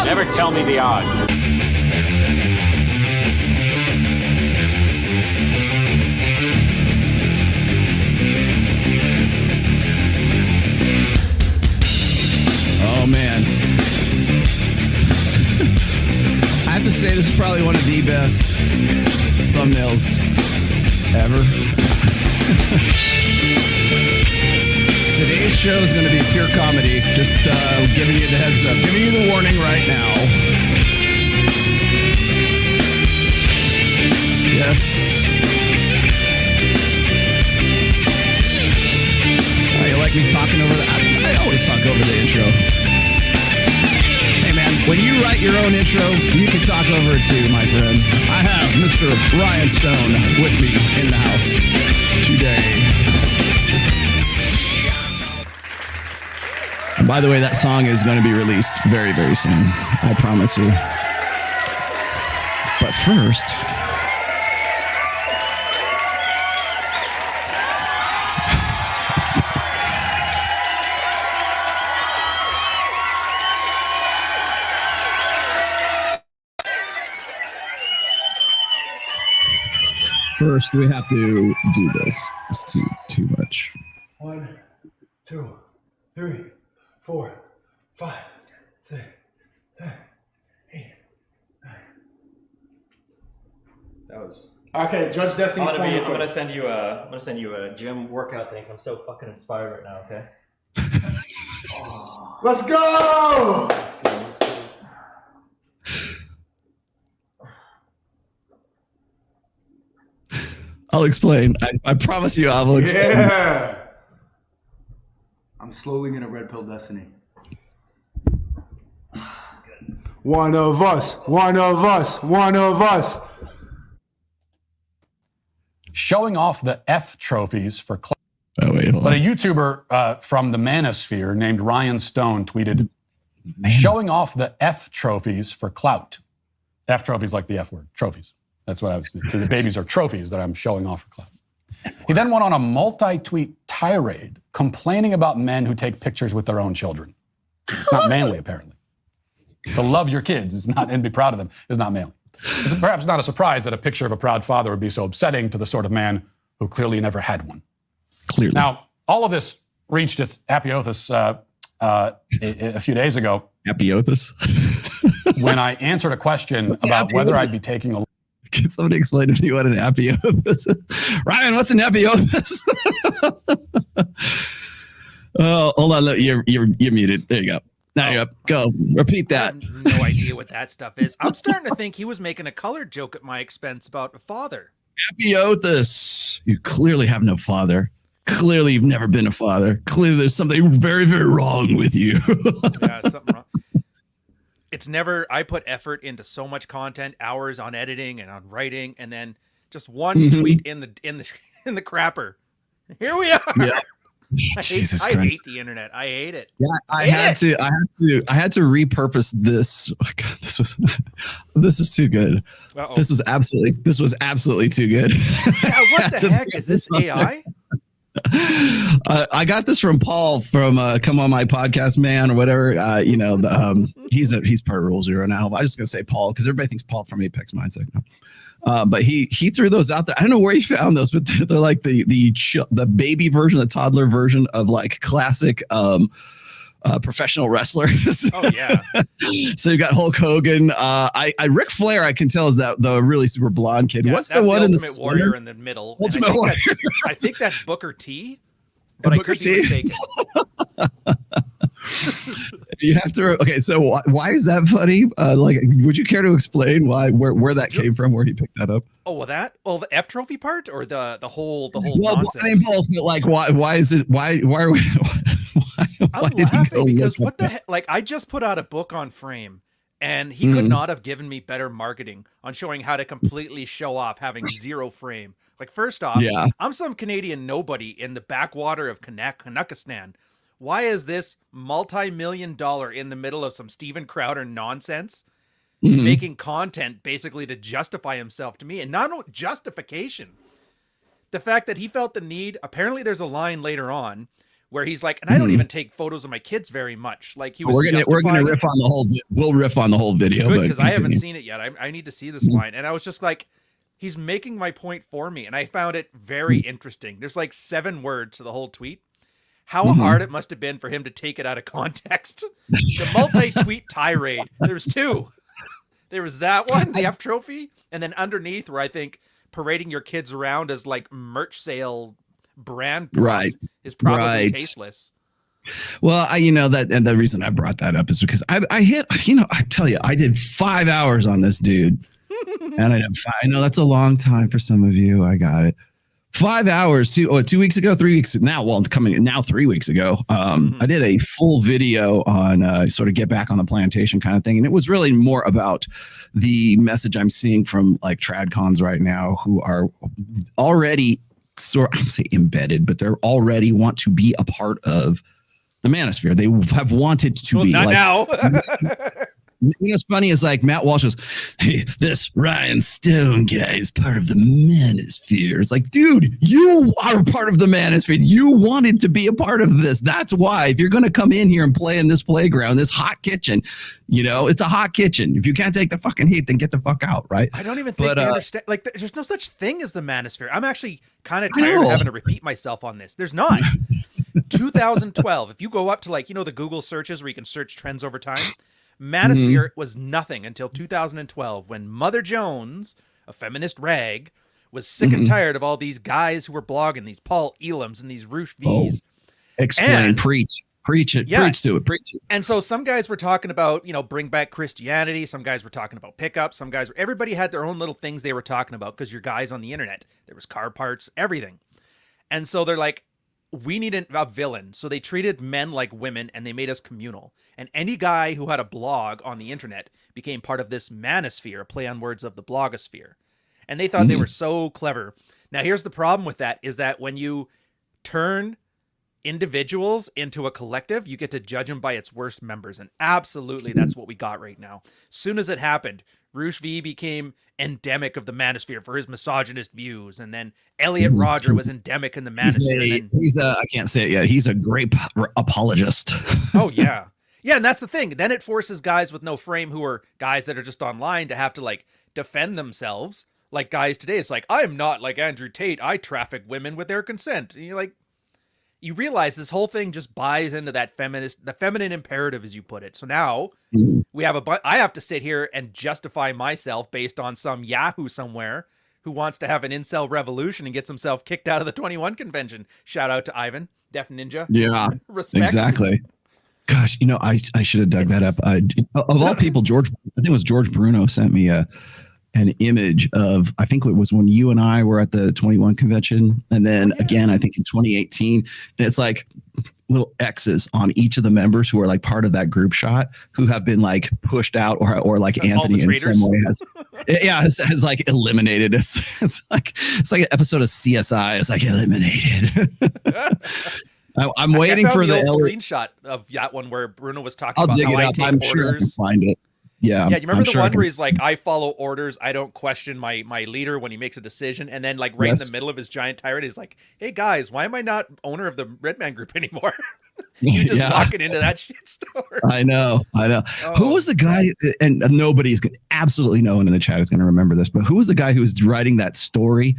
Never tell me the odds. Oh, man. I have to say, this is probably one of the best thumbnails ever. Today's show is going to be pure comedy. Just giving you the heads up. Giving you the warning right now. Yes. Oh, you like me talking over the... I always talk over the intro. Hey, man, when you write your own intro, you can talk over it too, my friend. I have Mr. Rian Stone with me in the house today. And by the way, that song is going to be released very, very soon. I promise you. But first... First, we have to do this. It's too much. 1, 2, 3, 4, 5, 6, 7, 8, 9. That was okay. Judge Destiny's phone. I'm gonna send you a gym workout thing. I'm so fucking inspired right now. Okay. Let's go. I'll explain. I promise you I will explain. Yeah. I'm slowly gonna red pill destiny. One of us. One of us. One of us. Showing off the F trophies for clout. Oh, wait, hold on. But a YouTuber from the manosphere named Ryan Stone tweeted, showing off the F trophies for clout. F trophies like the F word, trophies. That's what I was saying. So the babies are trophies that I'm showing off for clout. He then went on a multi-tweet tirade complaining about men who take pictures with their own children. It's not manly, apparently. To love your kids is not, and be proud of them is not manly. It's perhaps not a surprise that a picture of a proud father would be so upsetting to the sort of man who clearly never had one. Clearly. Now, all of this reached its apotheosis a few days ago. Apotheosis? When I answered a question about whether I'd be taking a... Can somebody explain to me what an apotheosis is? Ryan, what's an apotheosis? Oh, hold on. Look, you're muted. There you go. Now you're up. Go. Repeat that. I have no idea what that stuff is. I'm starting to think he was making a colored joke at my expense about a father. Apotheosis. You clearly have no father. Clearly you've never been a father. Clearly there's something very, very wrong with you. Yeah, something wrong. It's never, I put effort into so much content, hours on editing and on writing, and then just one tweet in the crapper. Here we are. Yeah. I hate the internet. I hate it. Yeah, I had to repurpose this. Oh God, this is too good. Uh-oh. This was absolutely too good. Yeah, what the heck is this AI? I got this from Paul from Come On My Podcast Man or whatever. He's part of Rule Zero now. I'm just gonna say Paul because everybody thinks Paul from Apex Mindset now. But he threw those out there. I don't know where he found those, but they're like the baby version, the toddler version of like classic professional wrestlers. Oh yeah. So you got Hulk Hogan. Ric Flair, I can tell is that the really super blonde kid. Yeah, what's the one in the Ultimate Warrior in the middle? Ultimate Warrior. I think that's Booker T. But I could be mistaken. You have to. Okay, so why is that funny? Would you care to explain where that came from? Where he picked that up? Oh, the F trophy part or the whole well, nonsense. I mean both, but like why is it why are we? I'm laughing because what the heck? Like I just put out a book on Frame, and he could not have given me better marketing on showing how to completely show off having zero frame. Like first off, I'm some Canadian nobody in the backwater of Kanakistan. Why is this multi-million-dollar in the middle of some Steven Crowder nonsense making content basically to justify himself to me? And not justification. The fact that he felt the need, apparently there's a line later on where he's like, and I don't even take photos of my kids very much. Like he was. We're gonna riff on the whole. We'll riff on the whole video. Good, because I haven't seen it yet. I need to see this line, and I was just like, he's making my point for me, and I found it very interesting. There's like 7 words to the whole tweet. How hard it must have been for him to take it out of context. The multi-tweet tirade. There's 2. There was that one, the F trophy, and then underneath where I think parading your kids around as like merch sale brand props is probably tasteless. Well, that, and the reason I brought that up is because I hit, I tell you, I did 5 hours on this dude, and I know that's a long time for some of you. I got it. 5 hours, 2 weeks ago, 3 weeks now. Well, coming now 3 weeks ago. I did a full video on sort of get back on the plantation kind of thing, and it was really more about the message I'm seeing from like TradCons right now, who are already I don't say embedded, but they're already want to be a part of the manosphere. They have wanted to be. Not like, now. What's funny is like Matt Walsh is, hey, this Ryan Stone guy is part of the manosphere. It's like, dude, you are part of the manosphere. You wanted to be a part of this. That's why. If you're going to come in here and play in this playground, this hot kitchen, it's a hot kitchen. If you can't take the fucking heat, then get the fuck out, right? I don't even think they understand. Like, there's no such thing as the manosphere. I'm actually kind of tired of having to repeat myself on this. There's not. 2012, if you go up to like, the Google searches where you can search trends over time, manosphere was nothing until 2012 when Mother Jones, a feminist rag, was sick and tired of all these guys who were blogging, these Paul Elams and these Roosh V's. Explain, preach it, preach to it. And so some guys were talking about, bring back Christianity. Some guys were talking about pickups. Everybody had their own little things they were talking about because you're guys on the internet. There was car parts, everything. And so they're like, we need a villain. So they treated men like women and they made us communal. And any guy who had a blog on the internet became part of this manosphere, a play on words of the blogosphere. And they thought they were so clever. Now, here's the problem with that is that when you turn individuals into a collective, you get to judge them by its worst members. And absolutely, that's what we got right now. Soon as it happened, Roosh V became endemic of the manosphere for his misogynist views. And then Elliot Rodger was endemic in the manosphere. I can't say it yet. He's a great apologist. Oh, yeah. Yeah, and that's the thing. Then it forces guys with no frame who are guys that are just online to have to like defend themselves. Like guys today, it's like, I'm not like Andrew Tate. I traffic women with their consent. And you're like, you realize this whole thing just buys into that the feminine imperative, as you put it. So now we have I have to sit here and justify myself based on some Yahoo somewhere who wants to have an incel revolution and gets himself kicked out of the 21 convention. Shout out to Ivan, Def Ninja. Yeah, respect. Exactly. Gosh, I should have dug that up. Of all people, I think it was George Bruno sent me an image of, I think it was when you and I were at the 21 convention. And then again, I think in 2018, and it's like little X's on each of the members who are like part of that group shot who have been like pushed out or like Anthony in some way has like eliminated. It's like an episode of CSI. It's like eliminated. I'm waiting for the old screenshot of that one where Bruno was talking about how I take I'm orders. sure I can find it. Yeah. Yeah, you remember the one where he's like, I follow orders. I don't question my leader when he makes a decision. And then like right in the middle of his giant tirade, he's like, hey guys, why am I not owner of the Red Man Group anymore? You just walking into that shit store. I know. Oh. Who was the guy? And absolutely no one in the chat is going to remember this, but who was the guy who was writing that story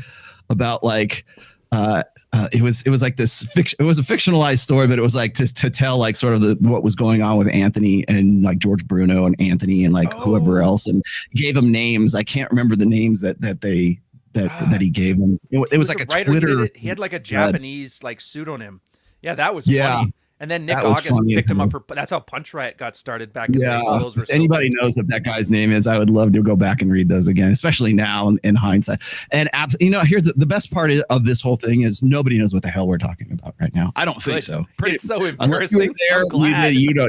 about like, it was like this fiction. It was a fictionalized story, but it was like to tell like sort of what was going on with Anthony and like George Bruno and Anthony and like whoever else, and gave them names. I can't remember the names that he gave them. It was like a writer, Twitter. He had like a Japanese like pseudonym. Yeah, that was funny. And then Nick August picked him up that's how Punch Riot got started back in the day. If anybody knows what that guy's name is, I would love to go back and read those again, especially now in hindsight. And here's the best part of this whole thing is nobody knows what the hell we're talking about right now. I don't think so. It's so embarrassing. You know,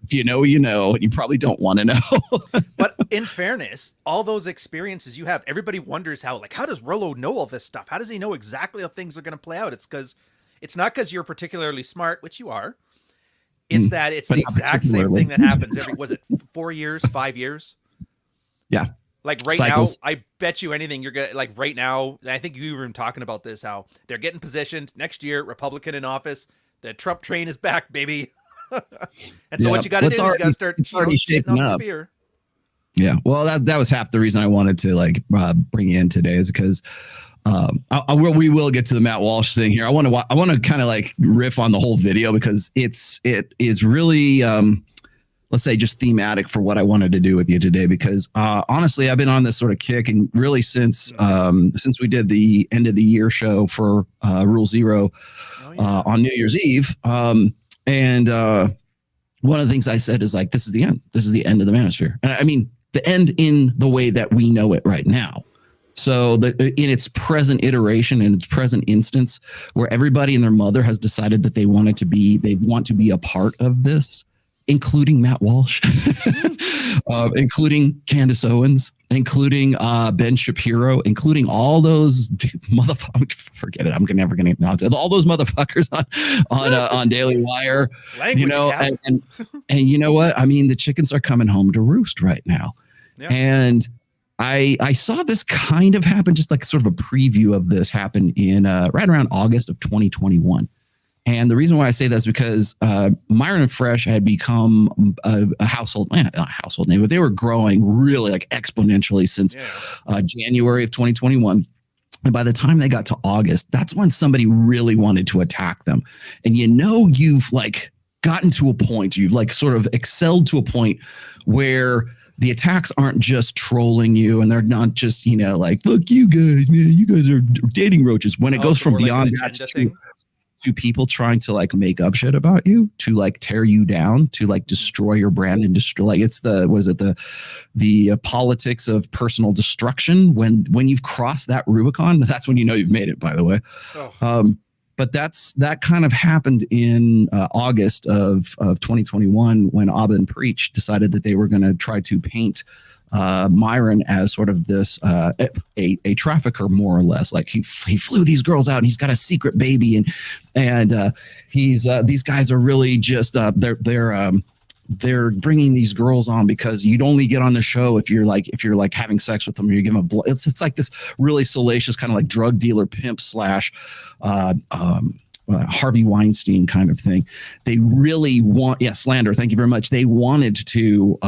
if you know, you know, and you probably don't want to know. But in fairness, all those experiences you have, everybody wonders how does Rollo know all this stuff? How does he know exactly how things are going to play out? It's not because you're particularly smart, which you are. It's that it's the exact same thing that happens every, was it 4 years, 5 years? Yeah. Like right Cycles. Now, I bet you anything you're going to, like right now, I think you were talking about this, how they're getting positioned next year, Republican in office. The Trump train is back, baby. And so what you got to do is you got to start shitting on the sphere. Yeah, well, that was half the reason I wanted to like bring you in today, is because we will get to the Matt Walsh thing here. I want to kind of like riff on the whole video, because it is really let's say just thematic for what I wanted to do with you today. Because honestly, I've been on this sort of kick, and really since we did the end of the year show for Rule Zero on New Year's Eve, and one of the things I said is like, this is the end. This is the end of the manosphere, and I mean the end in the way that we know it right now. So in its present iteration, in its present instance, where everybody and their mother has decided that they want to be a part of this, including Matt Walsh, including Candace Owens, including Ben Shapiro, including all those motherfuckers. Forget it. I'm never going to announce it. All those motherfuckers on Daily Wire. Language, you know, and you know what? I mean, the chickens are coming home to roost right now. Yeah. And I saw this kind of happen, just like sort of a preview of this happen in right around August of 2021. And the reason why I say that is because Myron and Fresh had become a household name, but they were growing really like exponentially since January of 2021. And by the time they got to August, that's when somebody really wanted to attack them. And you know, you've like gotten to a point, you've like sort of excelled to a point where the attacks aren't just trolling you, and they're not just, you know, like, look, you guys, man, you guys are dating roaches. When it goes from beyond that to people trying to like make up shit about you, to like tear you down, to like destroy your brand and destroy, like it's the politics of personal destruction. When you've crossed that Rubicon, that's when you know you've made it, by the way. But that kind of happened in August of 2021, when Abba and Preach decided that they were going to try to paint Myron as sort of this a trafficker, more or less. Like he flew these girls out, and he's got a secret baby, and he's these guys are really just they're bringing these girls on because you'd only get on the show if you're like having sex with them, or you give them it's like this really salacious kind of like drug dealer pimp slash Harvey Weinstein kind of thing. They really want slander. Thank you very much. They wanted to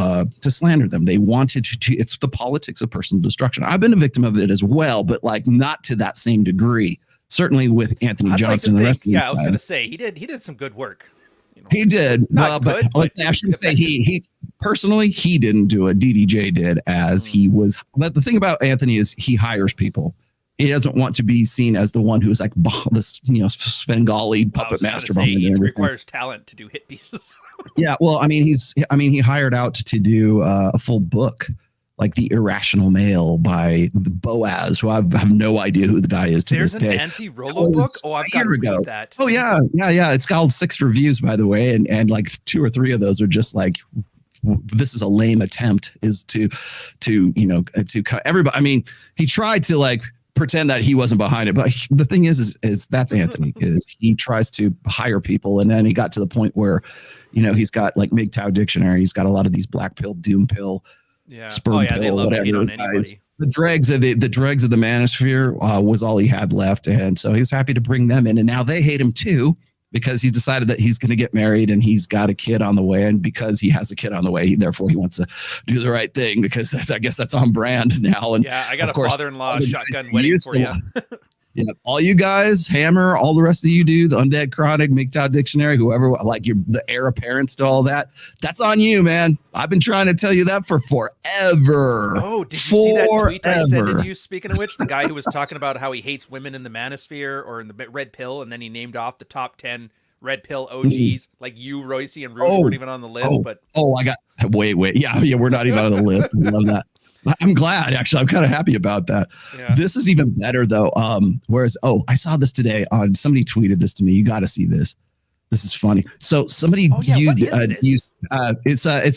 slander them. They wanted to. It's the politics of personal destruction. I've been a victim of it as well, but like not to that same degree. Certainly with Anthony Johnson and the rest of these guys. I was going to say he did some good work. You know, he did well, but let's actually say he personally, he didn't do it. DDJ did, as he was. But the thing about Anthony is he hires people. He doesn't want to be seen as the one who's like this, you know, Svengali puppet master. It requires talent to do hit pieces. Yeah, well, I mean, he hired out to do a full book, like The Irrational Male by Boaz, who I have no idea who the guy is to this day. There's an anti-Rolo book? Oh, I've got to read that. Oh, yeah. It's got 6 reviews, by the way, and like 2 or 3 of those are just like, this is a lame attempt, is to cut everybody. I mean, he tried to like pretend that he wasn't behind it, but the thing is that's Anthony. Is he tries to hire people, and then he got to the point where, you know, he's got like MGTOW dictionary, he's got a lot of these black pill, doom pill, sperm pill, they love whatever. to hate on anybody. The dregs of the manosphere was all he had left, and so he was happy to bring them in, and now they hate him too, because he's decided that he's going to get married and he's got a kid on the way, and because he has a kid on the way, therefore he wants to do the right thing, because I guess that's on brand now. And yeah, I got a father-in-law shotgun wedding for you. Yeah, all you guys, Hammer, all the rest of you dudes, Undead Chronic, MGTOW Dictionary, whoever, like the heir apparents to all that, that's on you, man. I've been trying to tell you that for forever. Oh, did you see that tweet I sent to you? Speaking of which, the guy who was talking about how he hates women in the manosphere or in the red pill, and then he named off the top 10 red pill OGs, like you, Royce, and Rouge weren't even on the list. I got wait. Yeah, we're not even on the list. I love that. I'm glad, actually. I'm kind of happy about that. Yeah. This is even better, though. Whereas, I saw this today. Somebody tweeted this to me. You got to see this. This is funny. So somebody it's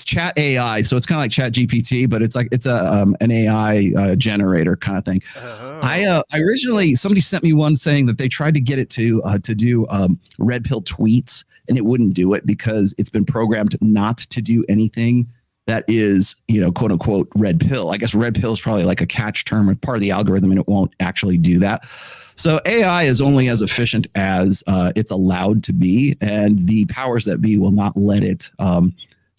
Chat AI. So it's kind of like Chat GPT, but it's an AI generator kind of thing. I originally, somebody sent me one saying that they tried to get it to do red pill tweets, and it wouldn't do it because it's been programmed not to do anything that is, you know, quote unquote red pill. I guess red pill is probably like a catch term or part of the algorithm, and it won't actually do that. So AI is only as efficient as it's allowed to be, and the powers that be will not let it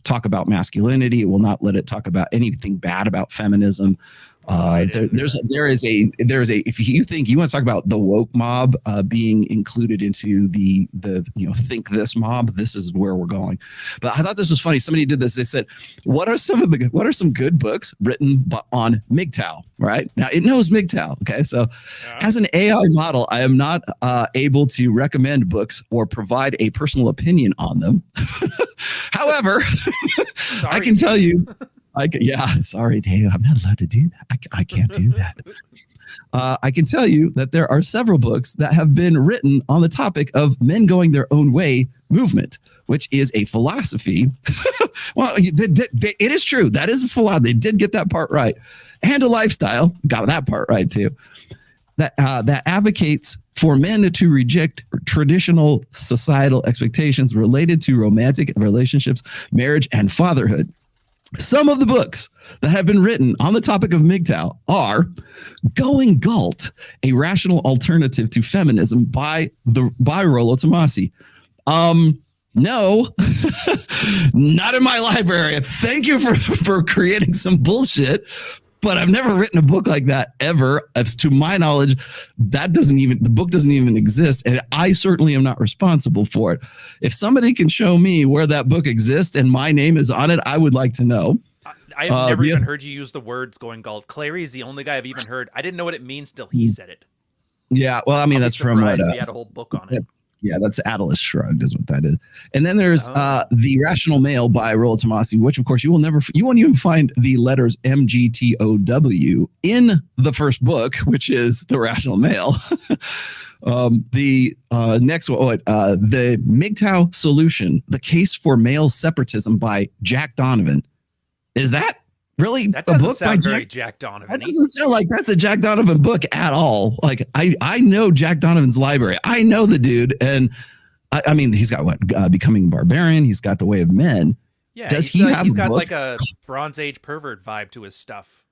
talk about masculinity. It will not let it talk about anything bad about feminism. There is a if you think you want to talk about the woke mob being included into the think this mob, this is where we're going. But I thought this was funny. Somebody did this. They said, what are some good books written on MGTOW? Right now it knows MGTOW. Okay, so as an AI model, I am not able to recommend books or provide a personal opinion on them. However, I can tell you. Sorry, Dave. I'm not allowed to do that. I can't do that. I can tell you that there are several books that have been written on the topic of men going their own way movement, which is a philosophy. Well, it is true. That is a philosophy. They did get that part right. And a lifestyle. Got that part right, too. That advocates for men to reject traditional societal expectations related to romantic relationships, marriage, and fatherhood. Some of the books that have been written on the topic of MGTOW are Going Galt, A Rational Alternative to Feminism by Rollo Tomasi. No, not in my library. Thank you for creating some bullshit. But I've never written a book like that ever. As to my knowledge, the book doesn't even exist. And I certainly am not responsible for it. If somebody can show me where that book exists and my name is on it, I would like to know. I have never even heard you use the words Going Galt. Clary is the only guy I've even heard. I didn't know what it means till he said it. Yeah, well, I mean, that's from what he had a whole book on it. Yeah, that's Atlas Shrugged is what that is. And then there's The Rational Male by Rollo Tomasi, which of course you won't even find the letters MGTOW in the first book, which is The Rational Male. The next one, The MGTOW Solution, The Case for Male Separatism by Jack Donovan. Is that really that doesn't sound very Jack Donovan? That doesn't sound like that's a Jack Donovan book at all. Like I know Jack Donovan's library. I know the dude, and I mean he's got what Becoming Barbarian. He's got The Way of Men. Yeah, he's got like a Bronze Age pervert vibe to his stuff.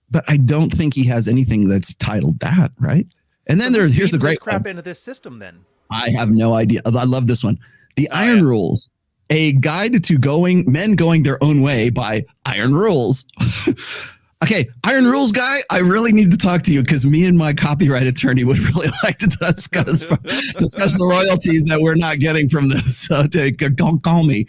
But I don't think he has anything that's titled that, right? And then here's the great crap into this system. Then I have no idea. I love this one. The Iron Rules. A Guide to Men Going Their Own Way by Iron Rules. Okay, Iron Rules guy, I really need to talk to you because me and my copyright attorney would really like to discuss the royalties that we're not getting from this. So call me.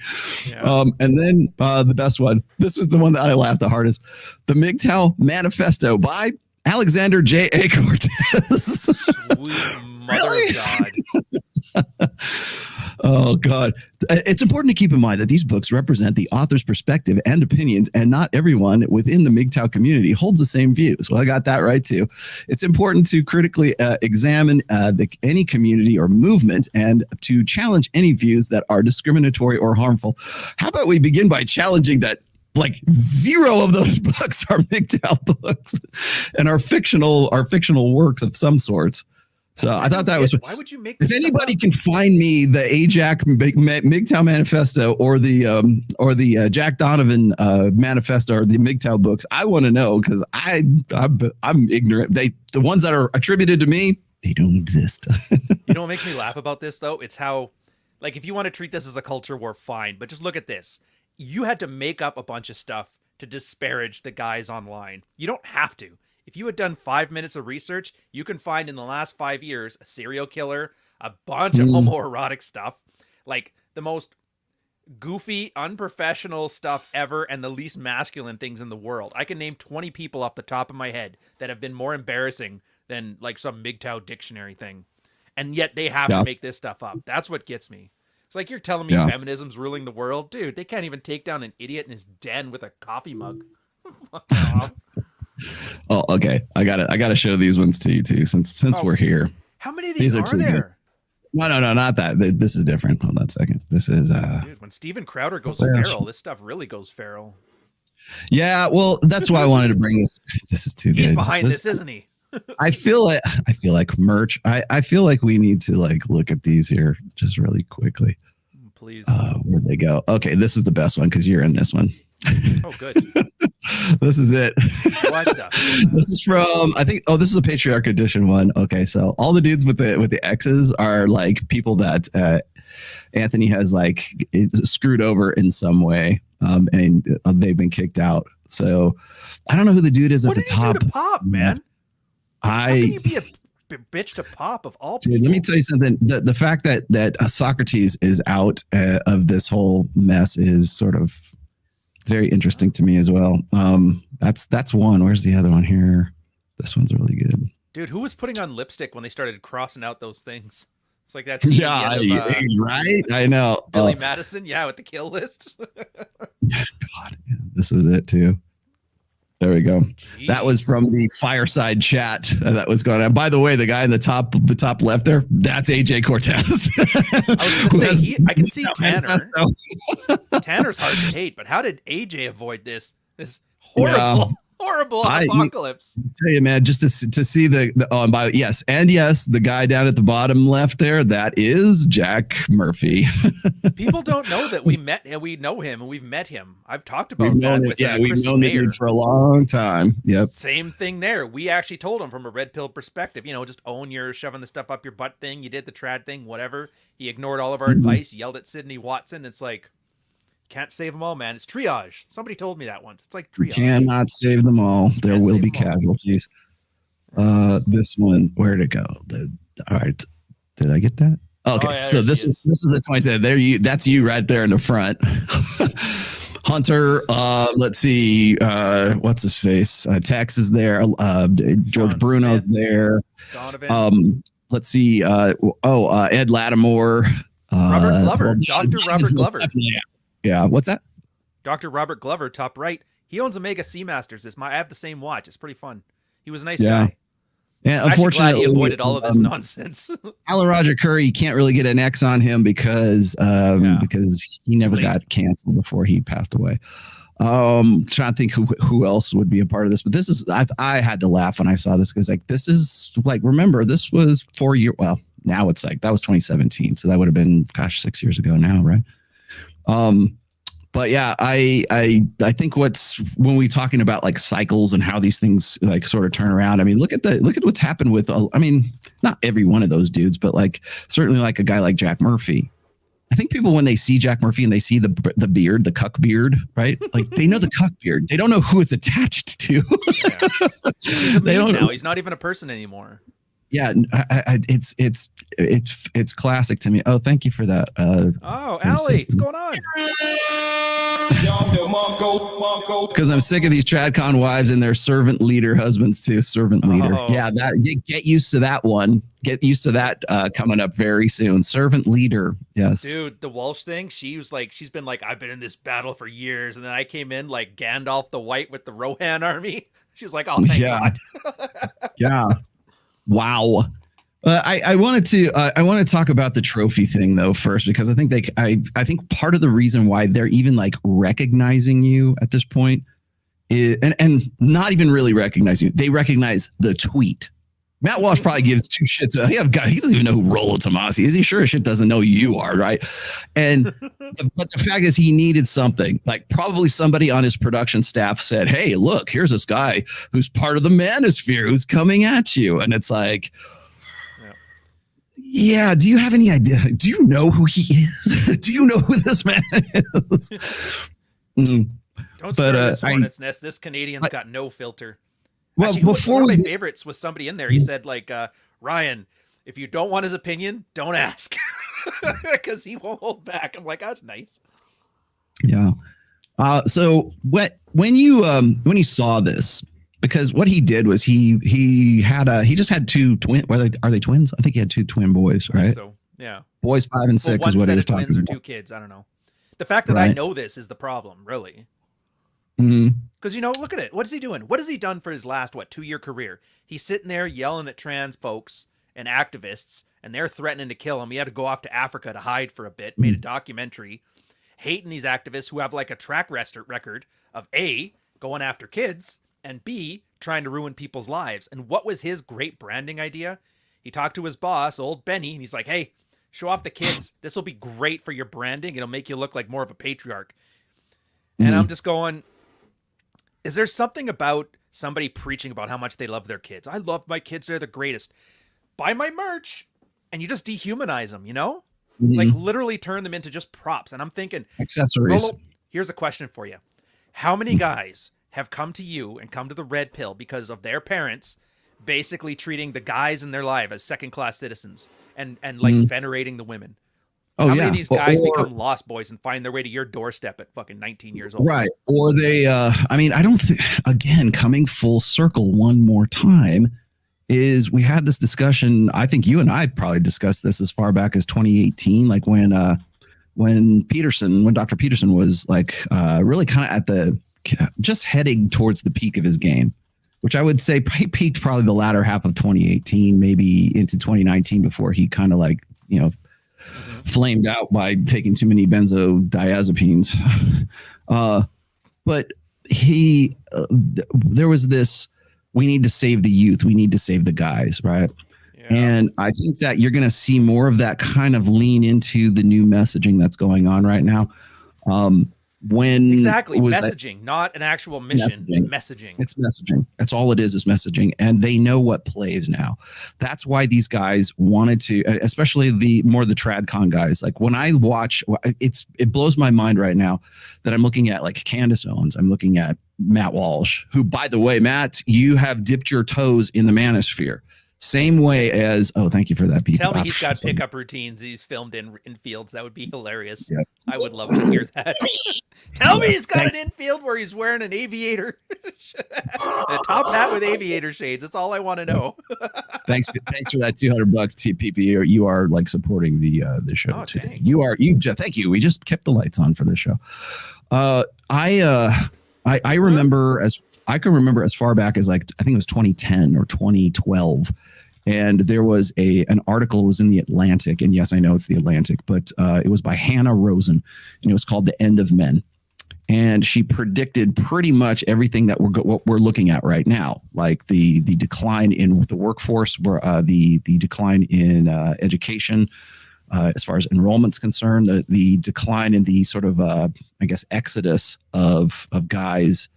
Yeah. And then the best one. This was the one that I laughed the hardest. The MGTOW Manifesto by Alexander J.A. Cortez. Sweet mother of God. Oh, God. It's important to keep in mind that these books represent the author's perspective and opinions, and not everyone within the MGTOW community holds the same views. Well, I got that right, too. It's important to critically examine any community or movement and to challenge any views that are discriminatory or harmful. How about we begin by challenging that like 0 of those books are MGTOW books and are fictional works of some sorts. So I thought that was. Why would you make this? If anybody can find me the AJAC MGTOW Manifesto or the Jack Donovan Manifesto or the MGTOW books, I want to know because I'm ignorant. The ones that are attributed to me, they don't exist. You know what makes me laugh about this though? It's how, like, if you want to treat this as a culture war, fine. But just look at this. You had to make up a bunch of stuff to disparage the guys online. You don't have to. If you had done 5 minutes of research, you can find in the last 5 years a serial killer, a bunch of homoerotic stuff, like the most goofy, unprofessional stuff ever, and the least masculine things in the world. I can name 20 people off the top of my head that have been more embarrassing than like some MGTOW dictionary thing. And yet they have to make this stuff up. That's what gets me. It's like you're telling me feminism's ruling the world. Dude, they can't even take down an idiot in his den with a coffee mug. Oh, okay. I gotta show these ones to you too, since we're here. How many of these are there? No, not that. This is different. Hold on a second. This is dude, when Steven Crowder goes feral, this stuff really goes feral. Yeah, well, that's why I wanted to bring this. This is too good. He's behind this, isn't he? I feel like merch. I feel like we need to like look at these here just really quickly. Please. Where'd they go? Okay, this is the best one because you're in this one. Oh, good. This is it. What the? This is from, I think, this is a Patriarch Edition one. Okay, so all the dudes with the X's are like people that Anthony has like screwed over in some way, and they've been kicked out. So I don't know who the dude is at the top. What did you do to Pop, man? How can you be a bitch to Pop of all people? Dude, let me tell you something. The fact that Socrates is out of this whole mess is sort of very interesting to me as well. That's one. Where's the other one here? This one's really good. Dude, who was putting on lipstick when they started crossing out those things? It's like that's right. I know. Billy Madison, with the kill list. God, this was it too. There we go. Jeez. That was from the fireside chat that was going on. By the way, the guy in the top left there, that's AJ Cortez. I was going to say, I can see Tanner. Tanner's hard to hate, but how did AJ avoid this horrible apocalypse? I tell you, man, just to see the guy down at the bottom left there, that is Jack Murphy. People don't know that we know him, and we've met him. I've talked about that with we've known the dude for a long time. Yep. Same thing there. We actually told him from a red pill perspective, just own your shoving the stuff up your butt thing. You did the trad thing, whatever. He ignored all of our advice, yelled at Sydney Watson. It's like, can't save them all, man. It's triage. Somebody told me that once. It's like triage. Cannot save them all. There will be casualties. This one, where'd it go? All right. Did I get that? Okay. Oh, yeah, so this is the 20th. There that's you right there in the front. Hunter, let's see, what's his face? Tex is there. George Bruno's there. Donovan. Let's see. Ed Lattimore. Robert Glover. Dr. Robert Glover. Yeah. What's that? Dr. Robert Glover, top right. He owns Omega Seamasters. I have the same watch. It's pretty fun. He was a nice guy. Yeah, I'm unfortunately, glad he avoided all of this nonsense. Alan Roger Curry, you can't really get an X on him because he never got canceled before he passed away. Trying to think who else would be a part of this, but this is I had to laugh when I saw this because this is remember this was 4 years. Well, now it's that was 2017, so that would have been 6 years ago now, right? But yeah, I think when we talking about cycles and how these things sort of turn around. I mean, look at what's happened with. I mean, not every one of those dudes, but certainly a guy like Jack Murphy. I think people when they see Jack Murphy and they see the beard, the cuck beard, right? They know the cuck beard. They don't know who it's attached to. He's a meme now. He's not even a person anymore. Yeah, it's classic to me. Oh, thank you for that. Allie, what's going on? Because I'm sick of these TradCon wives and their servant leader husbands too. Servant leader. Yeah, get used to that one. Get used to that coming up very soon. Servant leader. Yes. Dude, the Walsh thing, she's been I've been in this battle for years. And then I came in like Gandalf the White with the Rohan army. She was like, oh, thank God. Yeah. Wow. I wanted to talk about the trophy thing though first because I think I think part of the reason why they're even recognizing you at this point is and not even really recognizing you. They recognize the tweet. Matt Walsh probably gives two shits. He doesn't even know who Rollo Tomasi is. He sure as shit doesn't know who you are, right? And but the fact is, he needed something. Probably somebody on his production staff said, "Hey, look, here's this guy who's part of the manosphere who's coming at you," and it's like. Yeah. Do you have any idea? Do you know who he is? Do you know who this man is? Don't start this hornet's nest. This Canadian's got no filter. Well, actually, one of my favorites was somebody in there. He said, Ryan, if you don't want his opinion, don't ask, because he won't hold back. I'm like, that's nice. Yeah. So when you saw this. Because what he did was he just had two twin. Are they twins? I think he had two twin boys, right? So yeah, boys 5 and 6 is what he was talking about. Twins or two kids. I don't know. The fact that I know this is the problem, really. Because look at it. What is he doing? What has he done for his last 2-year career? He's sitting there yelling at trans folks and activists, and they're threatening to kill him. He had to go off to Africa to hide for a bit. Made a documentary, hating these activists who have a track record of A, going after kids. And B, trying to ruin people's lives. And what was his great branding idea? He talked to his boss, old Benny, and he's like, hey, show off the kids. This will be great for your branding. It'll make you look like more of a patriarch. And I'm just going, Is there something about somebody preaching about how much they love their kids? I love my kids. They're the greatest. Buy my merch. And you just dehumanize them, you know? Mm-hmm. Like literally turn them into just props. And I'm thinking, accessories. Rolo, here's a question for you. How many guys have come to you and come to the red pill because of their parents basically treating the guys in their life as second-class citizens and like venerating the women? How many of these guys become lost boys and find their way to your doorstep at fucking 19 years old? Right. Or they, I mean, I don't think, again, coming full circle one more time, is we had this discussion. I think you and I probably discussed this as far back as 2018, like when Dr. Peterson was like really kind of at the, just heading towards the peak of his game, which I would say he peaked probably the latter half of 2018, maybe into 2019 before he kind of like, flamed out by taking too many benzodiazepines. But there was this, we need to save the youth. We need to save the guys. Right. Yeah. And I think that you're going to see more of that kind of lean into the new messaging that's going on right now. When exactly messaging, not an actual mission. Messaging. It's messaging. That's all it is messaging. And they know what plays now. That's why these guys wanted to, especially the TradCon guys. Like when I watch, it blows my mind right now that I'm looking at like Candace Owens. I'm looking at Matt Walsh, who, by the way, Matt, you have dipped your toes in the manosphere. Same way as, thank you for that, Pete. Tell me he's got pickup routines he's filmed in fields. That would be hilarious. Yeah. I would love to hear that. Tell me he's got an infield where he's wearing an aviator, a top hat with aviator shades. That's all I want to know. Thanks for that $200, TPP. You are like supporting the show today. Dang. Thank you. We just kept the lights on for this show. I remember I can remember as far back as like, I think it was 2010 or 2012. And there was an article, it was in the Atlantic. And yes, I know it's the Atlantic, but it was by Hannah Rosen, and it was called The End of Men. And she predicted pretty much everything that what we're looking at right now, like the decline in the workforce, the decline in education, as far as enrollment's concerned, the decline in the sort of, exodus of guys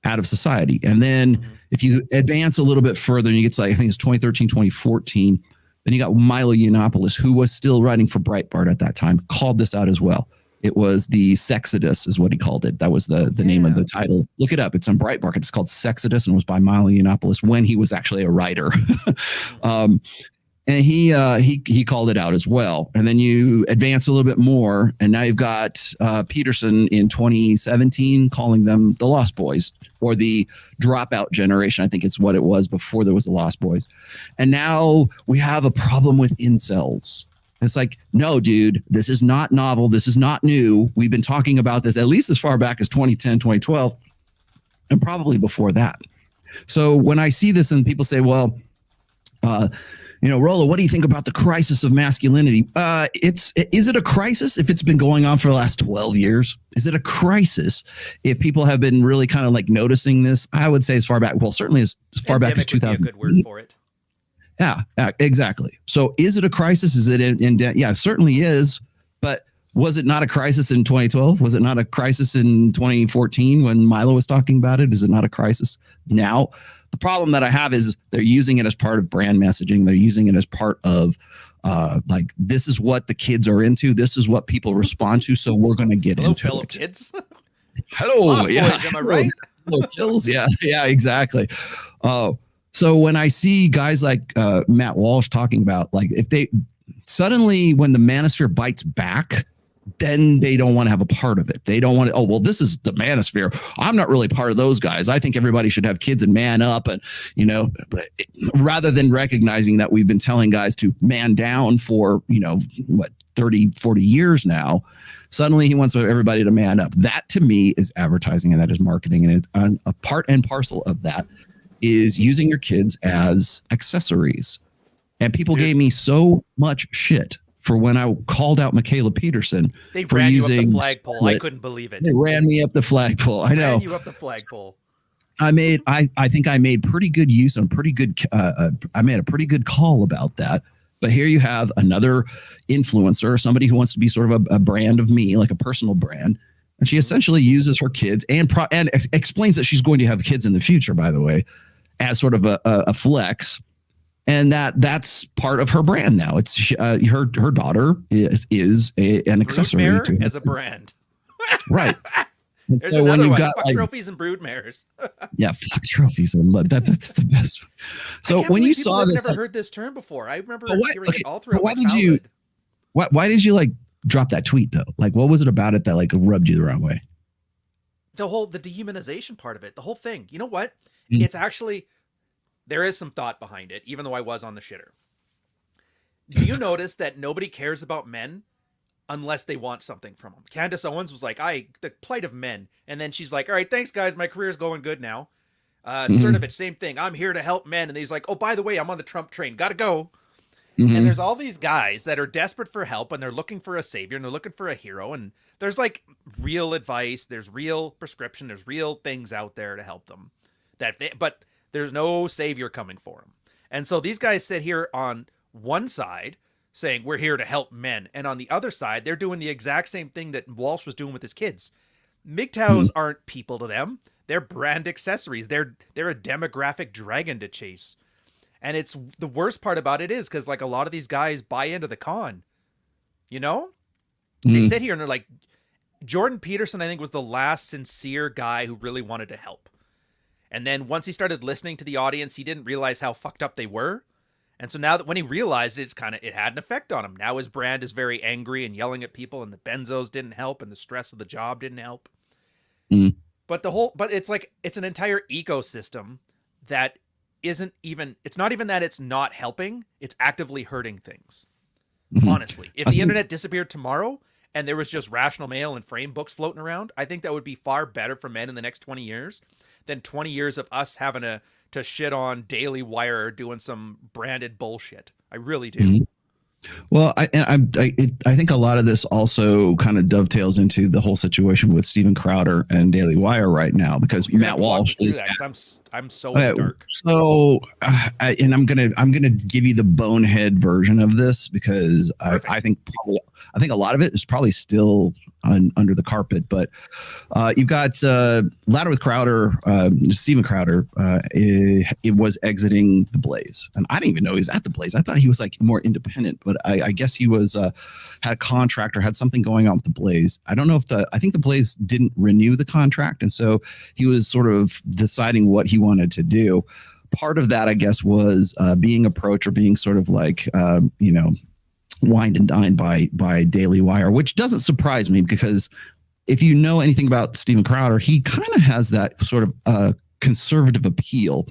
out of society. And then if you advance a little bit further and you get to like, I think it's 2013, 2014, then you got Milo Yiannopoulos, who was still writing for Breitbart at that time, called this out as well. It was the Sexodus is what he called it. That was the name of the title. Look it up. It's on Breitbart. It's called Sexodus and was by Milo Yiannopoulos when he was actually a writer. And he called it out as well. And then you advance a little bit more, and now you've got Peterson in 2017 calling them the Lost Boys or the dropout generation. I think it's what it was before there was the Lost Boys. And now we have a problem with incels. It's like, no, dude, this is not novel. This is not new. We've been talking about this at least as far back as 2010, 2012, and probably before that. So when I see this and people say, well, Rollo, what do you think about the crisis of masculinity? Is it a crisis if it's been going on for the last 12 years? Is it a crisis if people have been really kind of like noticing this? I would say as far back, well, certainly as far back as 2000. Good word for it. Yeah, exactly. So is it a crisis? Is it yeah, it certainly is. But was it not a crisis in 2012? Was it not a crisis in 2014 when Milo was talking about it? Is it not a crisis now? The problem that I have is they're using it as part of brand messaging. They're using it as part of like, this is what the kids are into. This is what people respond to. So we're going to get into fellow it. Kids. Hello. Lost yeah. Boys, am I right? Hello, kills. Yeah, exactly. So when I see guys like Matt Walsh talking about, like, if they suddenly, when the manosphere bites back, then they don't want to have a part of it. They don't want to, well, this is the manosphere. I'm not really part of those guys. I think everybody should have kids and man up. And, rather than recognizing that we've been telling guys to man down for, 30, 40 years now, suddenly he wants everybody to man up. That to me is advertising, and that is marketing. And a part and parcel of that is using your kids as accessories. And people gave me so much shit for when I called out Michaela Peterson. They ran you up the flagpole. I couldn't believe it. They ran me up the flagpole. I know. Ran you up the flagpole. I think I made pretty good use and I made a pretty good call about that. But here you have another influencer, somebody who wants to be sort of a brand of me, like a personal brand, And she essentially uses her kids and explains that she's going to have kids in the future, by the way, as sort of a flex. And that's part of her brand now. It's her daughter is an accessory to as a brand. Right. And There's so another when you one. got Fuck trophies and broodmares. yeah, fuck trophies. I love that. That's the best. So when you saw this, I've never heard this term before. I remember hearing it all throughout why my did childhood. why did you like drop that tweet though? Like, what was it about it that like rubbed you the wrong way? The dehumanization part of it, the whole thing. You know what? Mm. It's actually, there is some thought behind it, even though I was on the shitter. Do you notice that nobody cares about men unless they want something from them? Candace Owens was like, the plight of men. And then she's like, all right, thanks guys. My career's going good now. Cernovich, same thing. I'm here to help men. And he's like, oh, by the way, I'm on the Trump train. Gotta go. Mm-hmm. And there's all these guys that are desperate for help and they're looking for a savior and they're looking for a hero. And there's like real advice. There's real prescription. There's real things out there to help them but there's no savior coming for them. And so these guys sit here on one side saying we're here to help men. And on the other side, they're doing the exact same thing that Walsh was doing with his kids. MGTOWs aren't people to them. They're brand accessories. They're a demographic dragon to chase. And it's the worst part about it is because like a lot of these guys buy into the con, you know, they sit here and they're like, Jordan Peterson, I think, was the last sincere guy who really wanted to help. And then once he started listening to the audience, he didn't realize how fucked up they were. And so now that when he realized it, it had an effect on him. Now his brand is very angry and yelling at people, and the benzos didn't help and the stress of the job didn't help. But it's an entire ecosystem that it's not even that it's not helping, it's actively hurting things. Honestly, if the internet disappeared tomorrow and there was just Rational Male and frame books floating around, I think that would be far better for men in the next 20 years than 20 years of us having to shit on Daily Wire doing some branded bullshit. I really do. Well, I think a lot of this also kind of dovetails into the whole situation with Steven Crowder and Daily Wire right now, because Matt Walsh is. I'm so in the dark. So, and I'm gonna give you the bonehead version of this because I think a lot of it is probably still under the carpet. But you've got Ladder with Crowder, Steven Crowder. It was exiting the Blaze, and I didn't even know he was at the Blaze. I thought he was like more independent, but I guess he was had a contract or had something going on with the Blaze. I don't know if I think the Blaze didn't renew the contract, and so he was sort of deciding what he wanted to do. Part of that, I guess, was being approached or being sort of like wined and dined by Daily Wire, which doesn't surprise me because if you know anything about Steven Crowder, he kind of has that sort of conservative appeal.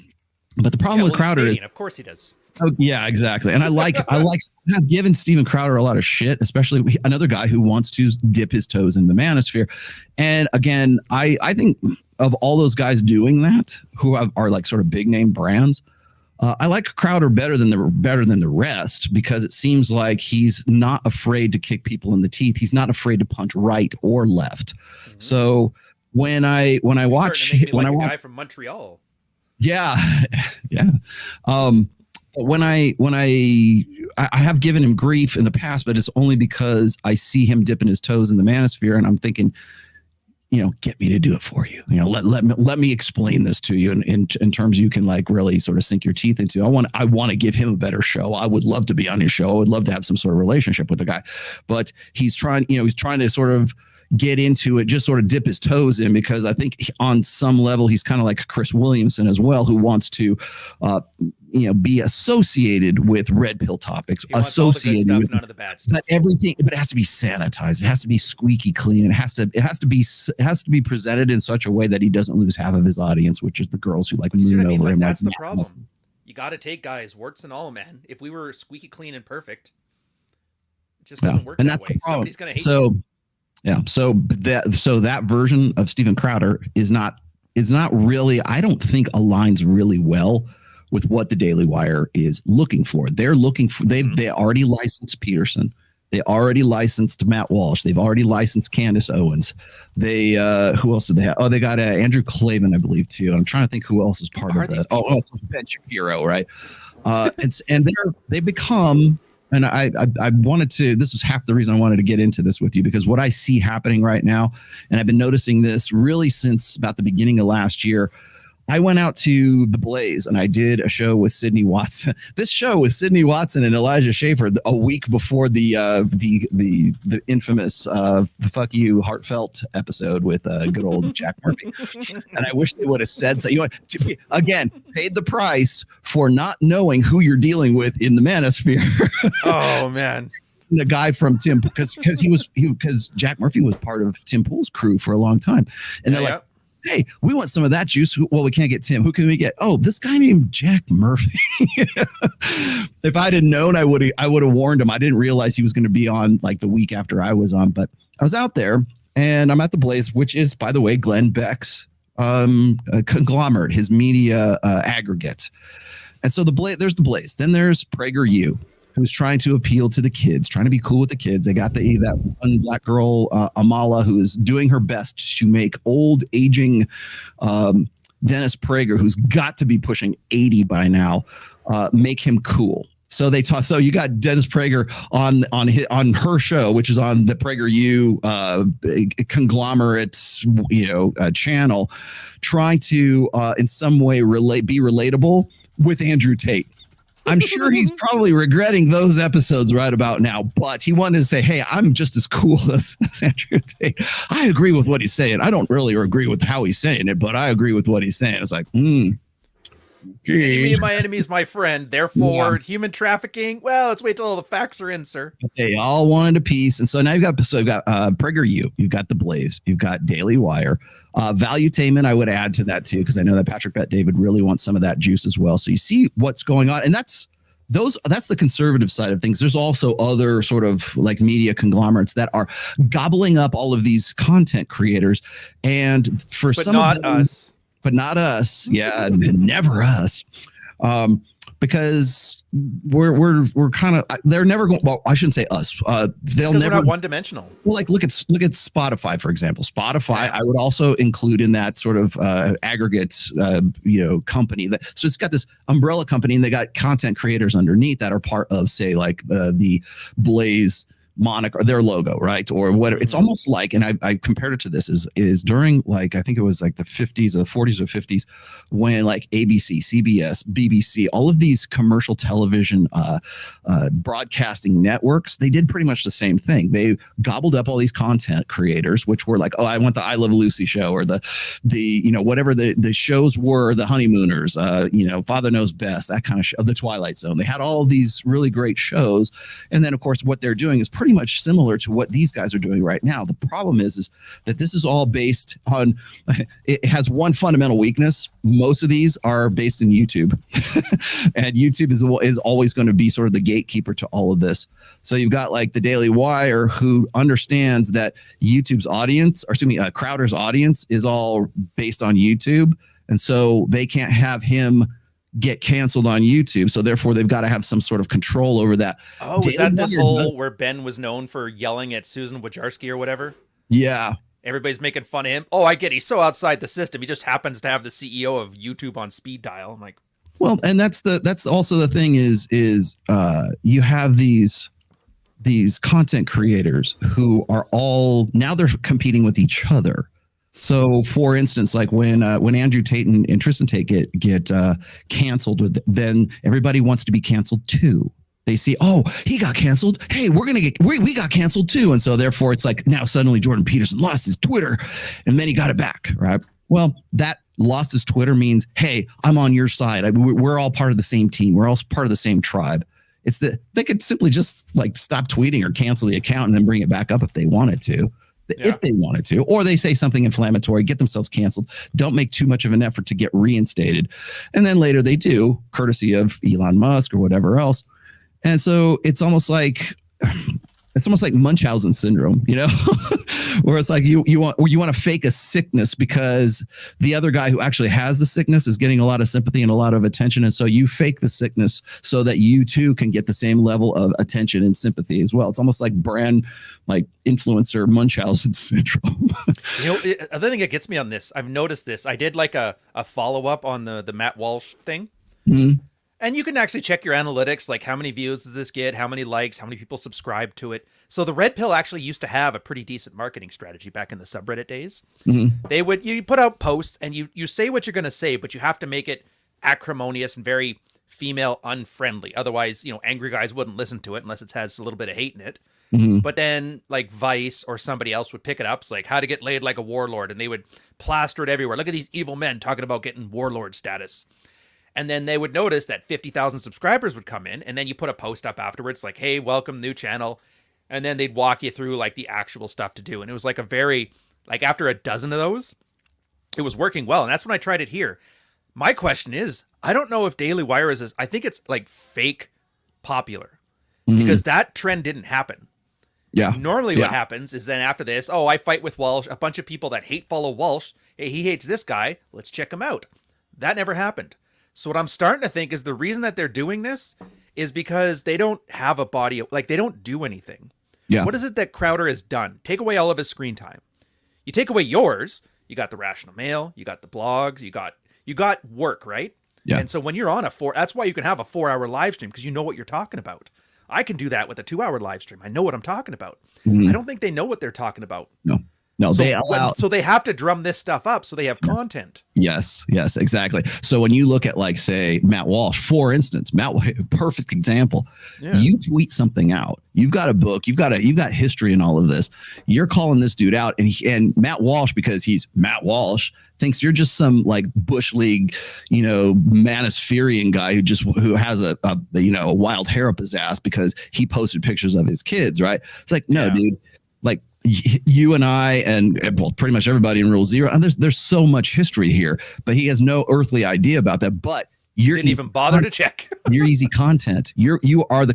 But the problem with Crowder is, of course, he does. Oh, yeah, exactly. And I've given Steven Crowder a lot of shit, especially another guy who wants to dip his toes in the manosphere. And again, I think of all those guys doing that who are like sort of big name brands, I like Crowder better than the rest because it seems like he's not afraid to kick people in the teeth. He's not afraid to punch right or left. So when I watch a guy from Montreal, yeah. When I have given him grief in the past, but it's only because I see him dipping his toes in the manosphere, and I'm thinking, get me to do it for you. Let me explain this to you in terms you can like really sort of sink your teeth into. I want to give him a better show. I would love to be on his show. I would love to have some sort of relationship with the guy, but he's trying to sort of get into it, just sort of dip his toes in, because I think on some level he's kind of like Chris Williamson as well, who wants to be associated with red pill topics, associated stuff, with none of the bad stuff. But everything, but it has to be sanitized. It has to be squeaky clean. It has to be presented in such a way that he doesn't lose half of his audience, which is the girls who like moon over him. That's the problem. You got to take guys, warts and all, man. If we were squeaky clean and perfect, it just doesn't work that way. Somebody's gonna hate you. Yeah. So that version of Steven Crowder is not really, I don't think aligns really well with what the Daily Wire is looking for. They're looking for, they already licensed Peterson. They already licensed Matt Walsh. They've already licensed Candace Owens. They, who else did they have? Oh, they got Andrew Klavan, I believe, too. I'm trying to think who else is part of that. Oh, Ben Shapiro, right? They become And I wanted to, this is half the reason I wanted to get into this with you, because what I see happening right now, and I've been noticing this really since about the beginning of last year. I went out to the Blaze and I did a show with Sydney Watson. This show with Sydney Watson and Elijah Schaefer a week before the infamous the Fuck You Heartfelt episode with good old Jack Murphy. And I wish they would have said so. You know, again, paid the price for not knowing who you're dealing with in the manosphere. Oh man. The guy from Tim, because Jack Murphy was part of Tim Pool's crew for a long time, and they're like, hey, we want some of that juice. Well, we can't get Tim. Who can we get? Oh, this guy named Jack Murphy. If I'd have known, I would have warned him. I didn't realize he was going to be on like the week after I was on, but I was out there and I'm at the Blaze, which is, by the way, Glenn Beck's conglomerate, his media aggregate. And so there's the Blaze. Then there's PragerU, who's trying to appeal to the kids, trying to be cool with the kids. They got that one black girl, Amala, who is doing her best to make old, aging Dennis Prager, who's got to be pushing 80 by now, make him cool. So they talk. So you got Dennis Prager on her show, which is on the PragerU conglomerate, channel, trying to in some way be relatable with Andrew Tate. I'm sure he's probably regretting those episodes right about now, but he wanted to say, hey, I'm just as cool as Andrew Tate. I agree with what he's saying. I don't really agree with how he's saying it, but I agree with what he's saying. It's like, okay. Enemy of my enemy is my friend. Therefore, human trafficking. Well, let's wait till all the facts are in, sir. But they all wanted a piece. And so now you've got PragerU, you've got the Blaze, you've got Daily Wire. Valuetainment, I would add to that too, because I know that Patrick Bet David really wants some of that juice as well. So you see what's going on, and that's the conservative side of things. There's also other sort of like media conglomerates that are gobbling up all of these content creators, and for some of them, but not us. Yeah, never us. Because we're kind of, they're never going. Well, I shouldn't say us. They'll never. We're not one dimensional. Well, like look at Spotify, for example. Spotify, I would also include in that sort of aggregate, company. So it's got this umbrella company, and they got content creators underneath that are part of, say, like the Blaze moniker, their logo, right? Or whatever. It's almost like, and I compared it to this is during, like, I think it was like the 50s or the 40s or 50s, when like ABC, CBS, BBC, all of these commercial television broadcasting networks, they did pretty much the same thing. They gobbled up all these content creators, which were like, oh, I want the I Love Lucy show, or the whatever the shows were, the Honeymooners, Father Knows Best, that kind of show, the Twilight Zone. They had all of these really great shows, and then of course what they're doing is pretty much similar to what these guys are doing right now. The problem is that this is all based on, it has one fundamental weakness. Most of these are based in YouTube, and YouTube is always going to be sort of the gatekeeper to all of this. So you've got like the Daily Wire, who understands that YouTube's audience, or excuse me, Crowder's audience is all based on YouTube, and so they can't have him get canceled on YouTube, so therefore they've got to have some sort of control over that. Oh, is that this whole where Ben was known for yelling at Susan Wojcicki or whatever? Yeah. Everybody's making fun of him. Oh, I get it. He's so outside the system. He just happens to have the CEO of YouTube on speed dial. I'm like, well, and that's also the thing is you have these content creators who are all, now they're competing with each other. So, for instance, like when Andrew Tate and Tristan Tate get canceled, then everybody wants to be canceled too. They see, oh, he got canceled. Hey, we got canceled too, and so therefore it's like now suddenly Jordan Peterson lost his Twitter, and then he got it back, right? Well, that lost his Twitter means, hey, I'm on your side. We're all part of the same team. We're all part of the same tribe. It's that they could simply just like stop tweeting or cancel the account and then bring it back up if they wanted to. If they wanted to, or they say something inflammatory, get themselves canceled, don't make too much of an effort to get reinstated. And then later they do, courtesy of Elon Musk or whatever else. And so it's almost like Munchausen syndrome, where it's like you want to fake a sickness because the other guy who actually has the sickness is getting a lot of sympathy and a lot of attention. And so you fake the sickness so that you too can get the same level of attention and sympathy as well. It's almost like brand, like influencer Munchausen syndrome. The other thing that gets me on this, I've noticed this. I did like a follow-up on the Matt Walsh thing. Mm-hmm. And you can actually check your analytics, like how many views does this get, how many likes, how many people subscribe to it. So the Red Pill actually used to have a pretty decent marketing strategy back in the subreddit days. Mm-hmm. You put out posts and you say what you're going to say, but you have to make it acrimonious and very female unfriendly. Otherwise, angry guys wouldn't listen to it unless it has a little bit of hate in it. Mm-hmm. But then like Vice or somebody else would pick it up. It's like how to get laid like a warlord. And they would plaster it everywhere. Look at these evil men talking about getting warlord status. And then they would notice that 50,000 subscribers would come in. And then you put a post up afterwards like, hey, welcome, new channel. And then they'd walk you through like the actual stuff to do. And it was like after a dozen of those, it was working well. And that's when I tried it here. My question is, I don't know if Daily Wire I think it's like fake popular because that trend didn't happen. Yeah. Normally what happens is then after this, I fight with Walsh, a bunch of people that follow Walsh. Hey, he hates this guy. Let's check him out. That never happened. So what I'm starting to think is the reason that they're doing this is because they don't have a body, like they don't do anything. Yeah. What is it that Crowder has done? Take away all of his screen time. You take away yours, you got the Rational Male, you got the blogs, you got work, right? Yeah. And so when you're on that's why you can have a 4-hour live stream because you know what you're talking about. I can do that with a 2-hour live stream. I know what I'm talking about. I don't think they know what they're talking about. No, so they have to drum this stuff up so they have content. Yes, exactly. So when you look at like, say, Matt Walsh, for instance, perfect example. Yeah. You tweet something out. You've got a book. You've got history in all of this. You're calling this dude out, and Matt Walsh, because he's Matt Walsh, thinks you're just some like Bush League, manospherean guy who has a wild hair up his ass because he posted pictures of his kids. Right? It's like, no, dude. Like you and I and pretty much everybody in Rule Zero, and there's so much history here, but he has no earthly idea about that. But you didn't even bother to check. You're easy content. You are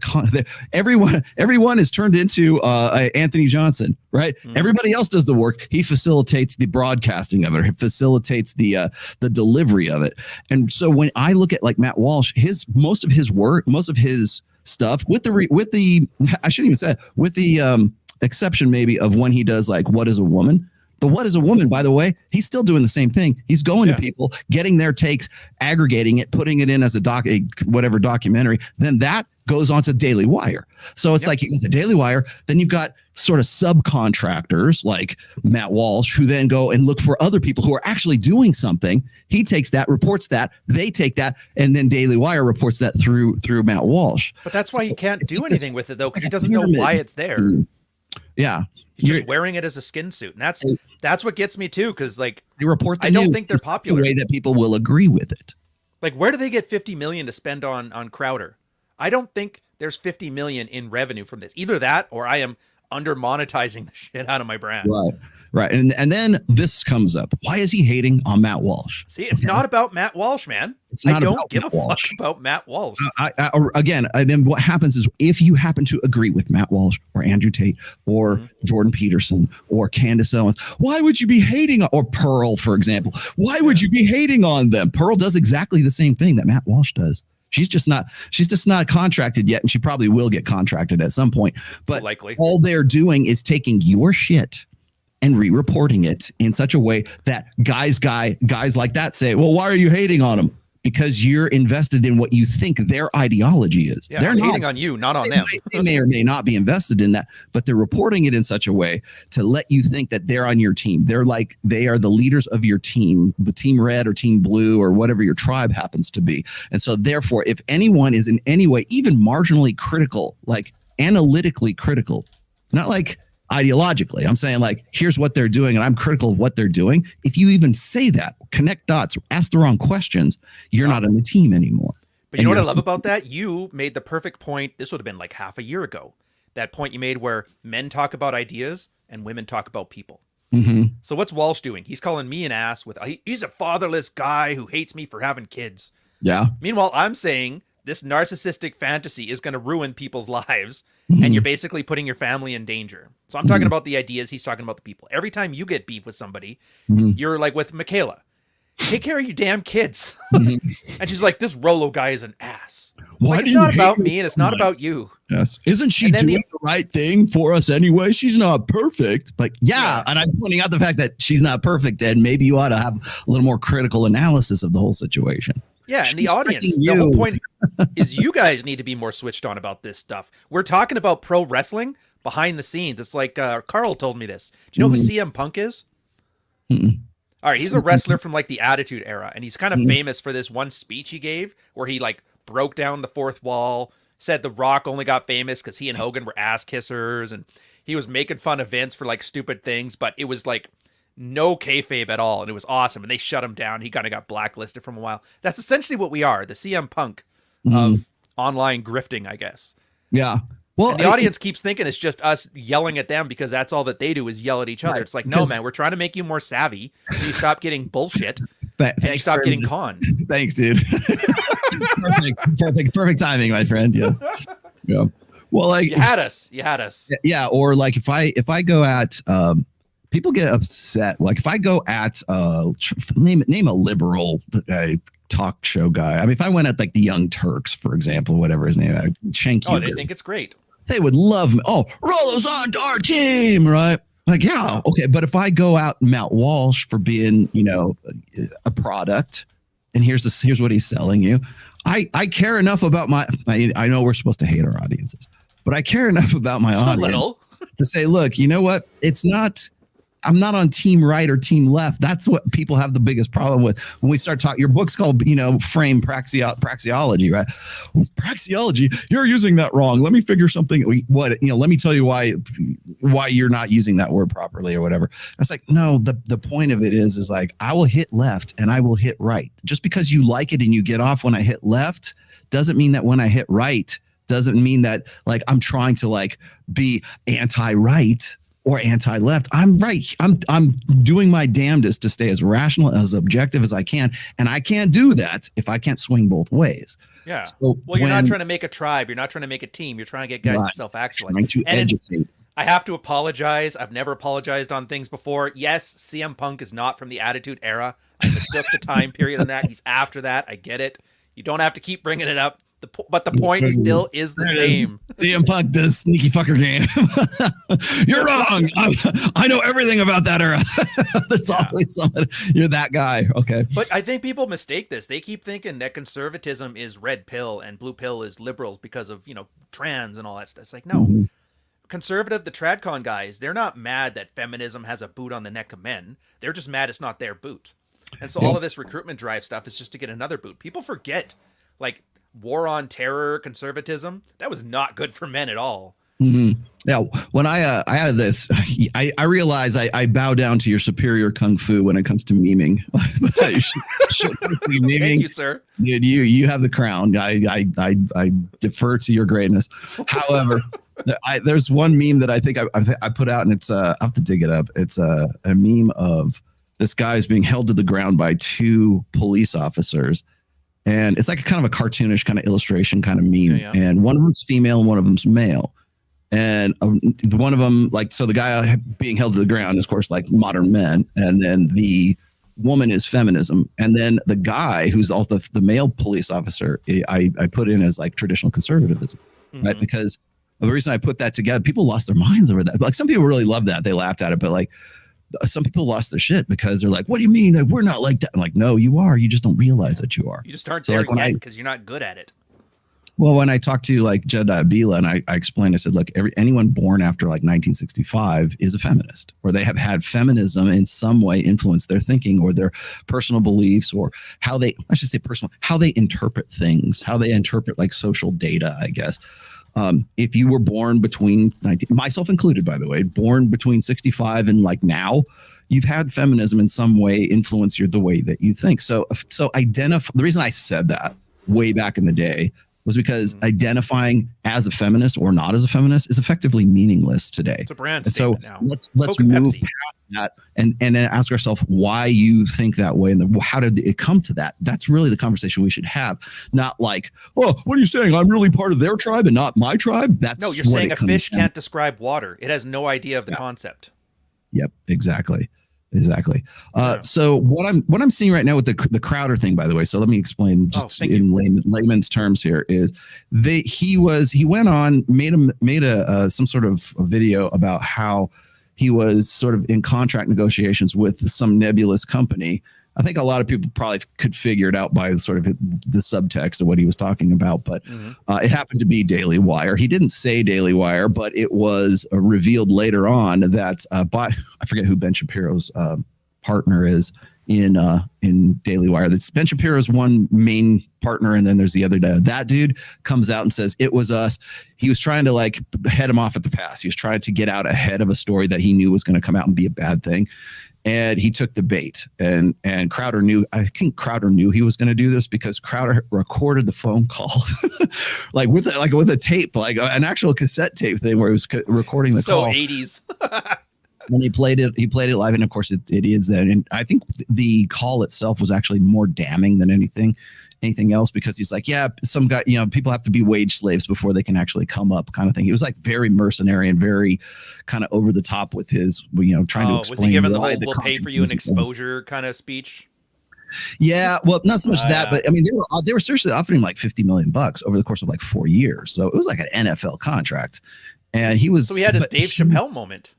everyone is turned into Anthony Johnson, right? Mm-hmm. Everybody else does the work. He facilitates the broadcasting of it. He facilitates the delivery of it. And so when I look at like Matt Walsh, most of his work, most of his stuff with the I shouldn't even say with the exception maybe of when he does like What is a Woman. But What is a Woman, by the way, he's still doing the same thing. He's going to people, getting their takes, aggregating it, putting it in as a documentary. Then that goes on to Daily Wire. So it's like you got the Daily Wire, then you've got sort of subcontractors like Matt Walsh who then go and look for other people who are actually doing something. He takes that, reports that, they take that, and then Daily Wire reports that through Matt Walsh. But that's why you can't do anything with it though, because he doesn't know why it's there. Yeah. He's just wearing it as a skin suit. And that's what gets me too. Cause like they report I don't think they're popular. The way that people will agree with it. Like where do they get 50 million to spend on Crowder? I don't think there's 50 million in revenue from this. Either that or I am under monetizing the shit out of my brand. Right. And then this comes up. Why is he hating on Matt Walsh? See, it's not about Matt Walsh, man. I don't give a fuck about Matt Walsh. Then what happens is if you happen to agree with Matt Walsh or Andrew Tate or Jordan Peterson or Candace Owens, why would you be hating or Pearl, for example? Why would you be hating on them? Pearl does exactly the same thing that Matt Walsh does. She's just not contracted yet, and she probably will get contracted at some point. But likely all they're doing is taking your shit and re-reporting it in such a way that guys like that say, well, why are you hating on them? Because you're invested in what you think their ideology is. Yeah, they're hating on you, not on them. They may or may not be invested in that, but they're reporting it in such a way to let you think that they're on your team. They are the leaders of your team, the team red or team blue or whatever your tribe happens to be. And so therefore, if anyone is in any way, even marginally critical, like analytically critical, not like ideologically, I'm saying like, here's what they're doing and I'm critical of what they're doing. If you even say that, connect dots, ask the wrong questions, you're not on the team anymore. But you know what I love about that? You made the perfect point. This would have been like half a year ago. That point you made where men talk about ideas and women talk about people. Mm-hmm. So what's Walsh doing? He's calling me an ass he's a fatherless guy who hates me for having kids. Yeah. Meanwhile, I'm saying this narcissistic fantasy is going to ruin people's lives. And you're basically putting your family in danger. So I'm talking about the ideas. He's talking about the people. Every time you get beef with somebody, you're like with Michaela, take care of your damn kids. And she's like, this Rolo guy is an ass. It's not about me and it's not about you. Yes. Isn't she doing the right thing for us anyway? She's not perfect. But yeah. And I'm pointing out the fact that she's not perfect. And maybe you ought to have a little more critical analysis of the whole situation. Yeah, and the audience, the whole point is you guys need to be more switched on about this stuff. We're talking about pro wrestling behind the scenes. It's like Carl told me this. Do you know who CM Punk is? All right, he's a wrestler from like the Attitude Era, and he's kind of famous for this one speech he gave where he like broke down the fourth wall, said The Rock only got famous because he and Hogan were ass kissers, and he was making fun of Vince for like stupid things, but it was like no kayfabe at all, and it was awesome. And they shut him down. He kind of got blacklisted from a while. That's essentially what we are, the CM Punk of online grifting, I guess. Yeah. Well, and the audience keeps thinking it's just us yelling at them because that's all that they do is yell at each other. It's like, no, man, we're trying to make you more savvy so you stop getting bullshit and you stop getting conned. Thanks, dude. perfect timing, my friend. Yes. Yeah. Well, like you had us. Yeah. Or like if I go at people get upset. Like if I go at name a liberal talk show guy. I mean, if I went at like the Young Turks, for example, whatever his name, Shank. Oh, they think it's great. They would love me. Oh, roll us on to our team, right? Like, yeah, okay. But if I go out Matt Walsh for being, a product, and here's what he's selling you, I care enough about I know we're supposed to hate our audiences, but I care enough about my audience to say, look, you know what? I'm not on team right or team left. That's what people have the biggest problem with when we start talking. Your book's called, frame praxeology, right? Praxeology, you're using that wrong. Let me figure something. Let me tell you why you're not using that word properly or whatever. It's like, no, the point of it is like, I will hit left and I will hit right. Just because you like it and you get off when I hit left doesn't mean that when I hit right doesn't mean that like I'm trying to like be anti-right or anti-left. I'm right. I'm doing my damnedest to stay as rational, as objective as I can. And I can't do that if I can't swing both ways. Yeah. So well, you're not trying to make a tribe. You're not trying to make a team. You're trying to get guys to self-actualize. Trying to educate. I have to apologize. I've never apologized on things before. Yes, CM Punk is not from the Attitude Era. I mistook the time period on that. He's after that. I get it. You don't have to keep bringing it up. But the point still is the same. CM Punk does sneaky fucker game. You're wrong. I know everything about that era. There's always somebody. You're that guy. Okay. But I think people mistake this. They keep thinking that conservatism is red pill and blue pill is liberals because of, trans and all that stuff. It's like, no. Conservative, the TradCon guys, they're not mad that feminism has a boot on the neck of men. They're just mad it's not their boot. And so all of this recruitment drive stuff is just to get another boot. People forget, like, war on terror, conservatism, that was not good for men at all. Yeah, when I had this, I realize I bow down to your superior kung fu when it comes to memeing. Memeing. Thank you, sir. Dude, you have the crown. I defer to your greatness. However, there's one meme that I think I put out, and it's I have to dig it up. It's a meme of this guy is being held to the ground by two police officers. And it's like a kind of a cartoonish kind of illustration kind of meme. Yeah. And one of them's female and one of them's male. And one of them, like, so the guy being held to the ground is, of course, like modern men. And then the woman is feminism. And then the guy who's also the male police officer, I put in as like traditional conservatism, right? Because the reason I put that together, people lost their minds over that. Like some people really love that. They laughed at it, but like, some people lost their shit because they're like, what do you mean? Like, we're not like that. I'm like, no, you are. You just don't realize that you are. You just aren't there yet because you're not good at it. Well, when I talked to like Jeddah Bila and I explained, I said, look, anyone born after like 1965 is a feminist, or they have had feminism in some way influence their thinking or their personal beliefs or how they interpret things, how they interpret like social data, I guess. If you were born between myself included, by the way, born between 65 and like now, you've had feminism in some way influence the way that you think. So the reason I said that way back in the day was because identifying as a feminist or not as a feminist is effectively meaningless today. It's a brand statement now. Let's move past that and then ask ourselves why you think that way and how did it come to that? That's really the conversation we should have. Not like, oh, what are you saying? I'm really part of their tribe and not my tribe. No, you're saying a fish can't describe water. It has no idea of the concept. Yep, exactly. So what I'm seeing right now with the Crowder thing, by the way, so let me explain just in layman's terms here is he went on, made a some sort of a video about how he was sort of in contract negotiations with some nebulous company I think a lot of people probably could figure it out by sort of the subtext of what he was talking about, but it happened to be Daily Wire. He didn't say Daily Wire, but it was revealed later on that I forget who Ben Shapiro's partner is in Daily Wire. That's Ben Shapiro's one main partner, and then there's the other guy. That dude comes out and says it was us. He was trying to like head him off at the pass. He was trying to get out ahead of a story that he knew was going to come out and be a bad thing. And he took the bait, and Crowder knew. I think Crowder knew he was going to do this because Crowder recorded the phone call, like with a tape, like an actual cassette tape thing, where he was recording the call. So 80s. And he played it live, and of course it is that. And I think the call itself was actually more damning than anything else, because he's like, yeah, some guy, people have to be wage slaves before they can actually come up, kind of thing. He was like very mercenary and very kind of over the top with his, trying to explain. Was he given the whole "we'll pay for you an exposure" kind of speech? Yeah, well, not so much that, but I mean, they were seriously offering him like $50 million over the course of like 4 years, so it was like an NFL contract, and he was. So he had his Dave Chappelle moment.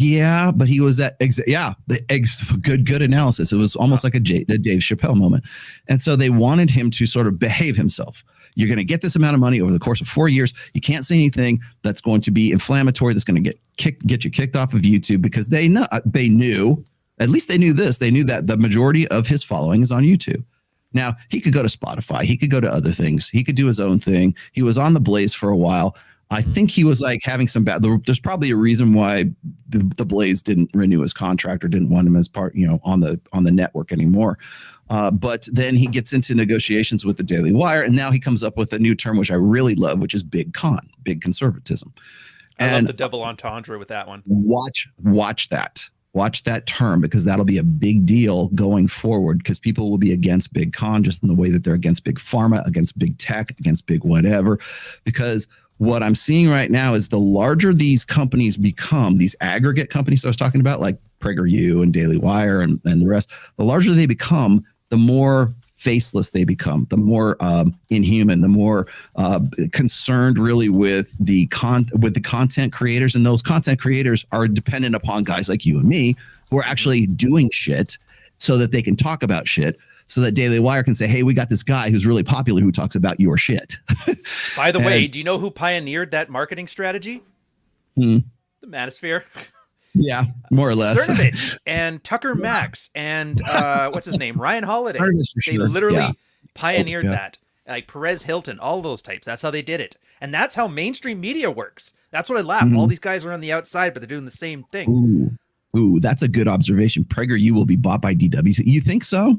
Yeah, but he was at good analysis. It was almost like a Dave Chappelle moment. And so they wanted him to sort of behave himself. You're going to get this amount of money over the course of 4 years. You can't say anything that's going to be inflammatory, that's going to get you kicked off of YouTube, because they knew, at least they knew this. They knew that the majority of his following is on YouTube. Now, he could go to Spotify. He could go to other things. He could do his own thing. He was on the Blaze for a while. I think he was like having some bad. There's probably a reason why the Blaze didn't renew his contract or didn't want him as part, on the network anymore. But then he gets into negotiations with the Daily Wire, and now he comes up with a new term which I really love, which is big conservatism. I love the double entendre with that one. Watch that term, because that'll be a big deal going forward, because people will be against big con just in the way that they're against big pharma, against big tech, against big whatever, because what I'm seeing right now is the larger these companies become, these aggregate companies I was talking about, like PragerU and Daily Wire and the rest, the larger they become, the more faceless they become, the more inhuman, the more concerned really with the content creators. And those content creators are dependent upon guys like you and me who are actually doing shit so that they can talk about shit, so that Daily Wire can say, hey, we got this guy who's really popular who talks about your shit. By the way, do you know who pioneered that marketing strategy? The Manosphere. Yeah, more or less. Cernovich and Tucker Max and what's his name? Ryan Holiday. They literally pioneered that. Like Perez Hilton, all those types. That's how they did it. And that's how mainstream media works. That's what I laugh. All these guys are on the outside, but they're doing the same thing. Ooh, that's a good observation. PragerU will be bought by DW. You think so?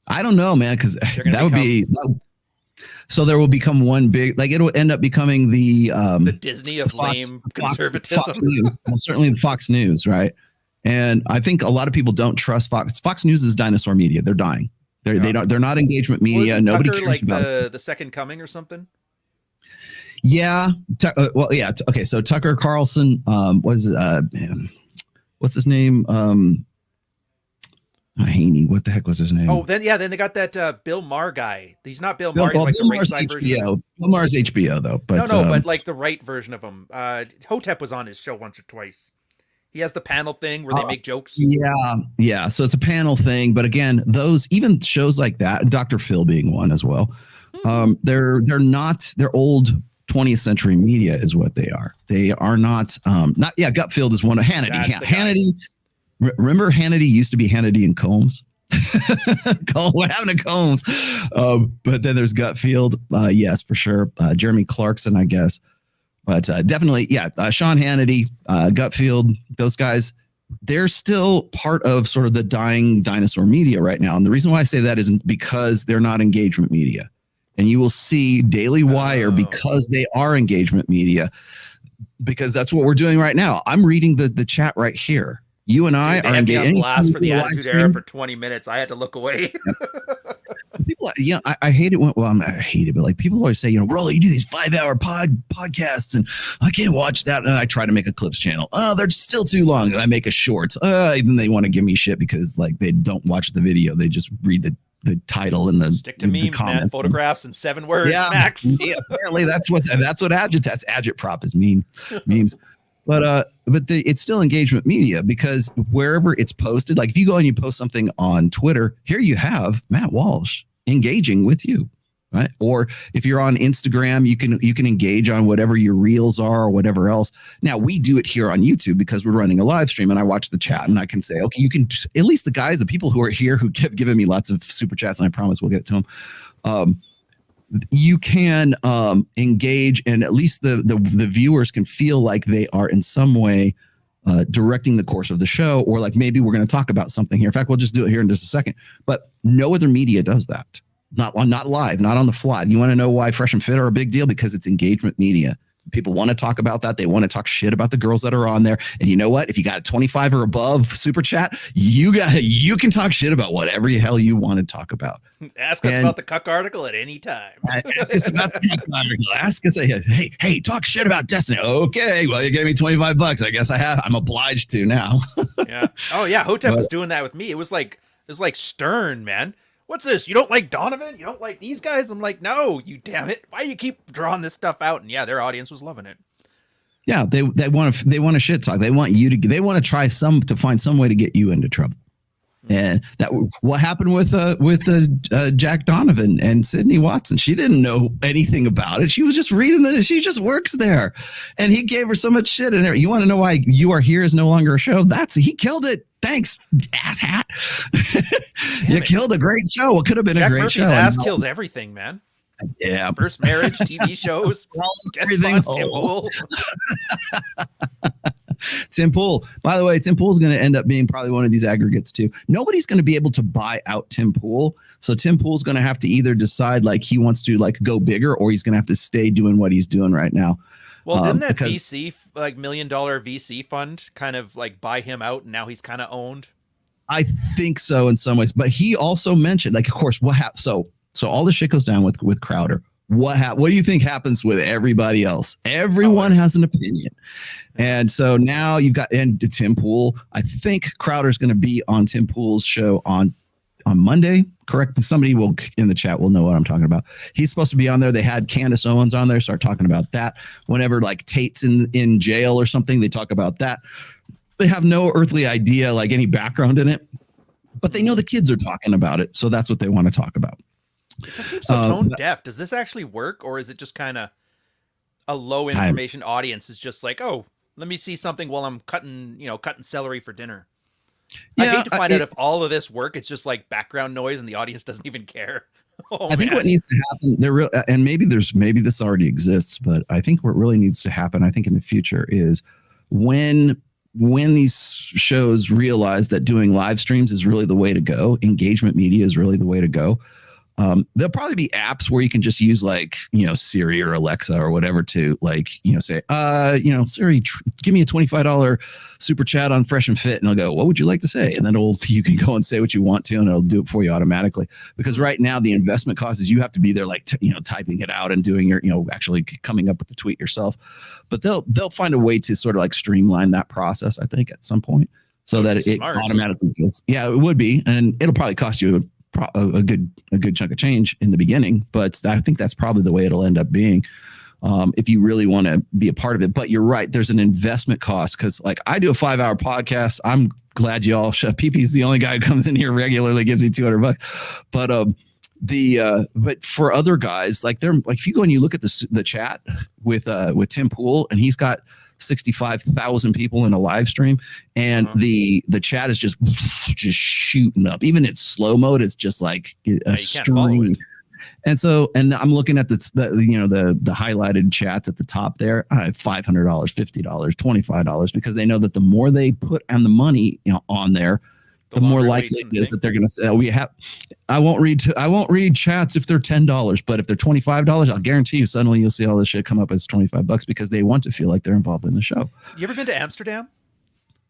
I don't know, man, because that would be. So there will become one big, like it'll end up becoming the Disney of lame conservatism. Fox News. Well, certainly the Fox News, right? And I think a lot of people don't trust Fox. Fox News is dinosaur media. They're dying. They're not engagement media. Nobody Tucker, cares like about the Second Coming or something. Yeah. Okay. So Tucker Carlson. What's his name? Haney. What the heck was his name? Oh, then they got that Bill Maher guy. He's not Bill Maher. He's like the right side version. Bill Maher's HBO though. But but like the right version of him. Hotep was on his show once or twice. He has the panel thing where they make jokes. Yeah. So it's a panel thing, but again, those even shows like that, Dr. Phil being one as well. They're old 20th century media is what they are. They are not. Gutfield is one of Hannity. Hannity. Remember Hannity used to be Hannity and Combs. What happened to Combs? But then there's Gutfield. Yes, for sure. Jeremy Clarkson, I guess. But definitely, Sean Hannity, Gutfield, those guys, they're still part of sort of the dying dinosaur media right now. And the reason why I say that is because they're not engagement media. And you will see Daily Wire, because they are engagement media, because that's what we're doing right now. I'm reading the chat right here. You and I are engaged. Blast for the Attitude Era for 20 minutes. I had to look away. People, I hate it. I hate it, but like people always say, Rolly, you do these 5-hour podcasts, and I can't watch that. And I try to make a clips channel. Oh, they're still too long. I make a shorts. Then they want to give me shit because like they don't watch the video. They just read the title and the stick to memes, man. Photographs and 7 words max. Yeah, apparently that's what agitates. Agitprop is memes. But it's still engagement media, because wherever it's posted, like if you go and you post something on Twitter, here you have Matt Walsh engaging with you, right? Or if you're on Instagram, you can engage on whatever your reels are or whatever else. Now we do it here on YouTube because we're running a live stream, and I watch the chat and I can say, okay, you can, at least the people who are here who kept giving me lots of super chats, and I promise we'll get to them. You can engage, and at least the viewers can feel like they are in some way directing the course of the show, or like maybe we're going to talk about something here. In fact, we'll just do it here in just a second. But no other media does that. Not live, not on the fly. You want to know why Fresh and Fit are a big deal? Because it's engagement media. People want to talk about that. They want to talk shit about the girls that are on there. And you know what? If you got a 25 or above super chat, you can talk shit about whatever the hell you want to talk about. Ask us about the cuck article at any time. Ask us about the cuck article. Ask us, hey, talk shit about Destiny. Okay, well, you gave me $25. I guess I'm obliged to now. Yeah. Oh yeah, Hotep was doing that with me. It was like stern, man. What's this? You don't like Donovan? You don't like these guys? I'm like, no, you damn it. Why do you keep drawing this stuff out? And yeah, their audience was loving it. Yeah, they want to shit talk. They want to try to find some way to get you into trouble. And that what happened with Jack Donovan and Sydney Watson. She didn't know anything about it. She was just reading that. She just works there, and he gave her so much shit. And you want to know why You Are Here is no longer a show? He killed it. Thanks, asshat. You killed a great show. It could have been Jack a great Murphy's show. Ass kills everything, man. Yeah. First marriage, TV shows, guest spots, Tim Pool. Tim Pool. By the way, Tim Pool is going to end up being probably one of these aggregates too. Nobody's going to be able to buy out Tim Pool. So Tim Pool's going to have to either decide like he wants to like go bigger, or he's going to have to stay doing what he's doing right now. Well, didn't that VC, like $1 million VC fund, kind of like buy him out, and now he's kind of owned? I think so in some ways, but he also mentioned, like, of course, what happened. So all the shit goes down with Crowder. What do you think happens with everybody else? Everyone has an opinion. And so now you've got Tim Pool. I think Crowder's going to be on Tim Pool's show on Monday. Correct. Somebody will in the chat will know what I'm talking about. He's supposed to be on there. They had Candace Owens on there. Start talking about that. Whenever like Tate's in jail or something, they talk about that. They have no earthly idea, like any background in it, but they know the kids are talking about it. So that's what they want to talk about. It just seems so tone deaf. Does this actually work, or is it just kind of a low information audience is just like, oh, let me see something while I'm cutting celery for dinner? Yeah, I hate to find out if all of this work, it's just like background noise and the audience doesn't even care. I think what needs to happen and maybe this already exists, but I think what really needs to happen, I think in the future, is when these shows realize that doing live streams is really the way to go, engagement media is really the way to go. There'll probably be apps where you can just use like, Siri or Alexa or whatever to like, say, Siri, give me a $25 super chat on Fresh and Fit. And I'll go, what would you like to say? And then you can go and say what you want to, and it'll do it for you automatically. Because right now the investment cost is you have to be there, like, typing it out and doing your, actually coming up with the tweet yourself. But they'll find a way to sort of like streamline that process, I think, at some point, so that it automatically goes. Yeah, it would be. And it'll probably cost you a good chunk of change in the beginning, but I think that's probably the way it'll end up being, if you really want to be a part of it. But you're right, there's an investment cost, because like I do a 5-hour podcast. I'm glad you all PP's the only guy who comes in here regularly, gives me $200, but but for other guys, like they're like, if you go and you look at the chat with Tim Pool, and he's got 65,000 people in a live stream, and the chat is just shooting up. Even in slow mode, it's just like a stream. And I'm looking at the highlighted chats at the top there. $500, $50, $25, because they know that the more they put on the money on there, the more likely it is that they're going to say, I won't read chats if they're $10, but if they're $25, I'll guarantee you suddenly you'll see all this shit come up as $25 because they want to feel like they're involved in the show. You ever been to Amsterdam?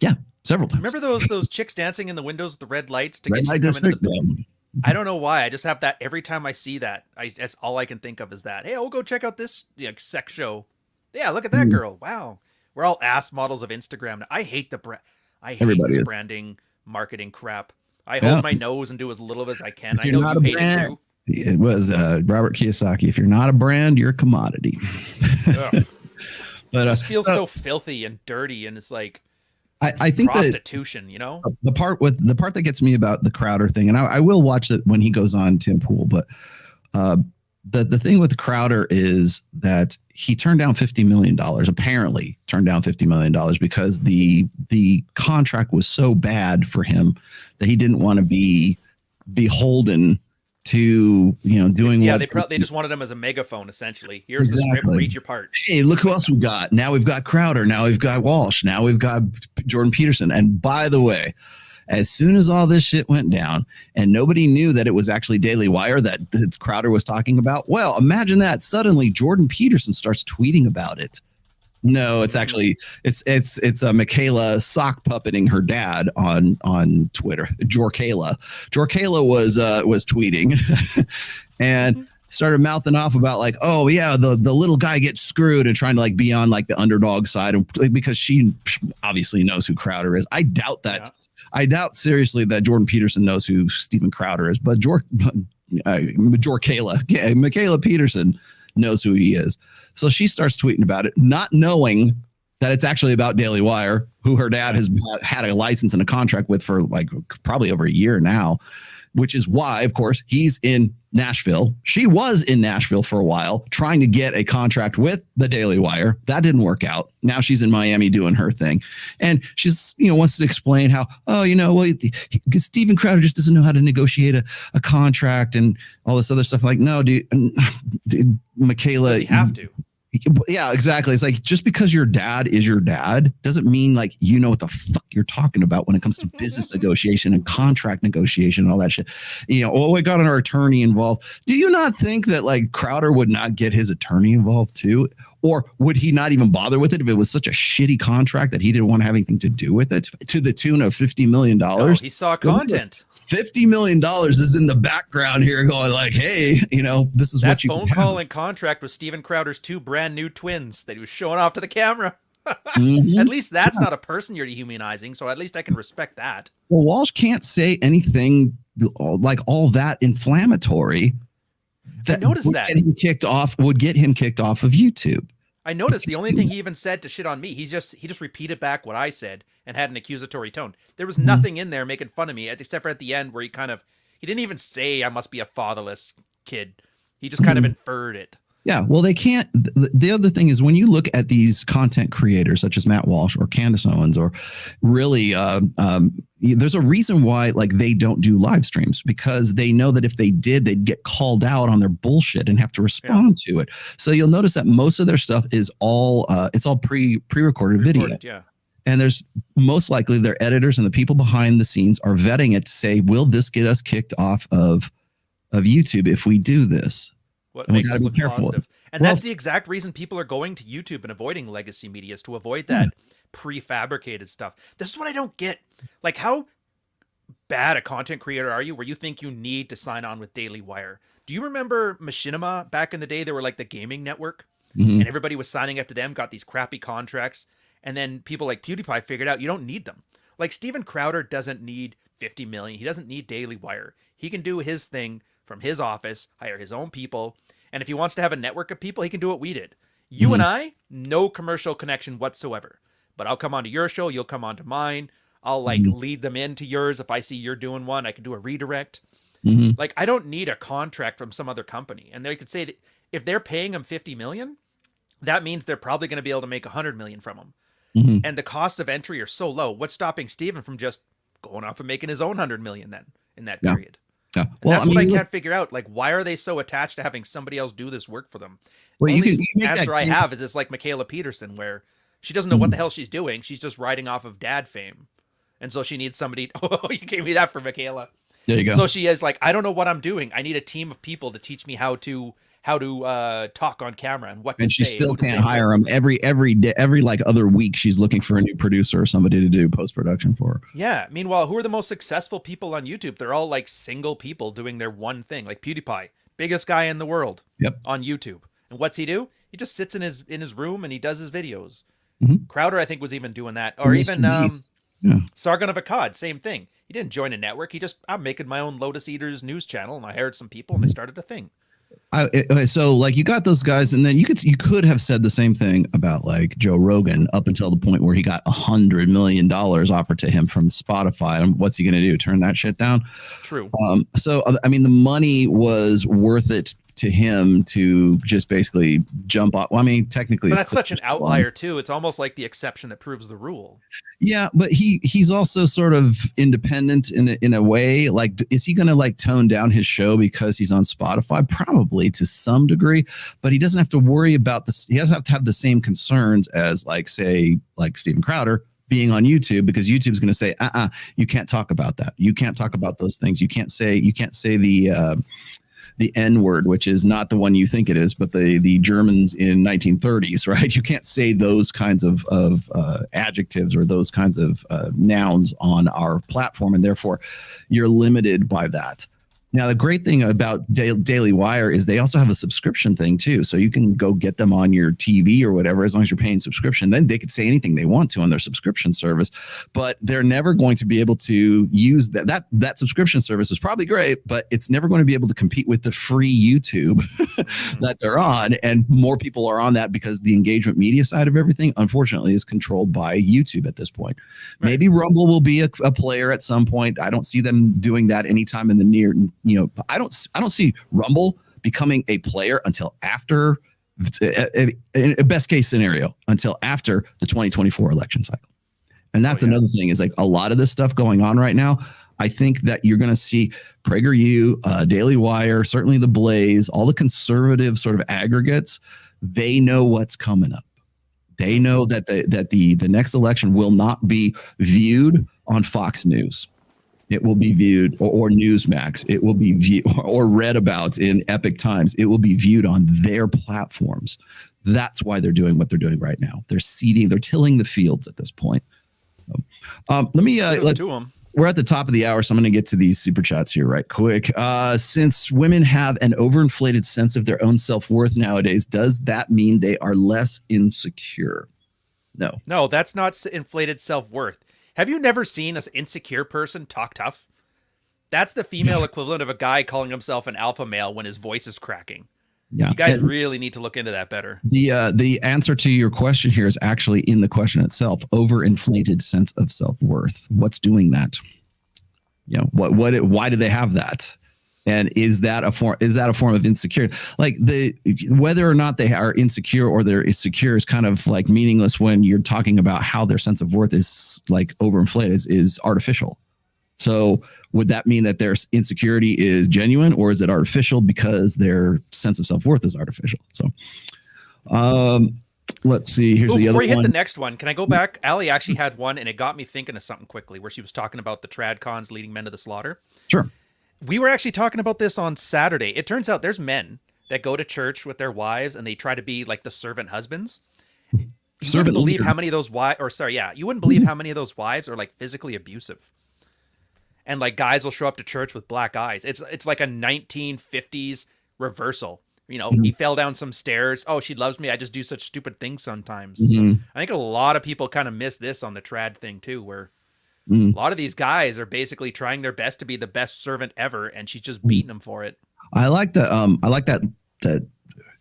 Yeah, several times. Remember those chicks dancing in the windows with the red lights to get you to come into the... I don't know why. I just have that every time I see that. That's all I can think of is that. Hey, I'll go check out this sex show. Yeah, look at that girl. Wow. We're all ass models of Instagram. I hate this branding marketing crap. I hold my nose and do as little as I can. I know you hate it too. It was Robert Kiyosaki. If you're not a brand, you're a commodity. But it just feels so filthy and dirty, and it's like I think prostitution, you know. The part that gets me about the Crowder thing, and I will watch it when he goes on Tim Pool, but the thing with Crowder is that he turned down $50 million, apparently turned down $50 million because the contract was so bad for him that he didn't want to be beholden to, doing they just wanted him as a megaphone, essentially. Here's the script, read your part. Hey, look who else we got. Now we've got Crowder, now we've got Walsh, now we've got Jordan Peterson. And by the way, as soon as all this shit went down and nobody knew that it was actually Daily Wire that Crowder was talking about, well, imagine that. Suddenly Jordan Peterson starts tweeting about it. No, it's actually it's Michaela sock puppeting her dad on Twitter. Jorkayla was tweeting and started mouthing off about like, oh yeah, the little guy gets screwed, and trying to like be on like the underdog side, because she obviously knows who Crowder is. I doubt that. Yeah. I doubt seriously that Jordan Peterson knows who Steven Crowder is, but Michaela Peterson knows who he is. So she starts tweeting about it, not knowing that it's actually about Daily Wire, who her dad has had a license and a contract with for like probably over a year now, which is why, of course, he's in Nashville. She was in Nashville for a while trying to get a contract with the Daily Wire. That didn't work out. Now she's in Miami doing her thing. And she's, wants to explain how, Steven Crowder just doesn't know how to negotiate a contract and all this other stuff. Like, no, dude, Michaela. Does he have to? Yeah, exactly. It's like, just because your dad is your dad doesn't mean like you know what the fuck you're talking about when it comes to business negotiation and contract negotiation and all that shit. We got our attorney involved. Do you not think that like Crowder would not get his attorney involved too? Or would he not even bother with it if it was such a shitty contract that he didn't want to have anything to do with it, to the tune of $50 million? No, he saw content. $50 million is in the background here going like, hey, this is what you phone call and contract with Steven Crowder's 2 brand new twins that he was showing off to the camera. Mm-hmm. At least that's not a person you're dehumanizing, so at least I can respect that. Well, Walsh can't say anything like all that inflammatory that would get him kicked off of YouTube. I noticed the only thing he even said to shit on me, he just repeated back what I said and had an accusatory tone. There was nothing in there making fun of me, except for at the end where he didn't even say I must be a fatherless kid. He just kind of inferred it. Yeah, well, they can't. The other thing is when you look at these content creators such as Matt Walsh or Candace Owens, or really, there's a reason why like they don't do live streams, because they know that if they did, they'd get called out on their bullshit and have to respond to it. So you'll notice that most of their stuff is all pre-recorded video. Yeah. And there's most likely their editors and the people behind the scenes are vetting it to say, will this get us kicked off of YouTube if we do this? What makes us look positive. And that's the exact reason people are going to YouTube and avoiding legacy media, is to avoid that prefabricated stuff. This is what I don't get. Like, how bad a content creator are you where you think you need to sign on with Daily Wire? Do you remember Machinima back in the day? They were like the gaming network, and everybody was signing up to them, got these crappy contracts. And then people like PewDiePie figured out you don't need them. Like, Steven Crowder doesn't need 50 million. He doesn't need Daily Wire. He can do his thing from his office, hire his own people. And if he wants to have a network of people, he can do what we did. You and I, no commercial connection whatsoever. But I'll come onto your show. You'll come onto mine. I'll lead them into yours. If I see you're doing one, I can do a redirect. Like, I don't need a contract from some other company. And they could say that if they're paying him 50 million, that means they're probably going to be able to make 100 million from him. And the cost of entry are so low. What's stopping Steven from just going off and making his own 100 million then in that period? Yeah. Well, that's what I can't figure out. Like, why are they so attached to having somebody else do this work for them? Well, the only answer I have is this, like Michaela Peterson, where she doesn't know what the hell she's doing. She's just riding off of dad fame. And so she needs somebody. Oh, you gave me that for Michaela. There you go. So she is like, I don't know what I'm doing. I need a team of people to teach me how to talk on camera and what to say. And she still can't hire him. Every day, every like other week, she's looking for a new producer or somebody to do post-production for her. Yeah. Meanwhile, who are the most successful people on YouTube? They're all like single people doing their one thing. Like PewDiePie, biggest guy in the world on YouTube. And what's he do? He just sits in his room and he does his videos. Crowder, I think, was even doing that. Or even Sargon of Akkad, same thing. He didn't join a network. I'm making my own Lotus Eaters news channel, and I hired some people and I started a thing. So like you got those guys, and then you could have said the same thing about like Joe Rogan up until the point where he got $100 million offered to him from Spotify, and what's he going to do? Turn that shit down? True. So I mean, the money was worth it to him to just basically jump off. Well, I mean, technically, but that's such an outlier too. It's almost like the exception that proves the rule. Yeah, but he's also sort of independent in a way. Like, is he going to like tone down his show because he's on Spotify? Probably to some degree, but he doesn't have to worry about this. He doesn't have to have the same concerns as like, say, like Steven Crowder being on YouTube, because YouTube is going to say, you can't talk about that. You can't talk about those things. You can't say the N word, which is not the one you think it is, but the Germans in 1930s, right? You can't say those kinds of adjectives or those kinds of nouns on our platform, and therefore you're limited by that. Now, the great thing about Daily Wire is they also have a subscription thing too. So you can go get them on your TV or whatever, as long as you're paying subscription. Then they could say anything they want to on their subscription service, but they're never going to be able to use that subscription service is probably great, but it's never going to be able to compete with the free YouTube that they're on. And more people are on that because the engagement media side of everything, unfortunately, is controlled by YouTube at this point. Right. Maybe Rumble will be a player at some point. I don't see them doing that anytime in the near. I don't see Rumble becoming a player until after, in a best case scenario, until after the 2024 election cycle. And that's another thing, is like a lot of this stuff going on right now. I think that you're going to see PragerU, Daily Wire, certainly The Blaze, all the conservative sort of aggregates. They know what's coming up. They know that the next election will not be viewed on Fox News. It will be viewed, or Newsmax. It will be viewed or read about in Epic Times. It will be viewed on their platforms. That's why they're doing what they're doing right now. They're tilling the fields at this point. Let me we're at the top of the hour, so I'm going to get to these super chats here right quick. Since women have an overinflated sense of their own self-worth nowadays, does that mean they are less insecure? No, that's not inflated self-worth. Have you never seen an insecure person talk tough? That's the female equivalent of a guy calling himself an alpha male when his voice is cracking. Yeah. You guys really need to look into that better. The answer to your question here is actually in the question itself. Overinflated sense of self-worth. What's doing that? Why do they have that? And is that a form of insecurity? Like whether or not they are insecure or they're insecure is kind of like meaningless when you're talking about how their sense of worth is like overinflated, is artificial. So would that mean that their insecurity is genuine, or is it artificial because their sense of self-worth is artificial? So let's see. Here's the other one. Before you hit the next one, can I go back? Allie actually had one, and it got me thinking of something quickly, where she was talking about the TradCons leading men to the slaughter. Sure. We were actually talking about this on Saturday. It turns out there's men that go to church with their wives and they try to be like the servant husbands. You wouldn't believe how many of those you wouldn't believe how many of those wives are like physically abusive. And like guys will show up to church with black eyes. It's like a 1950s reversal. He fell down some stairs. Oh, she loves me. I just do such stupid things sometimes. I think a lot of people kind of miss this on the trad thing too, where a lot of these guys are basically trying their best to be the best servant ever, and she's just beating them for it. I like that. I like that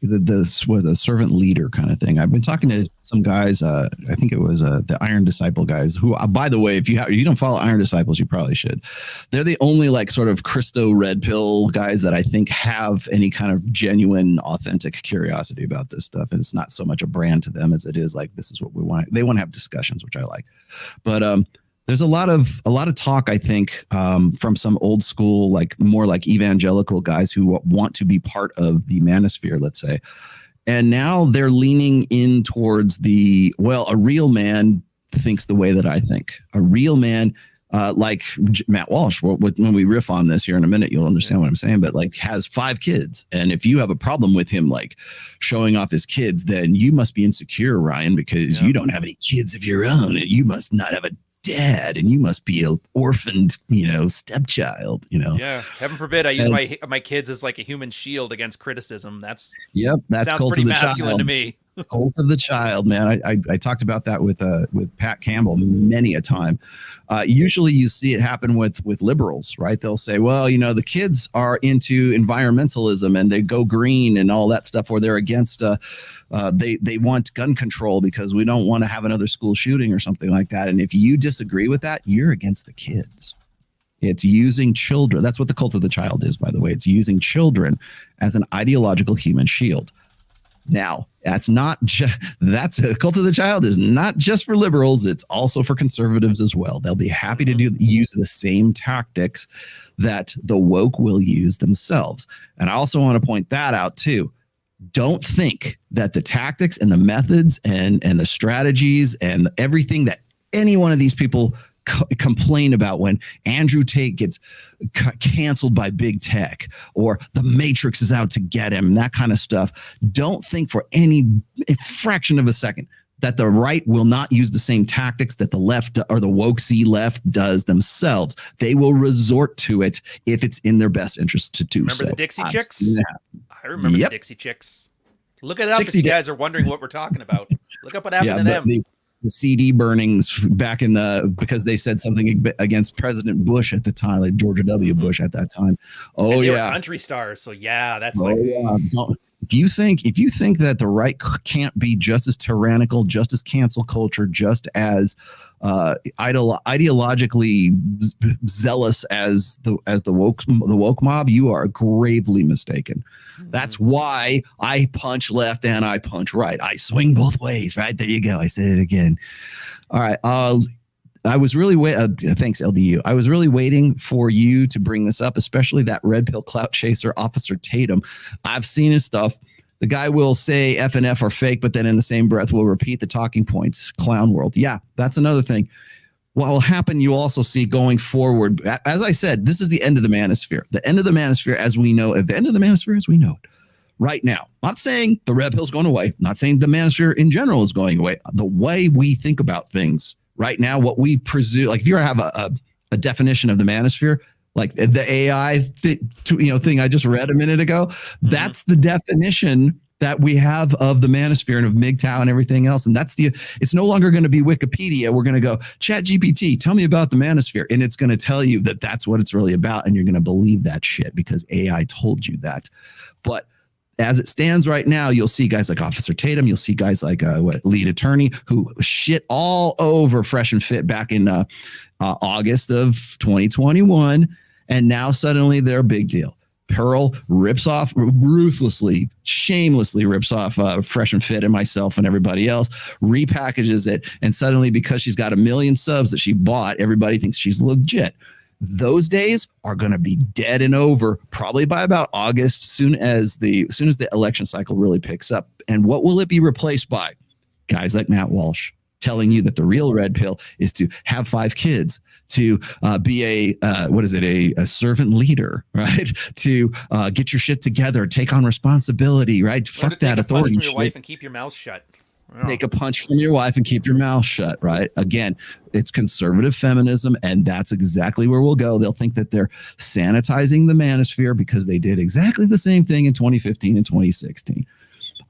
this was a servant leader kind of thing. I've been talking to some guys. I think it was the Iron Disciple guys. Who, by the way, if you don't follow Iron Disciples, you probably should. They're the only like sort of Christo red pill guys that I think have any kind of genuine, authentic curiosity about this stuff. And it's not so much a brand to them as it is like, this is what we want. They want to have discussions, which I like. But there's a lot of talk, I think, from some old school, like more like evangelical guys who want to be part of the manosphere, let's say. And now they're leaning in towards a real man thinks the way that I think. A real man, like Matt Walsh, when we riff on this here in a minute, you'll understand what I'm saying, but like has 5 kids. And if you have a problem with him, like showing off his kids, then you must be insecure, Ryan, because you don't have any kids of your own and you must not have a dad, and you must be an orphaned, stepchild, Yeah, heaven forbid I use my kids as like a human shield against criticism. Sounds cult pretty of the masculine child to me. Cult of the child, man. I talked about that with Pat Campbell many a time. Usually you see it happen with liberals, right? They'll say, well, the kids are into environmentalism and they go green and all that stuff, or they're against they want gun control because we don't want to have another school shooting or something like that. And if you disagree with that, you're against the kids. It's using children. That's what the cult of the child is, by the way. It's using children as an ideological human shield. Now, that's a cult of the child is not just for liberals. It's also for conservatives as well. They'll be happy to use the same tactics that the woke will use themselves. And I also want to point that out too. Don't think that the tactics and the methods and the strategies and everything that any one of these people complain about when Andrew Tate gets canceled by big tech or the Matrix is out to get him, that kind of stuff. Don't think for any fraction of a second that the right will not use the same tactics that the left or the wokesy left does themselves. They will resort to it if it's in their best interest to do so. Remember the Dixie Chicks? I remember the Dixie Chicks. Look it up if you guys are wondering what we're talking about. Look up what happened to them. The CD burnings back because they said something against President Bush at the time, like George W. Bush at that time. Oh, and they were country stars. So yeah, that's If you think that the right can't be just as tyrannical, just as cancel culture, just as ideologically zealous as the woke mob, you are gravely mistaken. That's why I punch left and I punch right. I swing both ways. Right there, you go. I said it again. All right. I was really thanks, LDU. I was really waiting for you to bring this up, especially that red pill clout chaser, Officer Tatum. I've seen his stuff. The guy will say F and F are fake, but then in the same breath will repeat the talking points. Clown world. Yeah, that's another thing. What will happen, you also see going forward. As I said, this is the end of the manosphere. The end of the manosphere as we know it. The end of the manosphere as we know it. Right now. Not saying the red pill's going away. Not saying the manosphere in general is going away. The way we think about things right now, what we presume, like if you have a definition of the manosphere, like the AI thing I just read a minute ago, that's the definition that we have of the manosphere and of MGTOW and everything else. And it's no longer going to be Wikipedia. We're going to go ChatGPT, tell me about the manosphere. And it's going to tell you that that's what it's really about. And you're going to believe that shit because AI told you that. But as it stands right now, you'll see guys like Officer Tatum. You'll see guys like lead attorney who shit all over Fresh and Fit back in August of 2021. And now suddenly they're a big deal. Pearl ruthlessly, shamelessly rips off Fresh and Fit and myself and everybody else, repackages it. And suddenly, because she's got 1 million subs that she bought, everybody thinks she's legit. Those days are going to be dead and over probably by about August, soon as the election cycle really picks up. And what will it be replaced by? Guys like Matt Walsh telling you that the real red pill is to have 5 kids, to be a servant leader, right? To get your shit together, take on responsibility, right? Fuck that authority. Take a punch from your wife and keep your mouth shut. Take a punch from your wife and keep your mouth shut, right? Again, it's conservative feminism, and that's exactly where we'll go. They'll think that they're sanitizing the manosphere because they did exactly the same thing in 2015 and 2016.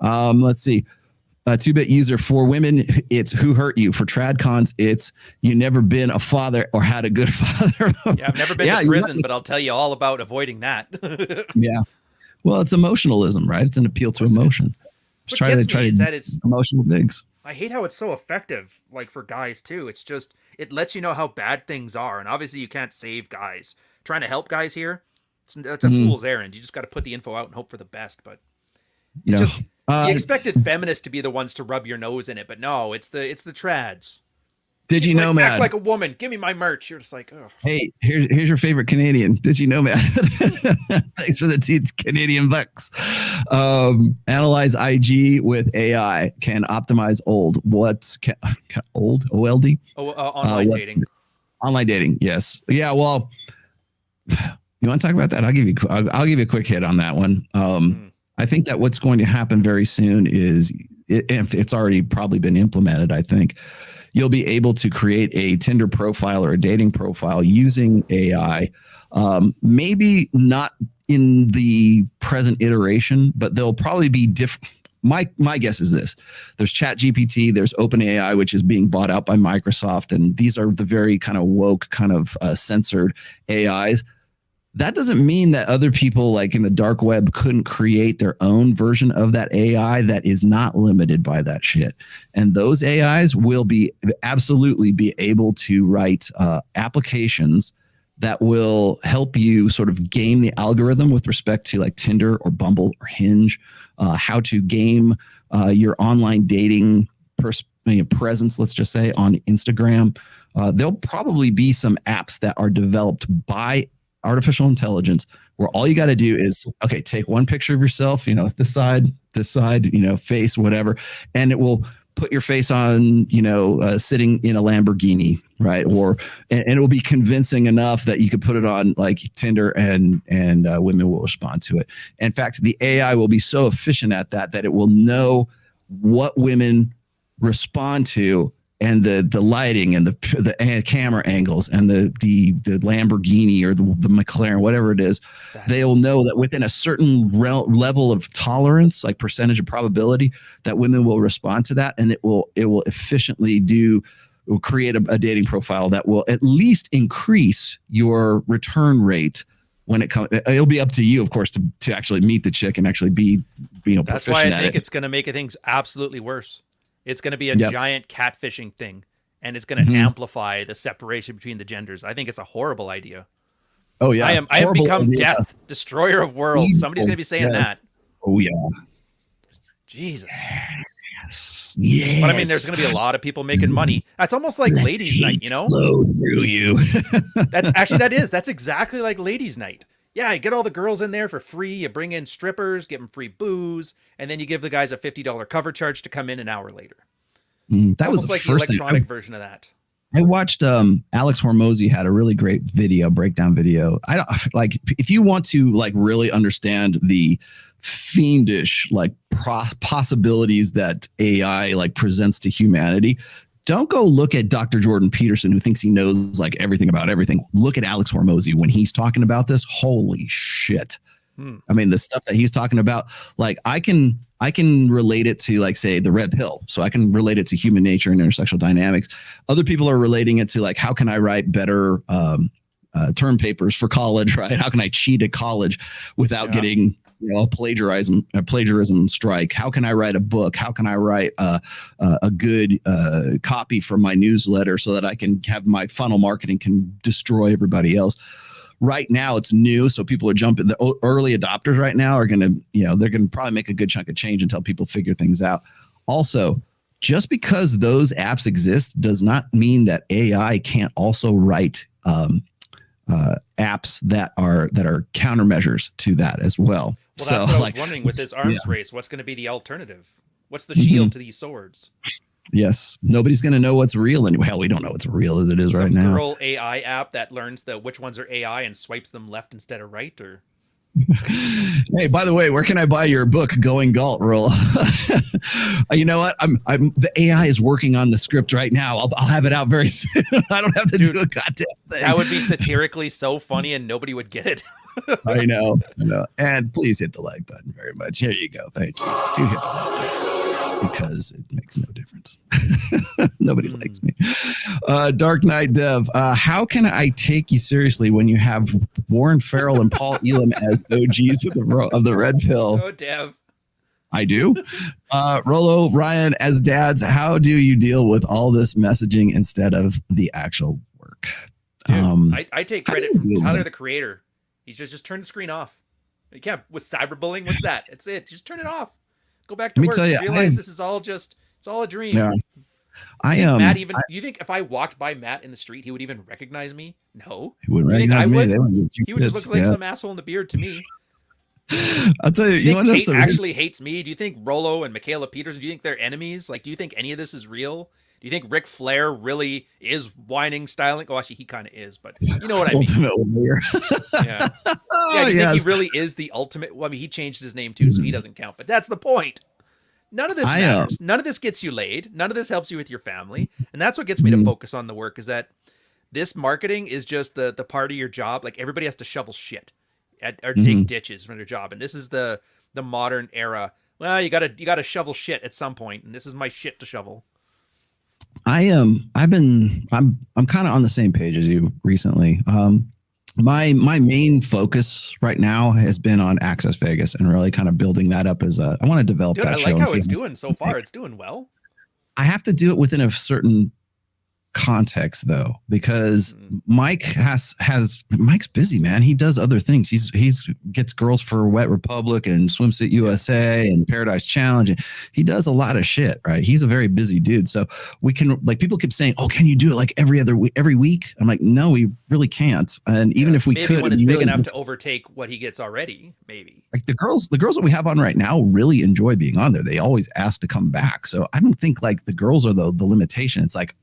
Let's see. 2-bit user for women, it's who hurt you. For TradCons, it's you never been a father or had a good father. Yeah, I've never been to prison, but I'll tell you all about avoiding that. Yeah. Well, it's emotionalism, right? It's an appeal to emotion. Try to emotional digs. I hate how it's so effective, like for guys too. It's just, it lets you know how bad things are. And obviously you can't save guys. Trying to help guys here, it's a fool's errand. You just got to put the info out and hope for the best. But you expected feminists to be the ones to rub your nose in it, but no, it's the trads. Did you know, man? Act like a woman. Give me my merch. You're just like, oh. Hey, here's your favorite Canadian. Did you know, man? Thanks for the Canadian bucks. Analyze IG with AI can optimize old. What's old? OLD? Online dating. Online dating. Yes. Yeah. Well, you want to talk about that? I'll give you a quick hit on that one. I think that what's going to happen very soon is it's already probably been implemented. I think you'll be able to create a Tinder profile or a dating profile using AI. Maybe not in the present iteration, but they'll probably be different. my guess is this: there's ChatGPT, there's OpenAI, which is being bought out by Microsoft, and these are the very kind of woke, kind of censored AIs. That doesn't mean that other people like in the dark web couldn't create their own version of that AI that is not limited by that shit. And those AIs will be absolutely be able to write applications that will help you sort of game the algorithm with respect to like Tinder or Bumble or Hinge, how to game your online dating presence, let's just say, on Instagram. There'll probably be some apps that are developed by artificial intelligence where all you got to do is, okay, take one picture of yourself, this side, face, whatever, and it will put your face on, sitting in a Lamborghini, right? And it will be convincing enough that you could put it on like Tinder and women will respond to it. In fact, the AI will be so efficient at that it will know what women respond to, and the lighting and the camera angles and the Lamborghini or the McLaren, whatever it is, they'll know that within a certain level of tolerance, like percentage of probability, that women will respond to that, and it will efficiently create a dating profile that will at least increase your return rate when it comes. It'll be up to you, of course, to actually meet the chick and actually be That's why I think it's going to make things absolutely worse. It's going to be a giant catfishing thing, and it's going to amplify the separation between the genders. I think it's a horrible idea. Oh yeah, I am become death, destroyer of worlds. Somebody's going to be saying that. Oh yeah, Jesus. Yes. But I mean, there's going to be a lot of people making money. That's almost like ladies' night, Flow through you. That's exactly like ladies' night. Yeah, you get all the girls in there for free. You bring in strippers, give them free booze, and then you give the guys a $50 cover charge to come in an hour later. That was like the electronic version of that. I watched Alex Hormozy had a really great breakdown video. I don't like if you want to like really understand the fiendish like possibilities that AI like presents to humanity. Don't go look at Dr. Jordan Peterson, who thinks he knows like everything about everything. Look at Alex Hormozy when he's talking about this. Holy shit. I mean, the stuff that he's talking about, like I can relate it to like, say, the red pill. So I can relate it to human nature and intersexual dynamics. Other people are relating it to like, how can I write better term papers for college, right? How can I cheat at college without getting a plagiarism strike? How can I write a book? How can I write a good copy for my newsletter so that I can have my funnel marketing can destroy everybody else? Right now it's new, so people are jumping. The early adopters right now are gonna, they're gonna probably make a good chunk of change until people figure things out. Also, just because those apps exist does not mean that AI can't also write apps that are countermeasures to that as well. Well, that's what I was wondering with this arms race. What's going to be the alternative? What's the shield to these swords? Yes, nobody's going to know what's real, and hell, we don't know what's real as it is right now. Some girl AI app that learns which ones are AI and swipes them left instead of right, or. Hey, by the way, where can I buy your book, Going Galt, Roll? You know what? The AI is working on the script right now. I'll have it out very soon. I don't have to do a goddamn thing. That would be satirically so funny, and nobody would get it. I know. And please hit the like button very much. Here you go. Thank you. Do hit the like button because it makes no difference. Nobody likes me. Dark Knight Dev. How can I take you seriously when you have Warren Farrell and Paul Elam as OGs of the Red Pill? Oh, Dev. I do. Rolo, Ryan, as dads, how do you deal with all this messaging instead of the actual work? Dude, I take credit from Tyler, the creator. He's just turn the screen off. You can't with cyberbullying. What's that? It's it. Just turn it off. Go back to work. Realize this is all it's all a dream. Yeah. Matt you think if I walked by Matt in the street, he would even recognize me? No. He wouldn't recognize me. He would just look like some asshole in the beard to me. I'll tell you. Do you think Tate actually hates me? Do you think Rollo and Michaela Peterson, do you think they're enemies? Like, do you think any of this is real? Do you think Ric Flair really is whining, styling? Oh, actually, he kind of is, but you know what I mean. Yeah. Do you think he really is the ultimate? Well, I mean, he changed his name too, so he doesn't count. But that's the point. None of this matters. None of this gets you laid. None of this helps you with your family. And that's what gets me to focus on the work, is that this marketing is just the part of your job. Like, everybody has to shovel shit or dig ditches from their job. And this is the modern era Well, you gotta shovel shit at some point, and this is my shit to shovel. I'm kind of on the same page as you recently. My main focus right now has been on Access Vegas and really kind of building that up as I want to develop that show. I like how it's doing so far. It's doing well. I have to do it within a certain context though, because Mike's busy, man. He does other things. He's gets girls for Wet Republic and Swimsuit USA and Paradise Challenge, and he does a lot of shit, right? He's a very busy dude. So we can, like, people keep saying, oh, can you do it like every week? I'm like, no, we really can't. And even if we maybe could, when it's big enough to overtake what he gets already, maybe. Like the girls that we have on right now really enjoy being on there. They always ask to come back. So I don't think like the girls are the limitation. It's like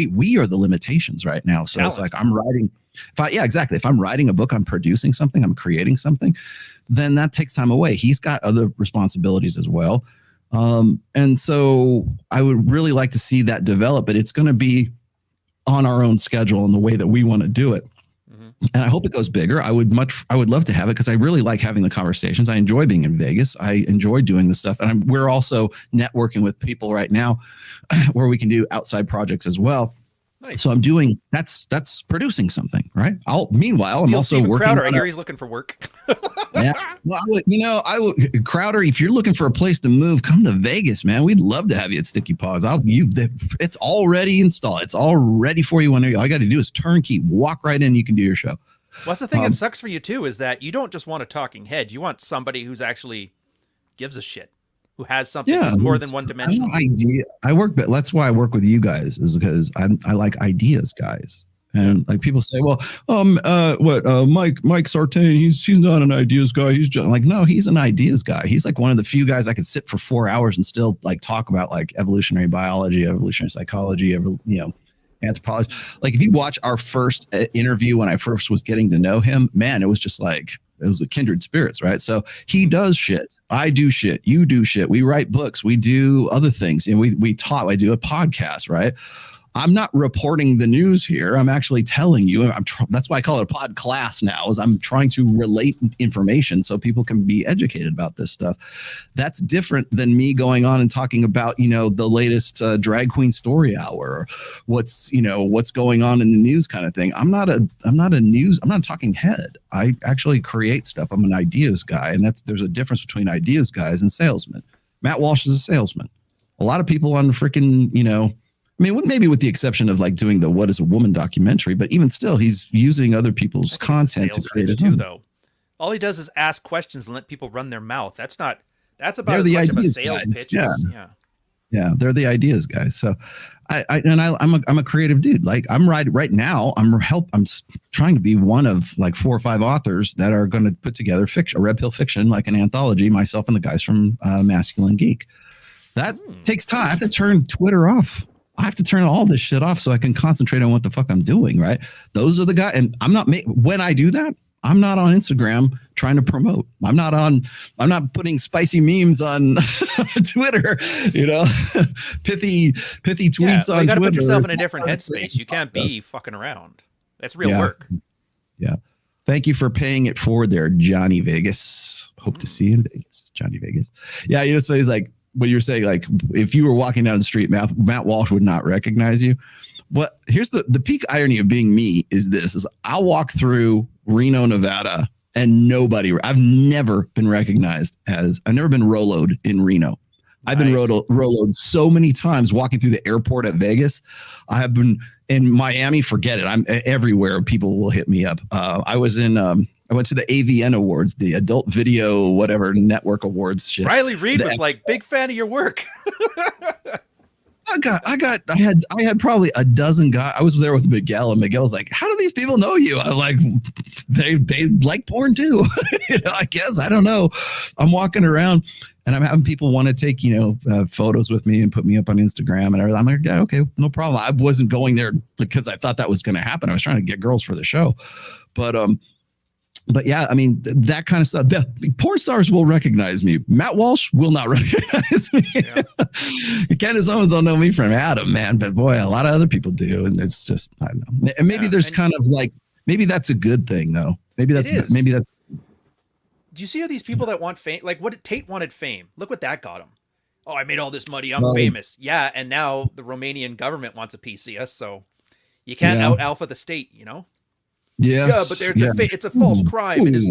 we are the limitations right now. So It's like I'm writing. If I'm writing a book, I'm producing something, I'm creating something, then that takes time away. He's got other responsibilities as well. And so I would really like to see that develop, but it's going to be on our own schedule and the way that we want to do it. And I hope it goes bigger. I would love to have it because I really like having the conversations. I enjoy being in Vegas. I enjoy doing this stuff. And we're also networking with people right now where we can do outside projects as well. Nice. So I'm doing that's producing something, right? Meanwhile, I'm also Steven working. Crowder, I hear he's looking for work. Yeah. Well, I would Crowder. If you're looking for a place to move, come to Vegas, man. We'd love to have you at Sticky Paws. It's already installed. It's all ready for you. All you got to do is turnkey. Walk right in. You can do your show. Well, that's the thing that sucks for you too, is that you don't just want a talking head. You want somebody who's actually gives a shit. Who has something that's more than one dimensional. That's why I work with you guys, is because I like ideas guys. And like people say, well, Mike Sartain, he's not an ideas guy. He's just like, no, he's an ideas guy. He's like one of the few guys I could sit for 4 hours and still like talk about like evolutionary biology, evolutionary psychology, anthropology. Like if you watch our first interview when I first was getting to know him, man, it was just like, it was a kindred spirits, right? So he does shit. I do shit. You do shit. We write books. We do other things. And we talk. I do a podcast, right? I'm not reporting the news here. I'm actually telling you. That's why I call it a pod class now, is I'm trying to relate information so people can be educated about this stuff. That's different than me going on and talking about, the latest drag queen story hour, or what's going on in the news kind of thing. I'm not a talking head. I actually create stuff. I'm an ideas guy. And there's a difference between ideas guys and salesmen. Matt Walsh is a salesman. A lot of people on freaking, maybe with the exception of like doing the What is a Woman documentary, but even still, he's using other people's content to create too, though. All he does is ask questions and let people run their mouth. That's about as much of a sales pitch. Yeah, they're the ideas guys. So I'm a creative dude. Like I'm right now. I'm trying to be one of like 4 or 5 authors that are going to put together fiction, a red pill fiction, like an anthology. Myself and the guys from Masculine Geek. That takes time. I have to turn Twitter off. I have to turn all this shit off so I can concentrate on what the fuck I'm doing, right? Those are the guys. And when I do that, I'm not on Instagram trying to promote. I'm not putting spicy memes on Twitter, pithy tweets on Twitter. You got to put yourself in a different headspace. You can't be fucking around. That's real work. Yeah. Thank you for paying it forward there, Johnny Vegas. Hope to see you in Vegas, Johnny Vegas. Yeah, so he's like, what you're saying, like if you were walking down the street, Matt Walsh would not recognize you. But here's the peak irony of being me is I'll walk through Reno, Nevada, and I've never been recognized I've never been Roloed in Reno. I've been Roloed so many times walking through the airport at Vegas. I have been in Miami. Forget it. I'm everywhere. People will hit me up. I went to the AVN Awards, the Adult Video whatever Network Awards shit. Riley Reid was like, big fan of your work. I had probably a dozen guys. I was there with Miguel, and Miguel was like, how do these people know you? I'm like, they like porn too. I guess, I don't know. I'm walking around and I'm having people want to take, photos with me and put me up on Instagram and everything. I'm like, yeah, okay, no problem. I wasn't going there because I thought that was going to happen. I was trying to get girls for the show, but yeah, I mean, that kind of stuff. The porn stars will recognize me. Matt Walsh will not recognize me. Yeah. Candace Owens don't know me from Adam, man. But boy, a lot of other people do. And it's just, I don't know. And maybe there's kind of like, maybe that's a good thing, though. Maybe that's. Do you see how these people that want fame, like what Tate wanted fame? Look what that got him. Oh, I made all this money. I'm famous. Yeah, and now the Romanian government wants a piece of us, so you can't out alpha the state, you know? Yes. Yeah, but it's a false crime. It is.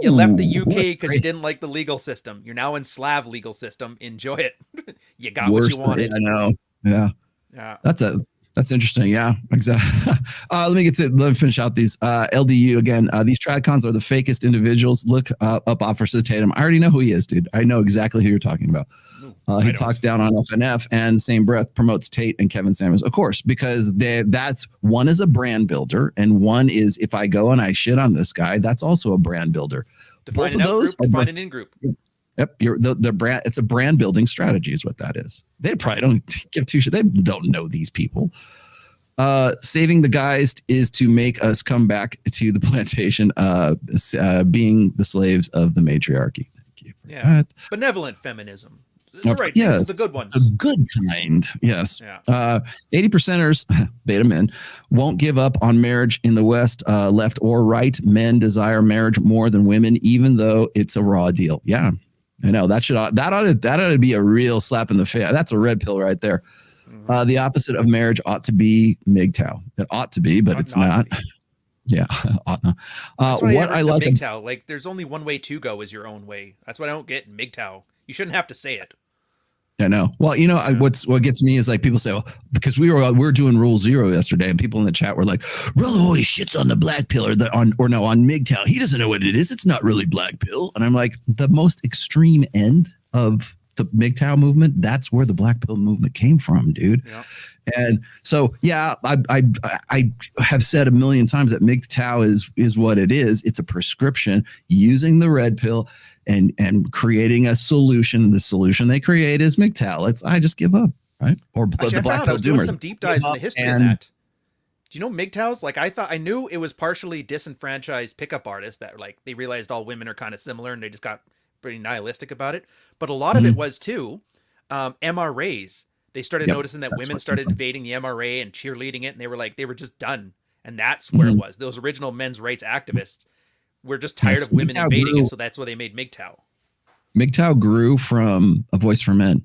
You left the UK because you didn't like the legal system. You're now in Slav legal system. Enjoy it. You got what you wanted. I know. Yeah. Yeah. That's interesting. Yeah, exactly. Let me finish out these LDU again. These TradCons are the fakest individuals. Look up Officer Tatum. I already know who he is, dude. I know exactly who you're talking about. He talks down on FNF and same breath promotes Tate and Kevin Samuels, of course, because that's one is a brand builder and one is if I go and I shit on this guy, that's also a brand builder. Define an out-group, define an in-group. Yep, the brand. It's a brand building strategy, is what that is. They probably don't give two shit. They don't know these people. Saving the guys is to make us come back to the plantation, being the slaves of the matriarchy. Thank you. For that. Benevolent feminism. That's right. Yes, the good ones. The good kind. Yes. Yeah. 80%ers, beta men, won't give up on marriage in the West, left or right. Men desire marriage more than women, even though it's a raw deal. Yeah, I know that ought to be a real slap in the face. That's a red pill right there. Mm-hmm. The opposite of marriage ought to be MGTOW. It ought to be, but it's not. Yeah. What I like MGTOW, like there's only one way to go is your own way. That's what I don't get in MGTOW. You shouldn't have to say it. I know. Well, what gets me is like people say, well, because we were doing Rule Zero yesterday, and people in the chat were like, Rollo always shits on the black pill on MGTOW. He doesn't know what it is. It's not really black pill. And I'm like, the most extreme end of the MGTOW movement, that's where the black pill movement came from, dude. Yeah. And so, yeah, I have said a million times that MGTOW is what it is. It's a prescription using the red pill and creating a solution. The solution they create is MGTOW. I just give up, right? Or the black pill. I was doing some deep dives in the history of that. Do you know MGTOWs? Like I knew it was partially disenfranchised pickup artists that like they realized all women are kind of similar and they just got pretty nihilistic about it. But a lot of it was too MRAs. They started noticing that women started invading the MRA and cheerleading it, and they were just done. And that's where it was. Those original men's rights activists were just tired of women invading it, so that's why they made MGTOW. MGTOW grew from A Voice for Men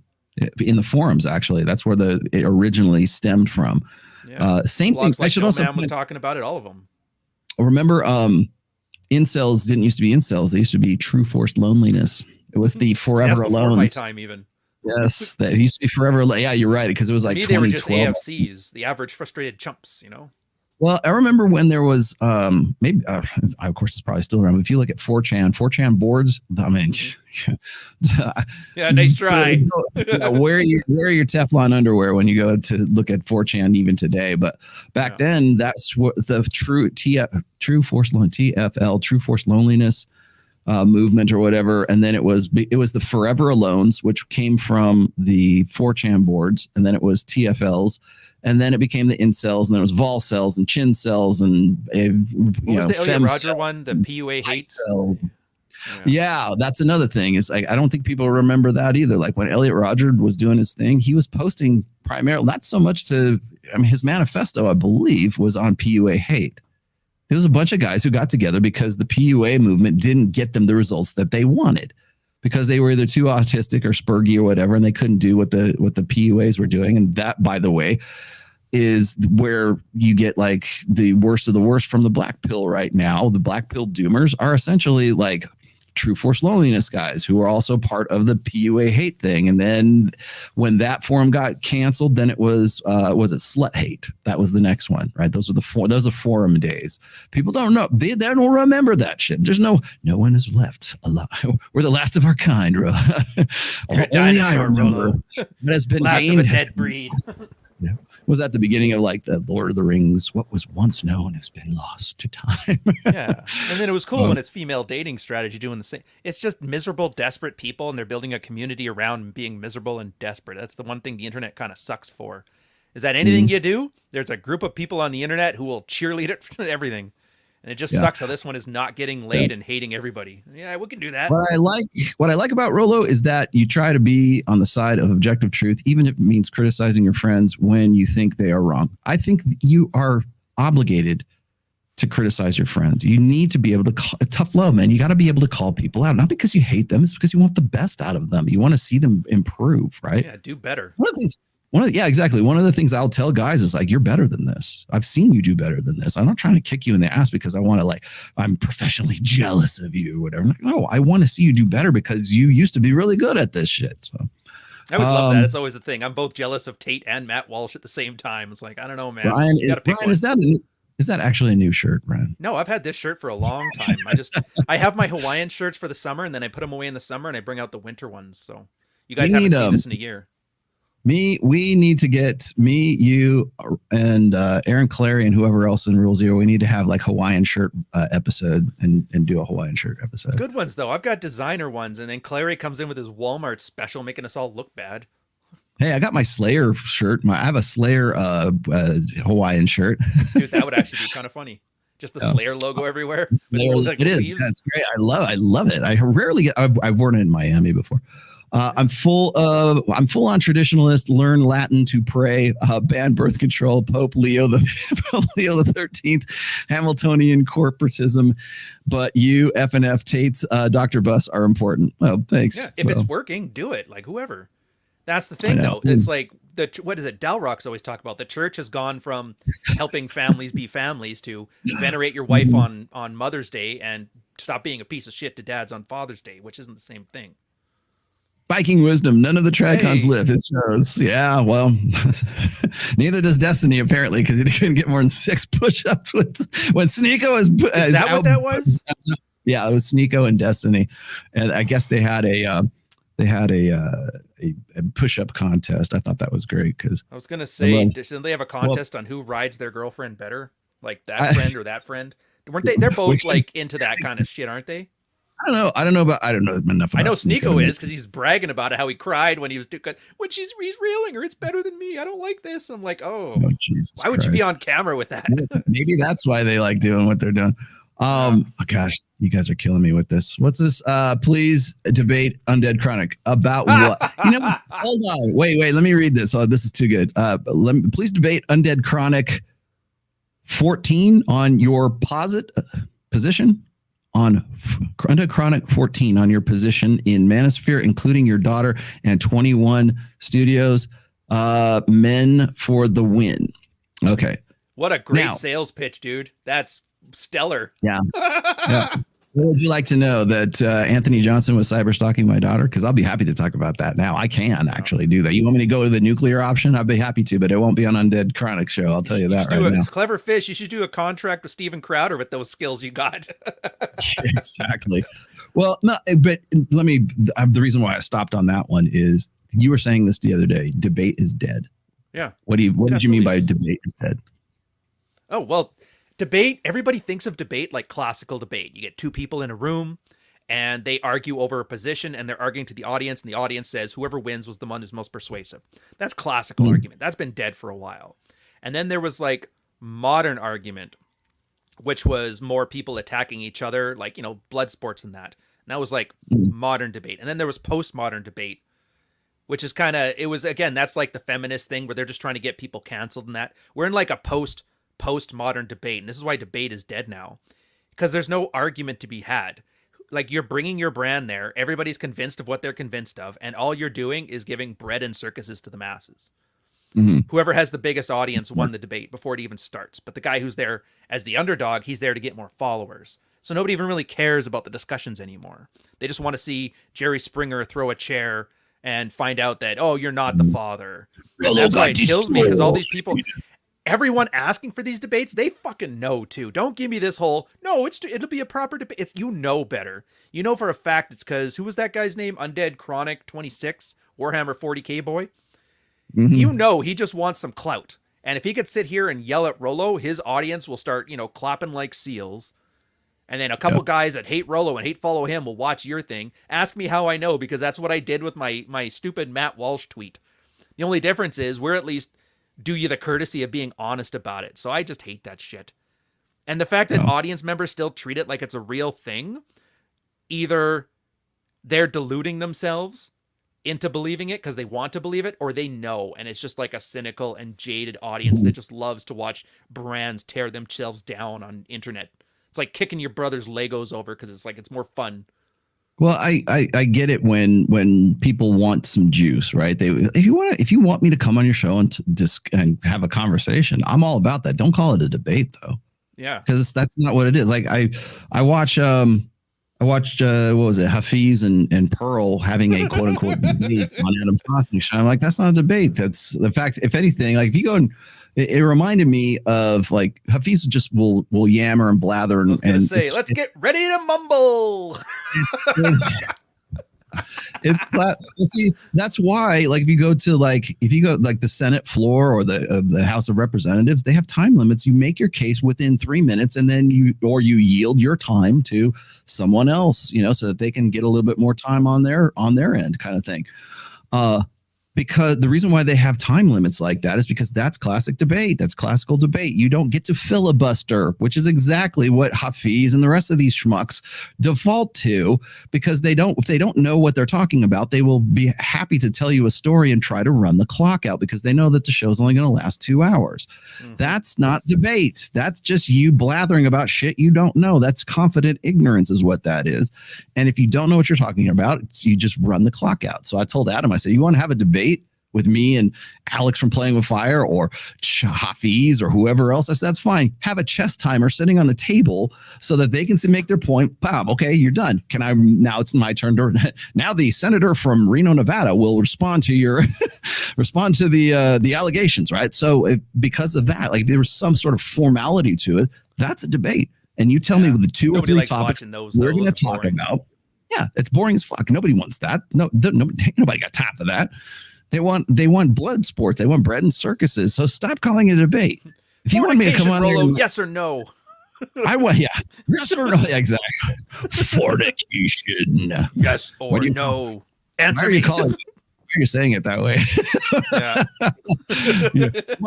in the forums, actually. That's where it originally stemmed from. Yeah. Same thing. Like I should also man was talking about it, all of them. Remember, incels didn't used to be incels. They used to be true forced loneliness. It was the forever alone. My time even. Yes, that used to be forever. Yeah, you're right. Because it was like 2012. They were just AFCs, the average frustrated chumps, you know. Well, I remember when there was maybe of course it's probably still around. But if you look at 4chan boards, I mean, yeah, nice try. Wear your Teflon underwear when you go to look at 4chan even today. But back then, that's what the true TFL, true force loneliness movement or whatever. And then it was the Forever Alones, which came from the 4chan boards, and then it was TFLs. And then it became the incels, and there was vol cells and chin cells and what was the Elliot Rodger one? The PUA hate cells. Yeah, that's another thing. Is like I don't think people remember that either. Like when Elliot Rodger was doing his thing, he was posting primarily not so much his manifesto, I believe, was on PUA hate. There was a bunch of guys who got together because the PUA movement didn't get them the results that they wanted, because they were either too autistic or spurgy or whatever, and they couldn't do what the PUAs were doing. And that, by the way, is where you get like the worst of the worst from the black pill right now. The black pill doomers are essentially like true force loneliness guys who are also part of the PUA hate thing. And then when that forum got canceled, then it was it slut hate? That was the next one, right? Those are forum days. People don't know. They don't remember that shit. There's no one is left alive. We're the last of our kind, bro. Only I remember. That has been last of a dead breed. Yeah. Was at the beginning of like the Lord of the Rings, what was once known has been lost to time. Yeah. And then it was cool when it's female dating strategy doing the same. It's just miserable, desperate people, and they're building a community around being miserable and desperate. That's the one thing the internet kind of sucks for. Is that anything you do, there's a group of people on the internet who will cheerlead it for everything. And it just sucks how this one is not getting laid and hating everybody. Yeah, we can do that. What I like about Rollo is that you try to be on the side of objective truth, even if it means criticizing your friends when you think they are wrong. I think you are obligated to criticize your friends. You need to be able to tough love, man. You got to be able to call people out, not because you hate them, it's because you want the best out of them. You want to see them improve, right? Yeah, do better. Yeah, exactly. One of the things I'll tell guys is like, you're better than this. I've seen you do better than this. I'm not trying to kick you in the ass because I want to I'm professionally jealous of you or whatever. No, I want to see you do better because you used to be really good at this shit. So I always love that. It's always the thing. I'm both jealous of Tate and Matt Walsh at the same time. It's like, I don't know, man. Ryan, is that actually a new shirt, Ryan? No, I've had this shirt for a long time. I have my Hawaiian shirts for the summer, and then I put them away in the summer, and I bring out the winter ones. So you guys haven't seen this in a year. We need to get you and Aaron Clary and whoever else in Rule Zero. We need to have like Hawaiian shirt episode and do a Hawaiian shirt episode. Good ones though. I've got designer ones, and then Clary comes in with his Walmart special, making us all look bad. Hey, I got my Slayer shirt. I have a Slayer Hawaiian shirt. Dude, that would actually be kind of funny. Just the Slayer logo everywhere. Slayer, it is. Yeah, it's great. I love it. I rarely I've worn it in Miami before. I'm full on traditionalist. Learn Latin to pray. Ban birth control. Pope Leo the 13th. Hamiltonian corporatism. But you FNF Tate's Dr. Bus are important. Well, thanks. Yeah, if it's working, do it. Like whoever. That's the thing, though. It's like what is it? Dalrock's always talk about. The church has gone from helping families be families to venerate your wife on Mother's Day and stop being a piece of shit to dads on Father's Day, which isn't the same thing. Viking wisdom. None of the TradCons live. It shows. Yeah, well, neither does Destiny apparently, because he couldn't get more than 6 push-ups when Sneeko is that what that was? Yeah, it was Sneeko and Destiny, and I guess they had a push-up contest. I thought that was great because I was gonna say, didn't they have a contest on who rides their girlfriend better, like that friend or that friend? Weren't they? They're both like into that kind of shit, aren't they? I don't know enough about I know Sneeko is because he's bragging about it, how he cried when he was when he's reeling her. It's better than me. I don't like this. I'm like, oh Jesus why would you be on camera with that? Maybe that's why they like doing what they're doing. Oh gosh, you guys are killing me with this. What's this? Please debate Undead Chronic about what? Hold on. Wait. Let me read this. Oh, this is too good. Please debate Undead Chronic 14 on your position on Undead Chronic 14 on your position in Manosphere, including your daughter and 21 studios. Men for the win. Okay. What a great sales pitch, dude. That's stellar. Yeah. What would you like to know? That Anthony Johnson was cyber stalking my daughter? Because I'll be happy to talk about that now. I can actually do that. You want me to go to the nuclear option? I'd be happy to, but it won't be on Undead Chronic show. I'll tell you that right now. Clever fish. You should do a contract with Steven Crowder with those skills you got. Exactly. Well, no, but let me. The reason why I stopped on that one is you were saying this the other day. Debate is dead. Yeah. What did you mean by debate is dead? Oh well. Debate, everybody thinks of debate like classical debate. You get 2 people in a room and they argue over a position and they're arguing to the audience and the audience says whoever wins was the one who's most persuasive. That's classical argument. That's been dead for a while. And then there was like modern argument, which was more people attacking each other, like, blood sports and that. And that was like modern debate. And then there was postmodern debate, which is that's like the feminist thing where they're just trying to get people canceled and that. We're in like a postmodern debate, and this is why debate is dead now, because there's no argument to be had. Like, you're bringing your brand there, everybody's convinced of what they're convinced of, and all you're doing is giving bread and circuses to the masses. Whoever has the biggest audience won the debate before it even starts, but the guy who's there as the underdog, he's there to get more followers. So nobody even really cares about the discussions anymore. They just want to see Jerry Springer throw a chair and find out that, oh, you're not the father. And that's why it kills me, because all these people, everyone asking for these debates, they fucking know too. Don't give me this whole, no, it'll be a proper debate. It's, better. You know for a fact it's because, who was that guy's name? Undead Chronic 26, Warhammer 40K boy. He just wants some clout. And if he could sit here and yell at Rollo, his audience will start, clapping like seals. And then a couple guys that hate Rollo and hate follow him will watch your thing. Ask me how I know, because that's what I did with my stupid Matt Walsh tweet. The only difference is we're at least do you the courtesy of being honest about it. So I just hate that shit. And the fact that audience members still treat it like it's a real thing, either they're deluding themselves into believing it because they want to believe it, or they know, and it's just like a cynical and jaded audience that just loves to watch brands tear themselves down on internet. It's like kicking your brother's Legos over because it's like it's more fun. Well, I get it when people want some juice, right? If you want me to come on your show and have a conversation, I'm all about that. Don't call it a debate though. Yeah, because that's not what it is. Like I watched what was it, Hafiz and Pearl having a quote unquote debate on Adam's Costing show. I'm like, that's not a debate. That's the fact. If anything, like if you go and it reminded me of like Hafiz just will yammer and blather and say, let's get ready to mumble. It's see, that's why, like, if you go like the Senate floor or the House of Representatives, they have time limits. You make your case within 3 minutes, and then you yield your time to someone else, so that they can get a little bit more time on their end, kind of thing. Because the reason why they have time limits like that is because that's classic debate. That's classical debate. You don't get to filibuster, which is exactly what Hafiz and the rest of these schmucks default to, because if they don't know what they're talking about, they will be happy to tell you a story and try to run the clock out because they know that the show's only going to last 2 hours. Mm-hmm. That's not debate. That's just you blathering about shit you don't know. That's confident ignorance is what that is. And if you don't know what you're talking about, you just run the clock out. So I told Adam, I said, you want to have a debate with me and Alex from Playing with Fire or Hafiz or whoever else? I said, that's fine. Have a chess timer sitting on the table so that they can make their point. Bam, okay, you're done. Now it's my turn to, now the senator from Reno, Nevada will respond to the allegations, right? So because of that, like there was some sort of formality to it. That's a debate. And you tell me with the two or three topics we're going to talk about. Yeah, it's boring as fuck. Nobody wants that. Nobody got time for that. They want blood sports. They want bread and circuses. So stop calling it a debate. If you want me to come on Rolo, yes or no? I want, yeah. Yes or no? Exactly. Fornication. Yes or no? Answer me. You're saying it that way. Yeah.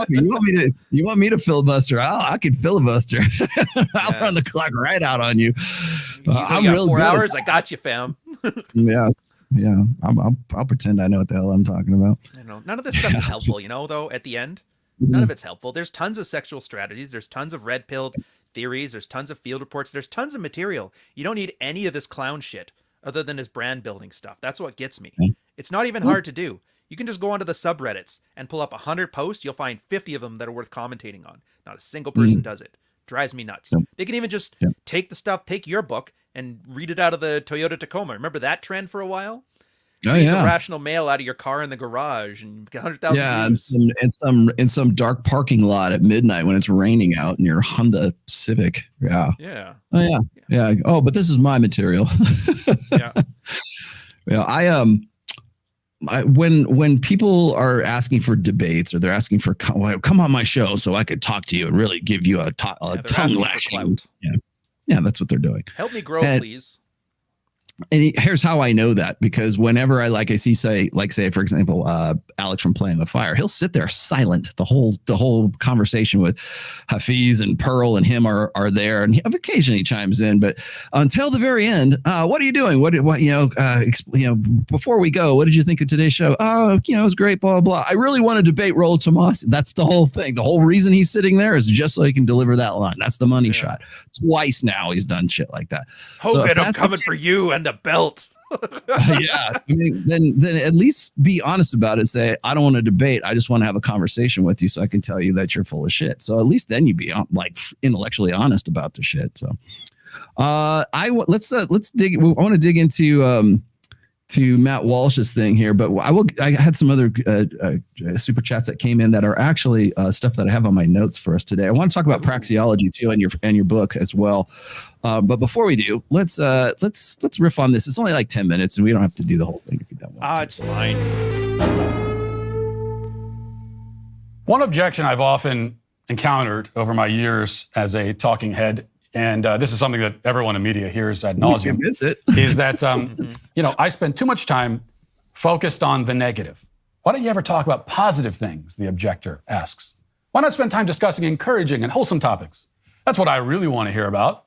You want me to filibuster? I can filibuster. I'll run the clock right out on you. I'm got 4 hours. I got you, fam. Yeah. I'll pretend I know what the hell I'm talking about. I know. None of this stuff is helpful, though, at the end. None of it's helpful. There's tons of sexual strategies. There's tons of red-pilled theories. There's tons of field reports. There's tons of material. You don't need any of this clown shit other than his brand building stuff. That's what gets me. It's not even hard to do. You can just go onto the subreddits and pull up 100 posts. You'll find 50 of them that are worth commentating on. Not a single person does it. Drives me nuts. They can even just take your book and read it out of the Toyota Tacoma. Remember that trend for a while? Read the Rational Male out of your car in the garage and get 100,000 views. in some dark parking lot at midnight when it's raining out in your Honda Civic. Yeah. Yeah. Oh yeah. Yeah. Oh, but this is my material. Yeah. Yeah. When people are asking for debates or they're asking for come on my show so I could talk to you and really give you a tongue lashing. Yeah, that's what they're doing. Help me grow, please. And here's how I know that, because whenever I see say for example Alex from Playing with Fire, he'll sit there silent the whole conversation with Hafiz and Pearl and him are there, and occasionally chimes in, but until the very end, what are you doing? What before we go, what did you think of today's show? Oh, it was great, blah blah. I really want to debate Rollo Tomassi. That's the whole thing. The whole reason he's sitting there is just so he can deliver that line. That's the money shot. Twice now he's done shit like that. Hogan, so I'm coming for you and the belt. Yeah, I mean, then at least be honest about it. Say, I don't want to debate. I just want to have a conversation with you so I can tell you that you're full of shit. So at least then you be like intellectually honest about the shit. So let's dig. I want to dig into to Matt Walsh's thing here, but I had some other super chats that came in that are actually stuff that I have on my notes for us today. I want to talk about praxeology too, and your book as well. But before we do, let's riff on this. It's only like 10 minutes, and we don't have to do the whole thing if you don't want to. It's fine. One objection I've often encountered over my years as a talking head, and this is something that everyone in media hears ad nauseum, is that I spend too much time focused on the negative. Why don't you ever talk about positive things? The objector asks. Why not spend time discussing encouraging and wholesome topics? That's what I really want to hear about.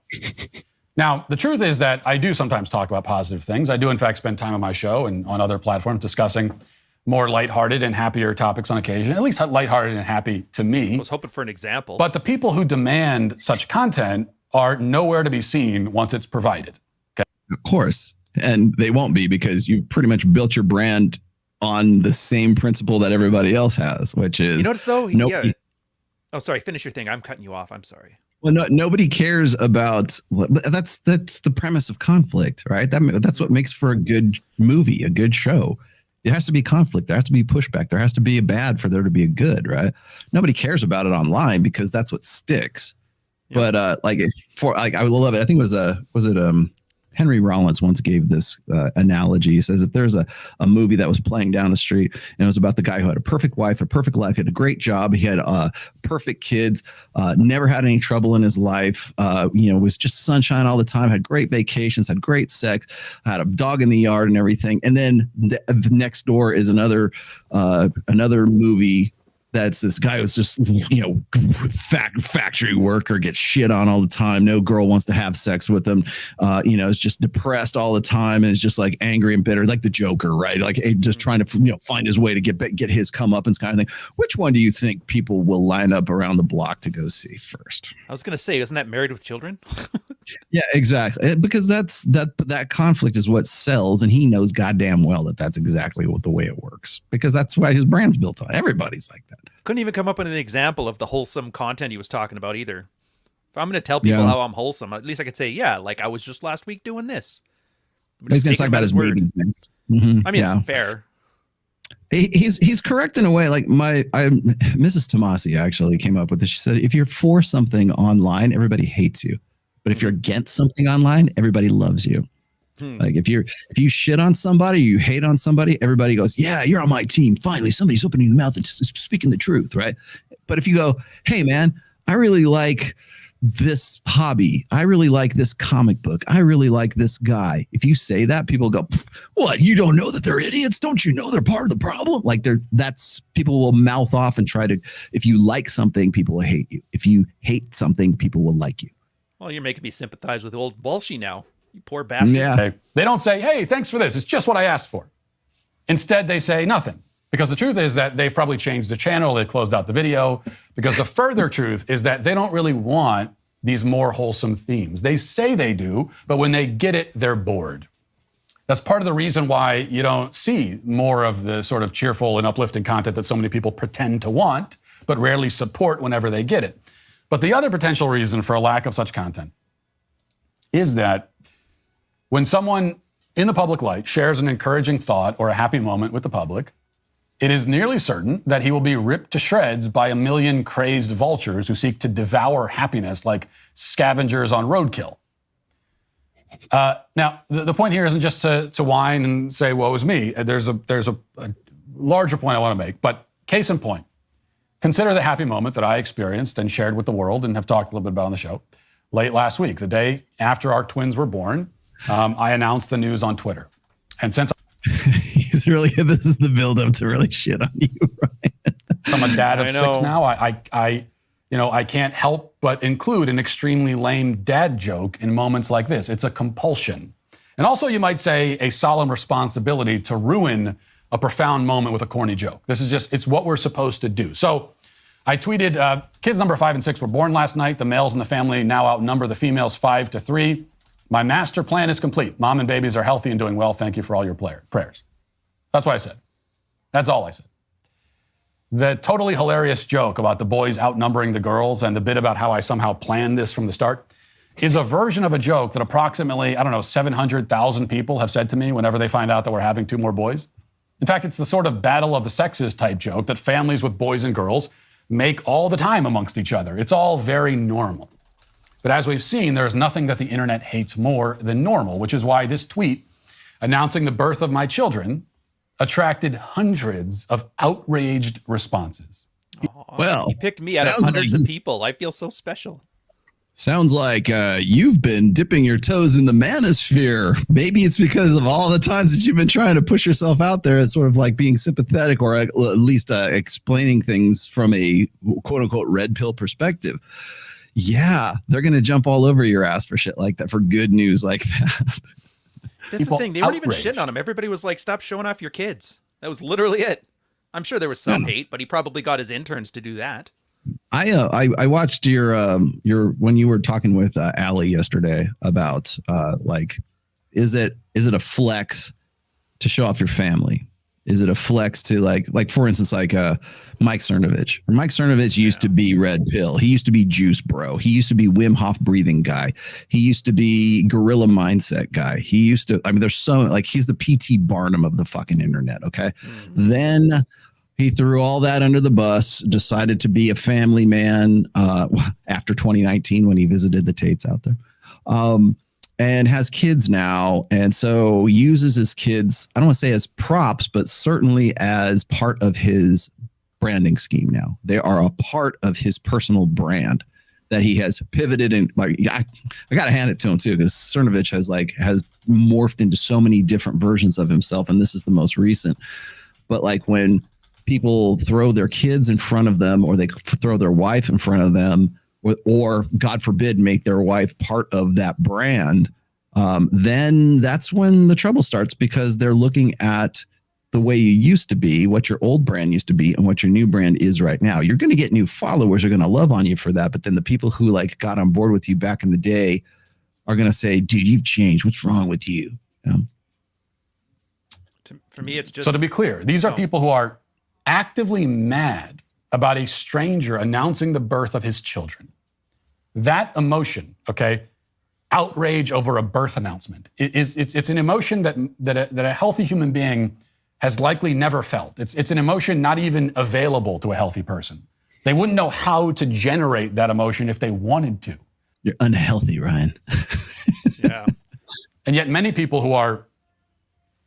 Now, the truth is that I do sometimes talk about positive things. I do, in fact, spend time on my show and on other platforms discussing more lighthearted and happier topics on occasion, at least lighthearted and happy to me. I was hoping for an example. But the people who demand such content are nowhere to be seen once it's provided. Okay? Of course. And they won't be, because you pretty much built your brand on the same principle that everybody else has, which is... You notice, though? Yeah. Oh, sorry. Finish your thing. I'm cutting you off. I'm sorry. Well, nobody cares about... That's the premise of conflict, right? That's what makes for a good movie, a good show. It has to be conflict. There has to be pushback. There has to be a bad for there to be a good, right? Nobody cares about it online because that's what sticks. Yeah. But I would love it. I think it was Henry Rollins once gave this analogy. He says, if there's a movie that was playing down the street and it was about the guy who had a perfect wife, a perfect life, he had a great job, he had perfect kids, never had any trouble in his life, was just sunshine all the time, had great vacations, had great sex, had a dog in the yard and everything. And then the next door is another movie that's this guy who's just, factory worker, gets shit on all the time. No girl wants to have sex with him. Is just depressed all the time and is just like angry and bitter, like the Joker, right? Like just trying to, find his way to get his comeuppance kind of thing. Which one do you think people will line up around the block to go see first? I was going to say, isn't that Married with Children? Yeah, exactly. Because that conflict is what sells, and he knows goddamn well that that's exactly the way it works, because that's why his brand's built on. Everybody's like that. Couldn't even come up with an example of the wholesome content he was talking about either. If I'm going to tell people how I'm wholesome, at least I could say, like I was just last week doing this. He's going to talk about his word. Mm-hmm. I mean, it's fair. He's correct in a way. Like Mrs. Tomasi actually came up with this. She said, if you're for something online, everybody hates you. But if you're against something online, everybody loves you. Like if you shit on somebody, you hate on somebody, everybody goes, yeah, you're on my team. Finally, somebody's opening the mouth and speaking the truth, right? But if you go, hey man, I really like this hobby, I really like this comic book, I really like this guy. If you say that, people go, what? You don't know that they're idiots? Don't you know they're part of the problem? Like people will mouth off and try to. If you like something, people will hate you. If you hate something, people will like you. Well, you're making me sympathize with old Walshy now. You poor bastard. Yeah. They don't say, hey, thanks for this. It's just what I asked for. Instead, they say nothing. Because the truth is that they've probably changed the channel. They closed out the video. Because the further truth is that they don't really want these more wholesome themes. They say they do, but when they get it, they're bored. That's part of the reason why you don't see more of the sort of cheerful and uplifting content that so many people pretend to want, but rarely support whenever they get it. But the other potential reason for a lack of such content is that when someone in the public light shares an encouraging thought or a happy moment with the public, it is nearly certain that he will be ripped to shreds by a million crazed vultures who seek to devour happiness like scavengers on roadkill. Now, the point here isn't just to whine and say, woe is me. There's a larger point I want to make, but case in point, consider the happy moment that I experienced and shared with the world and have talked a little bit about on the show late last week, the day after our twins were born. I announced the news on Twitter. And since this is the buildup to really shit on you, Ryan. I'm a dad of 6 now, I can't help but include an extremely lame dad joke in moments like this. It's a compulsion. And also, you might say, a solemn responsibility to ruin a profound moment with a corny joke. It's what we're supposed to do. So I tweeted, kids number 5 and 6 were born last night. The males in the family now outnumber the females 5-3. My master plan is complete. Mom and babies are healthy and doing well. Thank you for all your prayers. That's what I said. That's all I said. The totally hilarious joke about the boys outnumbering the girls and the bit about how I somehow planned this from the start is a version of a joke that approximately, 700,000 people have said to me whenever they find out that we're having 2 more boys. In fact, it's the sort of battle of the sexes type joke that families with boys and girls make all the time amongst each other. It's all very normal. But as we've seen, there is nothing that the internet hates more than normal, which is why this tweet announcing the birth of my children attracted hundreds of outraged responses. Well, he picked me out of hundreds of people. I feel so special. Sounds like you've been dipping your toes in the manosphere. Maybe it's because of all the times that you've been trying to push yourself out there as sort of like being sympathetic or at least explaining things from a quote unquote red pill perspective. Yeah, they're going to jump all over your ass for shit like that, for good news like that. That's the thing. They weren't even shitting on him. Everybody was like, stop showing off your kids. That was literally it. I'm sure there was some hate, but he probably got his interns to do that. I watched your when you were talking with Allie yesterday about like, is it a flex to show off your family? Is it a flex to like for instance, like Mike Cernovich? Mike Cernovich used to be Red Pill. He used to be Juice Bro. He used to be Wim Hof breathing guy. He used to be Gorilla Mindset guy. He used to, I mean, there's so like, he's the PT Barnum of the fucking internet. Okay. Mm-hmm. Then he threw all that under the bus, decided to be a family man after 2019 when he visited the Tates out there. And has kids now, and so uses his kids, I don't want to say as props, but certainly as part of his branding scheme now. They are a part of his personal brand that he has pivoted in. Like, I got to hand it to him too, because Cernovich has morphed into so many different versions of himself, and this is the most recent. But like when people throw their kids in front of them, or they throw their wife in front of them, or God forbid, make their wife part of that brand, then that's when the trouble starts, because they're looking at the way you used to be, what your old brand used to be, and what your new brand is right now. You're going to get new followers, are going to love on you for that. But then the people who like got on board with you back in the day are going to say, dude, you've changed. What's wrong with you? For me, it's just... So to be clear, these are people who are actively mad about a stranger announcing the birth of his children. That emotion, okay, outrage over a birth announcement, it's an emotion that a healthy human being has likely never felt. It's an emotion not even available to a healthy person. They wouldn't know how to generate that emotion if they wanted to. You're unhealthy, Ryan. Yeah. And yet many people who are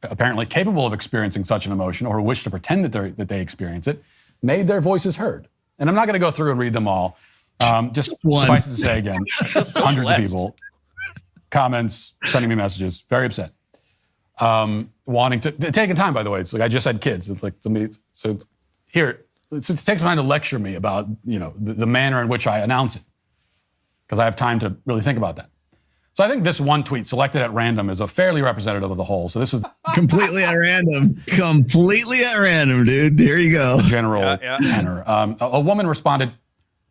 apparently capable of experiencing such an emotion, or who wish to pretend that they experience it, made their voices heard. And I'm not going to go through and read them all. Just suffice it to say again, hundreds of people, comments, sending me messages, very upset. Wanting to, taking time, by the way. It's like, I just had kids. It's like, so here, it takes time to lecture me about, the manner in which I announce it, because I have time to really think about that. So I think this one tweet selected at random is a fairly representative of the whole. So this was completely at random, dude. Here you go. The general tenor. A woman responded,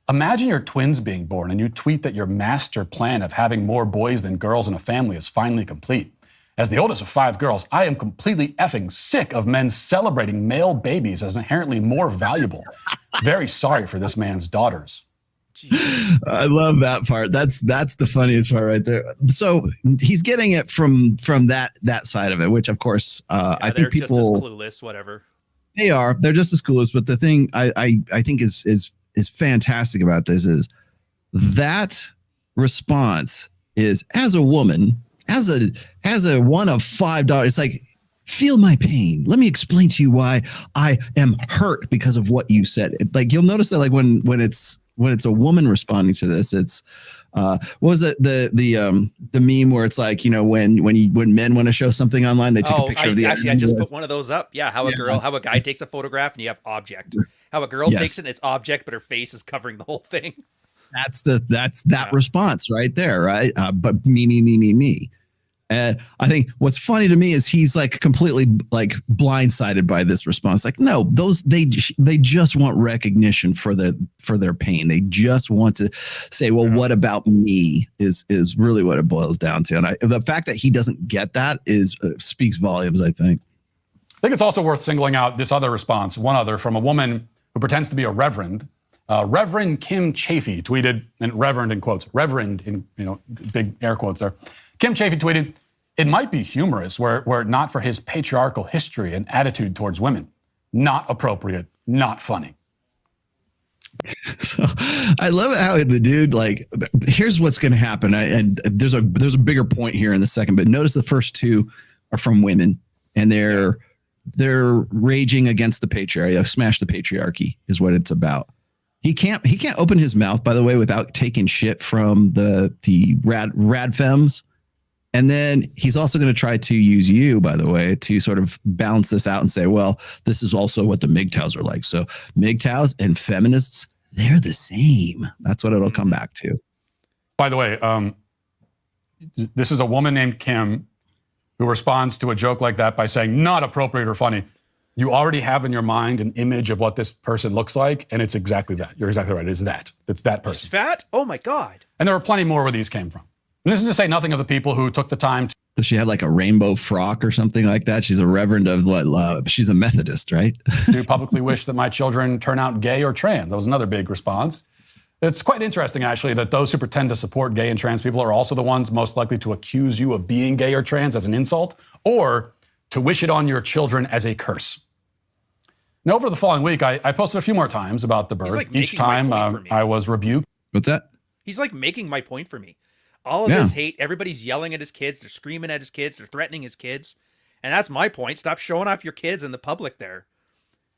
"Imagine your twins being born and you tweet that your master plan of having more boys than girls in a family is finally complete. As the oldest of 5 girls, I am completely effing sick of men celebrating male babies as inherently more valuable. Very sorry for this man's daughters." Jeez. I love that part. That's the funniest part right there. So he's getting it from that side of it, which of course I think people just as clueless, whatever. They are. They're just as clueless. But the thing I think is fantastic about this is that response is, as a woman, as a one of 5 daughters, it's like, feel my pain. Let me explain to you why I am hurt because of what you said. Like, you'll notice that, like when it's a woman responding to this, it's what was it, the meme where it's like, when men want to show something online, they take a picture of the actually I just put one of those up. Yeah, how a guy takes a photograph and you have object. How a girl takes it and it's object, but her face is covering the whole thing. That's that response right there, right? But me. And I think what's funny to me is he's like completely like blindsided by this response. Like, no, they just want recognition for their pain. They just want to say, well, what about me is really what it boils down to. And the fact that he doesn't get that speaks volumes, I think. I think it's also worth singling out this other response, one other, from a woman who pretends to be a reverend. Reverend Kim Chafee tweeted, and reverend in quotes, reverend in big air quotes there. Kim Chafee tweeted, "It might be humorous were it not for his patriarchal history and attitude towards women. Not appropriate, not funny." So I love it how the dude, like, here's what's going to happen. And there's a bigger point here in a second, but notice the first 2 are from women, and they're raging against the patriarchy. Smash the patriarchy is what it's about. He can't open his mouth, by the way, without taking shit from the rad femmes. And then he's also going to try to use you, by the way, to sort of balance this out and say, well, this is also what the MGTOWs are like. So MGTOWs and feminists, they're the same. That's what it'll come back to. By the way, this is a woman named Kim who responds to a joke like that by saying, not appropriate or funny. You already have in your mind an image of what this person looks like, and it's exactly that. You're exactly right. It's that person. He's fat? Oh my God. And there were plenty more where these came from. And this is to say nothing of the people who took the time to. Does she have like a rainbow frock or something like that? She's a reverend of what? She's a Methodist, right? To publicly wish that my children turn out gay or trans. That was another big response. It's quite interesting, actually, that those who pretend to support gay and trans people are also the ones most likely to accuse you of being gay or trans as an insult, or to wish it on your children as a curse. Now, over the following week, I posted a few more times about the birth. Like each time I was rebuked. What's that? He's like making my point for me. All of this hate, everybody's yelling at his kids, they're screaming at his kids, they're threatening his kids. And that's my point. Stop showing off your kids in the public there.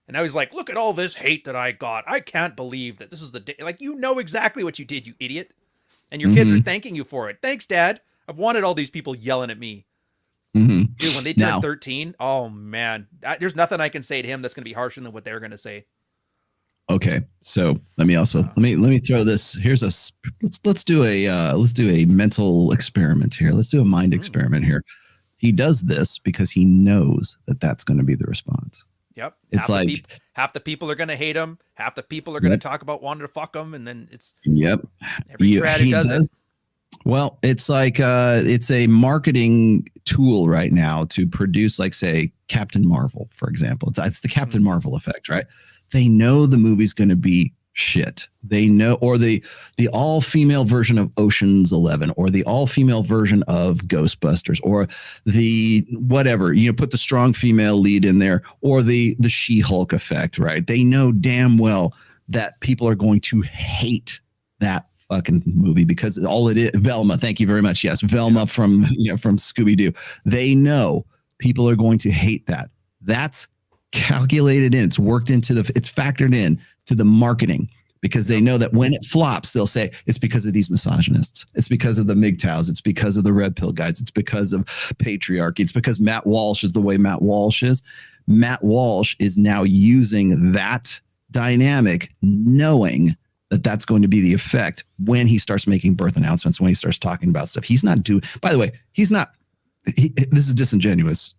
And now he's like, look at all this hate that I got. I can't believe that this is the day. Like, you know exactly what you did, you idiot. And your kids are thanking you for it. Thanks, Dad. I've wanted all these people yelling at me. Dude, when they turn 13, oh man, there's nothing I can say to him that's going to be harsher than what they're going to say. Okay, so let me throw this. Let's do a mental experiment here. Let's do a mind experiment here. He does this because he knows that that's going to be the response. Yep. It's half the people are going to hate him. Half the people are going to talk about wanting to fuck him. And then it's every trad who does it. Well, it's like it's a marketing tool right now to produce, like, say, Captain Marvel, for example. It's the Captain Marvel effect, right? They know the movie's going to be shit. They know, or the all-female version of Ocean's 11, or the all-female version of Ghostbusters, or the whatever, put the strong female lead in there, or the She-Hulk effect, right? They know damn well that people are going to hate that fucking movie because all it is. Velma, thank you very much. Yes, Velma from Scooby-Doo. They know people are going to hate that. That's calculated in. It's worked into it's factored in to the marketing, because they know that when it flops, they'll say it's because of these misogynists. It's because of the MGTOWs. It's because of the red pill guys. It's because of patriarchy. It's because Matt Walsh is the way Matt Walsh is. Matt Walsh is now using that dynamic, knowing that that's going to be the effect when he starts making birth announcements, when he starts talking about stuff. He's not doing, by the way, this is disingenuous,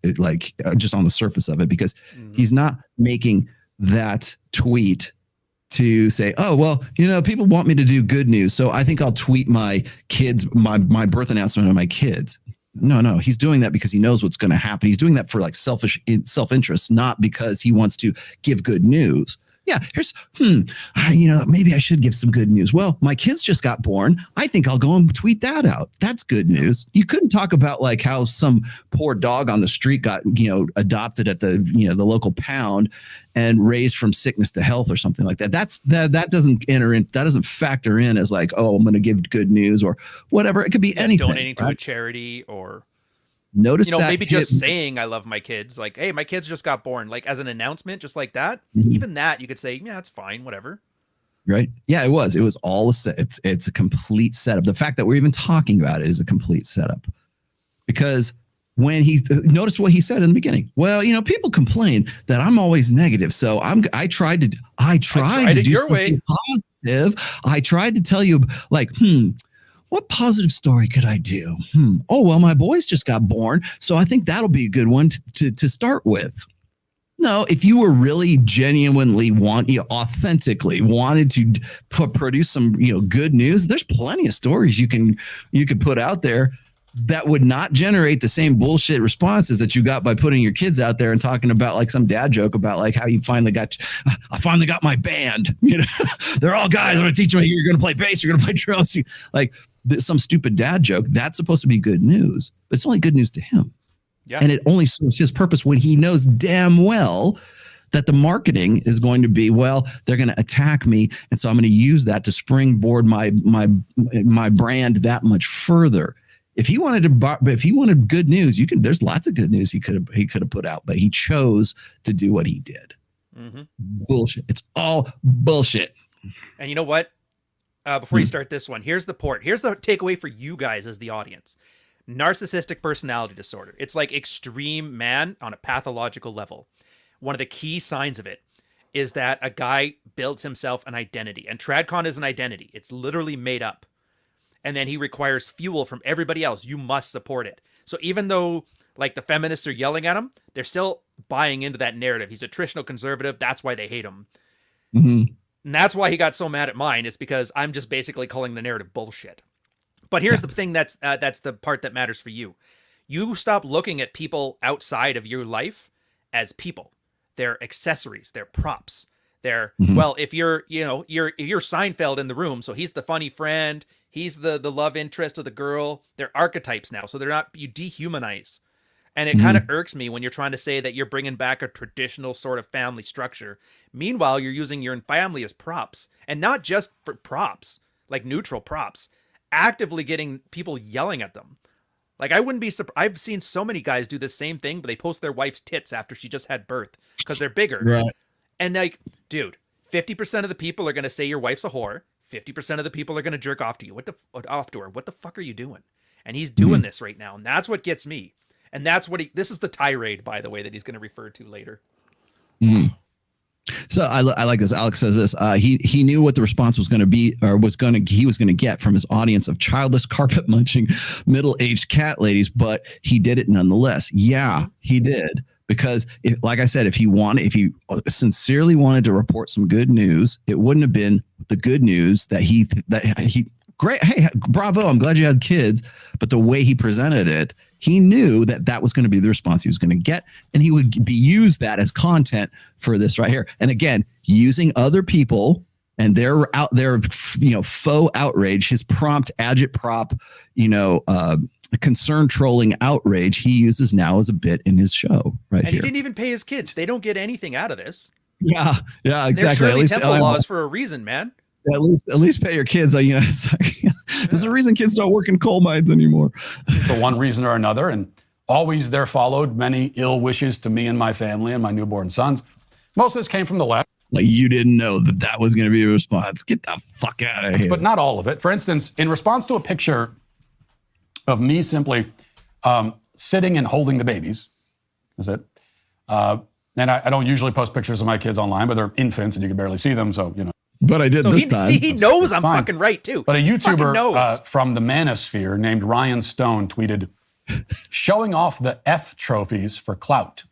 just on the surface of it, because he's not making that tweet to say, oh, well, people want me to do good news, so I think I'll tweet my kids, my birth announcement of my kids. No, he's doing that because he knows what's going to happen. He's doing that for self-interest, not because he wants to give good news. Yeah, here's, maybe I should give some good news. Well, my kids just got born. I think I'll go and tweet that out. That's good news. You couldn't talk about like how some poor dog on the street got, adopted at the local pound and raised from sickness to health or something like that. That doesn't enter in. That doesn't factor in as like, oh, I'm going to give good news or whatever. It could be anything. Donating to a charity or. Notice that maybe just saying I love my kids, like, hey, my kids just got born, like as an announcement, just like that. Even that you could say, yeah, it's fine, whatever. Right? Yeah, it was all a set. It's a complete setup. The fact that we're even talking about it is a complete setup, because when he noticed what he said in the beginning, well, people complain that I'm always negative, so I tried to do your something way positive. I tried to tell you, like, what positive story could I do? Oh, well, my boys just got born, so I think that'll be a good one to start with. No, if you were really genuinely authentically wanted to produce some, good news, there's plenty of stories you could put out there that would not generate the same bullshit responses that you got by putting your kids out there and talking about like some dad joke about like how you I finally got my band. They're all guys. I'm going to teach them you're going to play bass. You're going to play drums. Like some stupid dad joke. That's supposed to be good news, but it's only good news to him. Yeah. And it only serves his purpose when he knows damn well that the marketing is going to be, well, they're going to attack me. And so I'm going to use that to springboard my brand that much further. If he wanted good news, there's lots of good news he could have put out, but he chose to do what he did. Bullshit. It's all bullshit. And you know what? Before you start this one, here's the takeaway for you guys as the audience. Narcissistic personality disorder. It's like extreme man on a pathological level. One of the key signs of it. is that a guy builds himself an identity, and TradCon is an identity. It's literally made up. And then he requires fuel from everybody else. You must support it. So even though like the feminists are yelling at him, they're still buying into that narrative. He's a traditional conservative. That's why they hate him. Mm-hmm. And that's why he got so mad at mine, is because I'm just basically calling the narrative bullshit. But here's the thing that's the part that matters for you. You stop looking at people outside of your life as people. They're accessories. They're props. They're, well, if you're Seinfeld in the room, so he's the funny friend, he's the love interest of the girl. They're archetypes now, so they're not, you dehumanize. And it kind of irks me when you're trying to say that you're bringing back a traditional sort of family structure. Meanwhile, you're using your family as props, and not just for props, like neutral props, actively getting people yelling at them. Like, I wouldn't be surprised. I've seen so many guys do the same thing, but they post their wife's tits after she just had birth because they're bigger. Right. And like, dude, 50% of the people are going to say your wife's a whore. 50% of the people are going to jerk off to you. What the fuck are you doing? And he's doing this right now. And that's what gets me. And that's what this is the tirade, by the way, that he's going to refer to later. So I like this. Alex says this. He knew what the response was going to be, or he was going to get from his audience of childless, carpet munching, middle-aged cat ladies, but he did it nonetheless. Yeah, he did. Because like I said, if he sincerely wanted to report some good news, it wouldn't have been the good news that he great. Hey, bravo. I'm glad you had kids. But the way he presented it, he knew that was going to be the response he was going to get. And he would use that as content for this right here. And again, using other people and they're out there, faux outrage, his prompt, agitprop, concern trolling outrage, he uses now as a bit in his show right and here. He didn't even pay his kids. They don't get anything out of this. Yeah, exactly. There's Shirley Temple laws for a reason, man. At least pay your kids. It's like, there's a reason kids don't work in coal mines anymore. For one reason or another. And always there followed many ill wishes to me and my family and my newborn sons. Most of this came from the left. Like, you didn't know that was going to be a response. Get the fuck out of here. But not all of it. For instance, in response to a picture of me simply sitting and holding the babies, is it? And I don't usually post pictures of my kids online, but they're infants and you can barely see them, so, But I did this time. See, he knows I'm fine. fucking right, too. But a YouTuber from the manosphere named Rian Stone tweeted, showing off the F trophies for clout.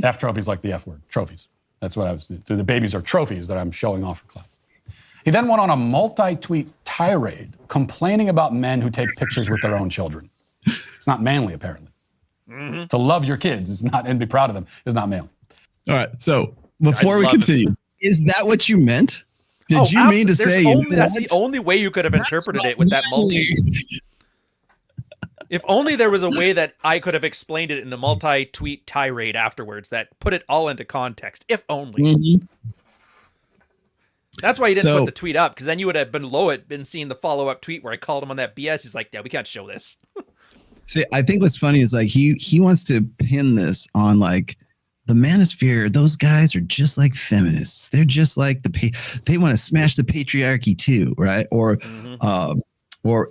F trophies like the F word, trophies. That's what so the babies are trophies that I'm showing off for clout. He then went on a multi-tweet tirade complaining about men who take pictures with their own children. It's not manly, apparently. To love your kids and be proud of them is not manly. All right. So before we continue, is that what you meant? Did you mean to say that's the only way you could have interpreted it with that multi? If only there was a way that I could have explained it in a multi-tweet tirade afterwards that put it all into context. If only. That's why he didn't put the tweet up, because then you would have been seeing the follow-up tweet where I called him on that BS. He's like, yeah, we can't show this. See, I think what's funny is like he wants to pin this on like the manosphere. Those guys are just like feminists. They're just like they want to smash the patriarchy too, right? Or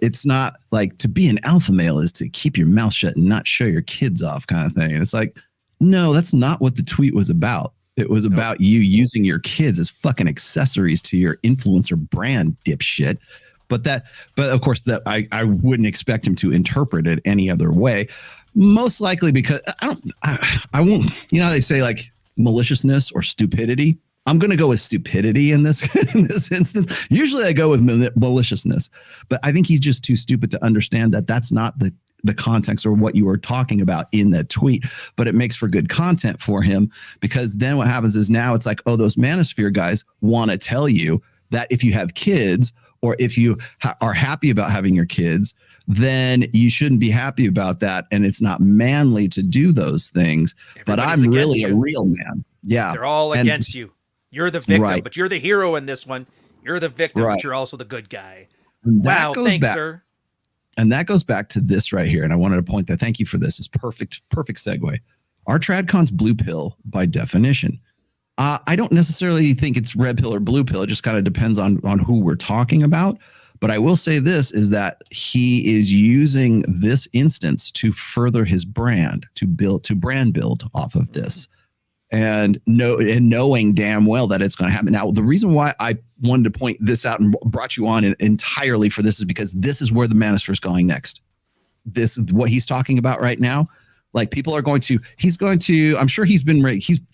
it's not like to be an alpha male is to keep your mouth shut and not show your kids off kind of thing. And it's like, no, that's not what the tweet was about. It was about you using your kids as fucking accessories to your influencer brand, dipshit. But of course, that I wouldn't expect him to interpret it any other way. Most likely because I won't. They say like maliciousness or stupidity. I'm going to go with stupidity in this instance. Usually I go with maliciousness, but I think he's just too stupid to understand that that's not the context or what you were talking about in that tweet. But it makes for good content for him, because then what happens is now it's like, oh, those manosphere guys want to tell you that if you have kids or if you are happy about having your kids, then you shouldn't be happy about that. And it's not manly to do those things. But I'm really a real man. Yeah. They're all against you. You're the victim, but you're the hero in this one. You're the victim, but you're also the good guy. Wow, thanks, sir. And that goes back to this right here. And I wanted to point that. Thank you for this. It's perfect segue. Our TradCons blue pill by definition. I don't necessarily think it's red pill or blue pill. It just kind of depends on who we're talking about. But I will say this is that he is using this instance to further his brand, to brand build off of this. and knowing damn well that it's going to happen. Now, the reason why I wanted to point this out and brought you on entirely for this is because this is where the manosphere is going next. This is what he's talking about right now. Like people are going to, I'm sure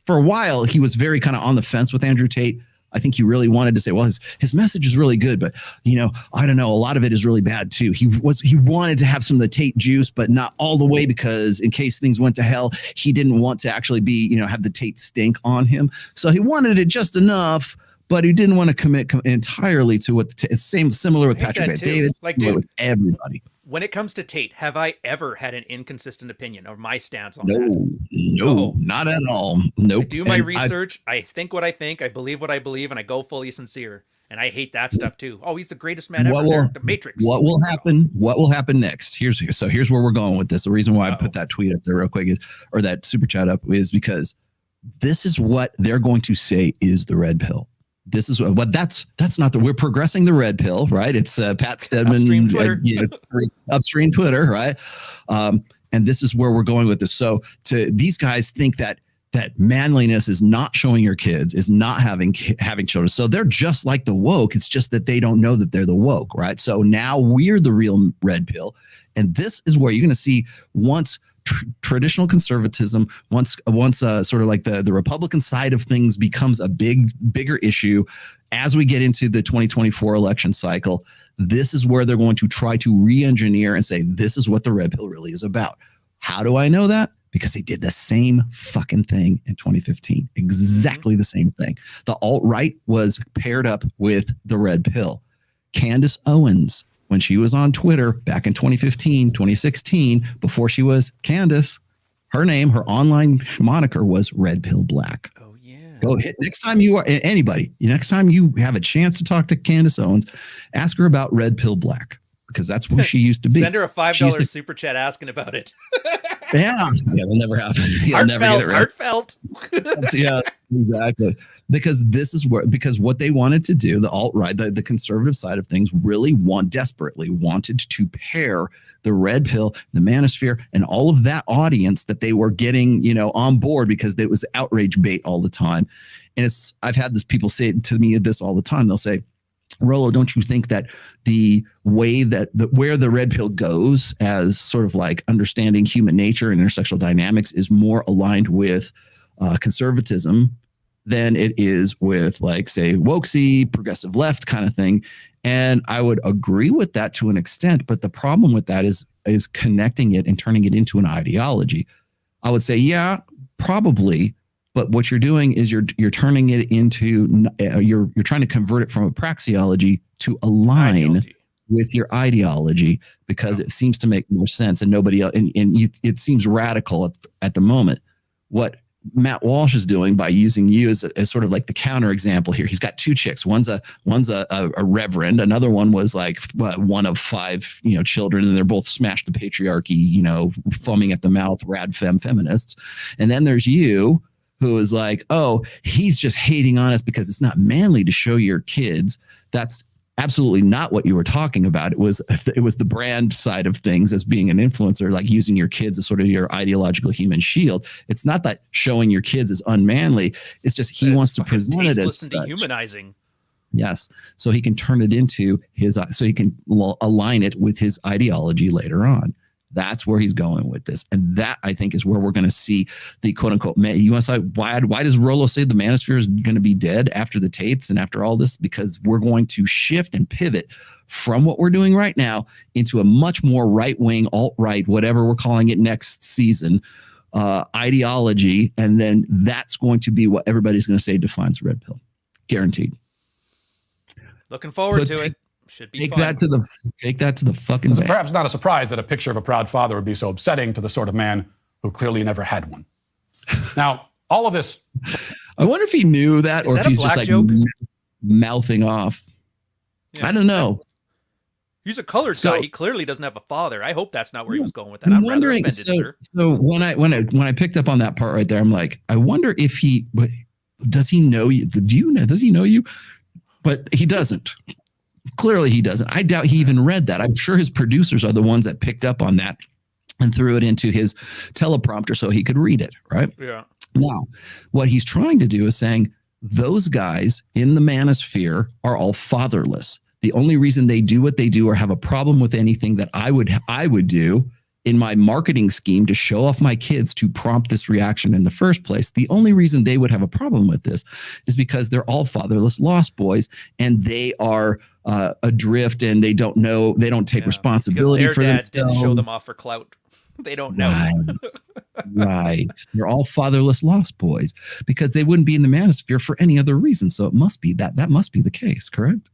for a while, he was very kind of on the fence with Andrew Tate. I think he really wanted to say, well, his message is really good, but I don't know, a lot of it is really bad too. He wanted to have some of the Tate juice, but not all the way, because in case things went to hell, he didn't want to actually be, have the Tate stink on him. So he wanted it just enough, but he didn't want to commit entirely to what similar with Patrick David, like with everybody. When it comes to Tate, have I ever had an inconsistent opinion of my stance on that? No, not at all. Nope. I do my research. I think what I think. I believe what I believe, and I go fully sincere. And I hate that stuff too. Oh, he's the greatest man ever. The Matrix. What will happen? What will happen next? Here's where we're going with this. The reason why I put that tweet up there real quick or that super chat up is because this is what they're going to say is the red pill. This is what that's not we're progressing the red pill, right? It's Pat Stedman, upstream Twitter, right? And this is where we're going with this. So these guys think that manliness is not showing your kids, is not having children. So they're just like the woke. It's just that they don't know that they're the woke, right? So now we're the real red pill. And this is where you're going to see once traditional conservatism, once sort of like the Republican side of things becomes a bigger issue as we get into the 2024 election cycle. This is where they're going to try to re-engineer and say, this is what the red pill really is about. How do I know that? Because they did the same fucking thing in 2015. Exactly the same thing. The alt-right was paired up with the red pill. Candace Owens, when she was on Twitter back in 2015, 2016, before she was Candace, her online moniker was Red Pill Black. Oh, yeah. Go hit next time next time you have a chance to talk to Candace Owens, ask her about Red Pill Black, because that's who she used to be. Send her a $5 super chat asking about it. Yeah, it'll never happen. You'll never get it right. Heartfelt. Yeah, exactly. Because what they wanted to do, the alt-right, the conservative side of things, really desperately wanted to pair the red pill, the manosphere, and all of that audience that they were getting, on board, because it was outrage bait all the time. And I've had people say to me this all the time. They'll say, Rollo, don't you think that the way where the red pill goes as sort of like understanding human nature and intersectional dynamics is more aligned with conservatism than it is with, like, say, wokesy, progressive left kind of thing? And I would agree with that to an extent, but the problem with that is connecting it and turning it into an ideology. I would say, yeah, probably. But what you're doing is you're turning it into you're trying to convert it from a praxeology to align with your ideology, because it seems to make more sense, and nobody else, it seems radical at the moment. What Matt Walsh is doing by using you as sort of like the counter example here. He's got two chicks. One's a reverend. Another one was like one of 5 children, and they're both smashed the patriarchy, foaming at the mouth, rad feminists. And then there's you, who is like, oh, he's just hating on us because it's not manly to show your kids. That's absolutely not what you were talking about. It was the brand side of things as being an influencer, like using your kids as sort of your ideological human shield. It's not that showing your kids is unmanly. It's just he wants to present it as dehumanizing. Yes. So he can turn it into so he can align it with his ideology later on. That's where he's going with this. And that, I think, is where we're going to see the quote unquote, you want to say, why does Rollo say the manosphere is going to be dead after the Tates and after all this? Because we're going to shift and pivot from what we're doing right now into a much more right-wing, alt-right, whatever we're calling it next season, ideology. And then that's going to be what everybody's going to say defines red pill. Guaranteed. Looking forward to it. Should be take that to the fucking bank. Perhaps not a surprise that a picture of a proud father would be so upsetting to the sort of man who clearly never had one. Now, all of this. I wonder if he knew that, or if he's just like mouthing off. Yeah, I don't know. He's a colored guy. He clearly doesn't have a father. I hope that's not where he was going with that. I'm wondering. Rather offended, sir. So when I picked up on that part right there, I'm like, I wonder if does he know you? Does he know you? But he doesn't. Clearly he doesn't. I doubt he even read that. I'm sure his producers are the ones that picked up on that and threw it into his teleprompter so he could read it, right? Yeah. Now, what he's trying to do is saying those guys in the manosphere are all fatherless. The only reason they do what they do or have a problem with anything that I would do in my marketing scheme to show off my kids to prompt this reaction in the first place, the only reason they would have a problem with this is because they're all fatherless lost boys, and they are adrift, and they don't know, they don't take responsibility for themselves. Didn't show them off for clout. They don't know. Right. They're all fatherless lost boys because they wouldn't be in the manosphere for any other reason. So it must be that must be the case, correct?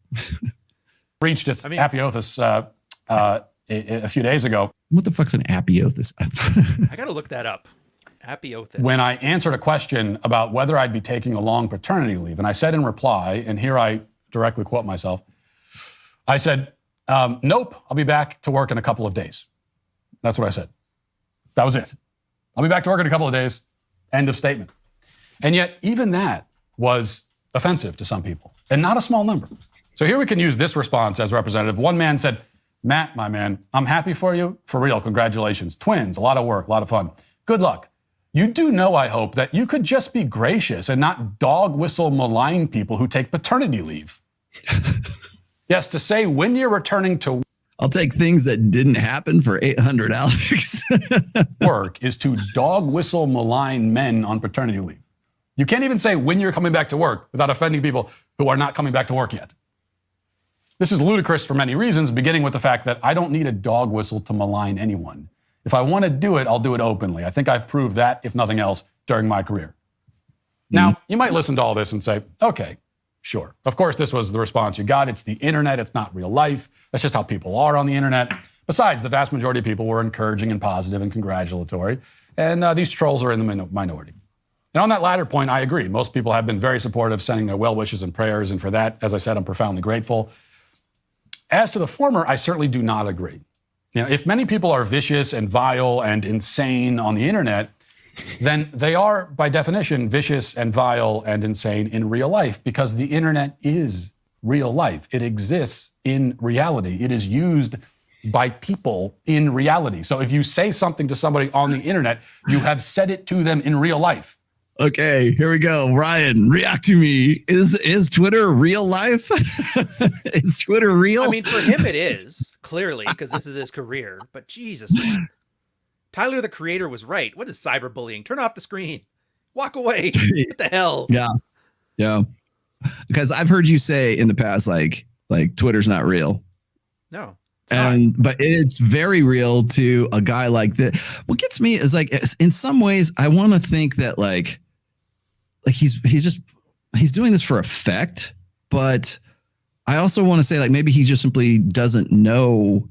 Reached its apotheosis a few days ago. What the fuck's an apotheosis? I got to look that up. Apotheosis. When I answered a question about whether I'd be taking a long paternity leave, and I said in reply, and here I directly quote myself, I said, nope, I'll be back to work in a couple of days. That's what I said. That was it. I'll be back to work in a couple of days. End of statement. And yet, even that was offensive to some people, and not a small number. So here we can use this response as representative. One man said, Matt, my man, I'm happy for you. For real, congratulations. Twins, a lot of work, a lot of fun. Good luck. You do know, I hope, that you could just be gracious and not dog whistle malign people who take paternity leave. Yes, to say when you're returning to I'll take things that didn't happen for 800, Alex. work is to dog whistle malign men on paternity leave. You can't even say when you're coming back to work without offending people who are not coming back to work yet. This is ludicrous for many reasons, beginning with the fact that I don't need a dog whistle to malign anyone. If I want to do it, I'll do it openly. I think I've proved that, if nothing else, during my career. Now, you might listen to all this and say, okay, sure. Of course, this was the response you got. It's the internet. It's not real life. That's just how people are on the internet. Besides, the vast majority of people were encouraging and positive and congratulatory. And these trolls are in the minority. And on that latter point, I agree. Most people have been very supportive, sending their well wishes and prayers. And for that, as I said, I'm profoundly grateful. As to the former, I certainly do not agree. You know, if many people are vicious and vile and insane on the internet, then they are, by definition, vicious and vile and insane in real life, because the internet is real life. It exists in reality. It is used by people in reality. So if you say something to somebody on the internet, you have said it to them in real life. Okay, here we go. Ryan, react to me. Is Twitter real life? Is Twitter real? I mean, for him it is, clearly, because this is his career. But Jesus, man. Tyler, the creator, was right. What is cyberbullying? Turn off the screen. Walk away. What the hell? Yeah. Because I've heard you say in the past, like Twitter's not real. No. But it's very real to a guy like that. What gets me is like, in some ways, I want to think that like he's doing this for effect, but I also want to say like maybe he just simply doesn't know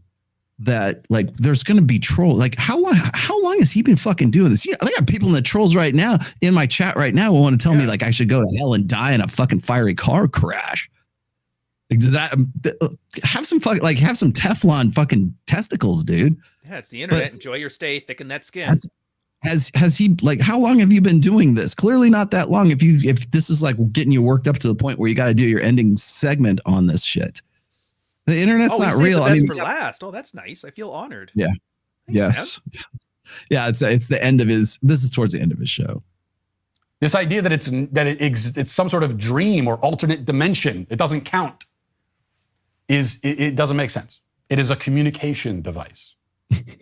that like there's going to be trolls. Like how long has he been fucking doing this? I got people in the trolls right now in my chat right now who want to tell me like I should go to hell and die in a fucking fiery car crash. Like, does that have some Teflon fucking testicles, dude? Yeah, it's the internet. Enjoy your stay, thicken that skin. Has he, like, how long have you been doing this? Clearly not that long. If this is like getting you worked up to the point where you got to do your ending segment on this shit. The internet's not real. The best for last. Oh, that's nice. I feel honored. Yeah. Thanks, yes. Man. Yeah. It's the end of his. This is towards the end of his show. This idea that it's some sort of dream or alternate dimension. It doesn't count. It doesn't make sense. It is a communication device.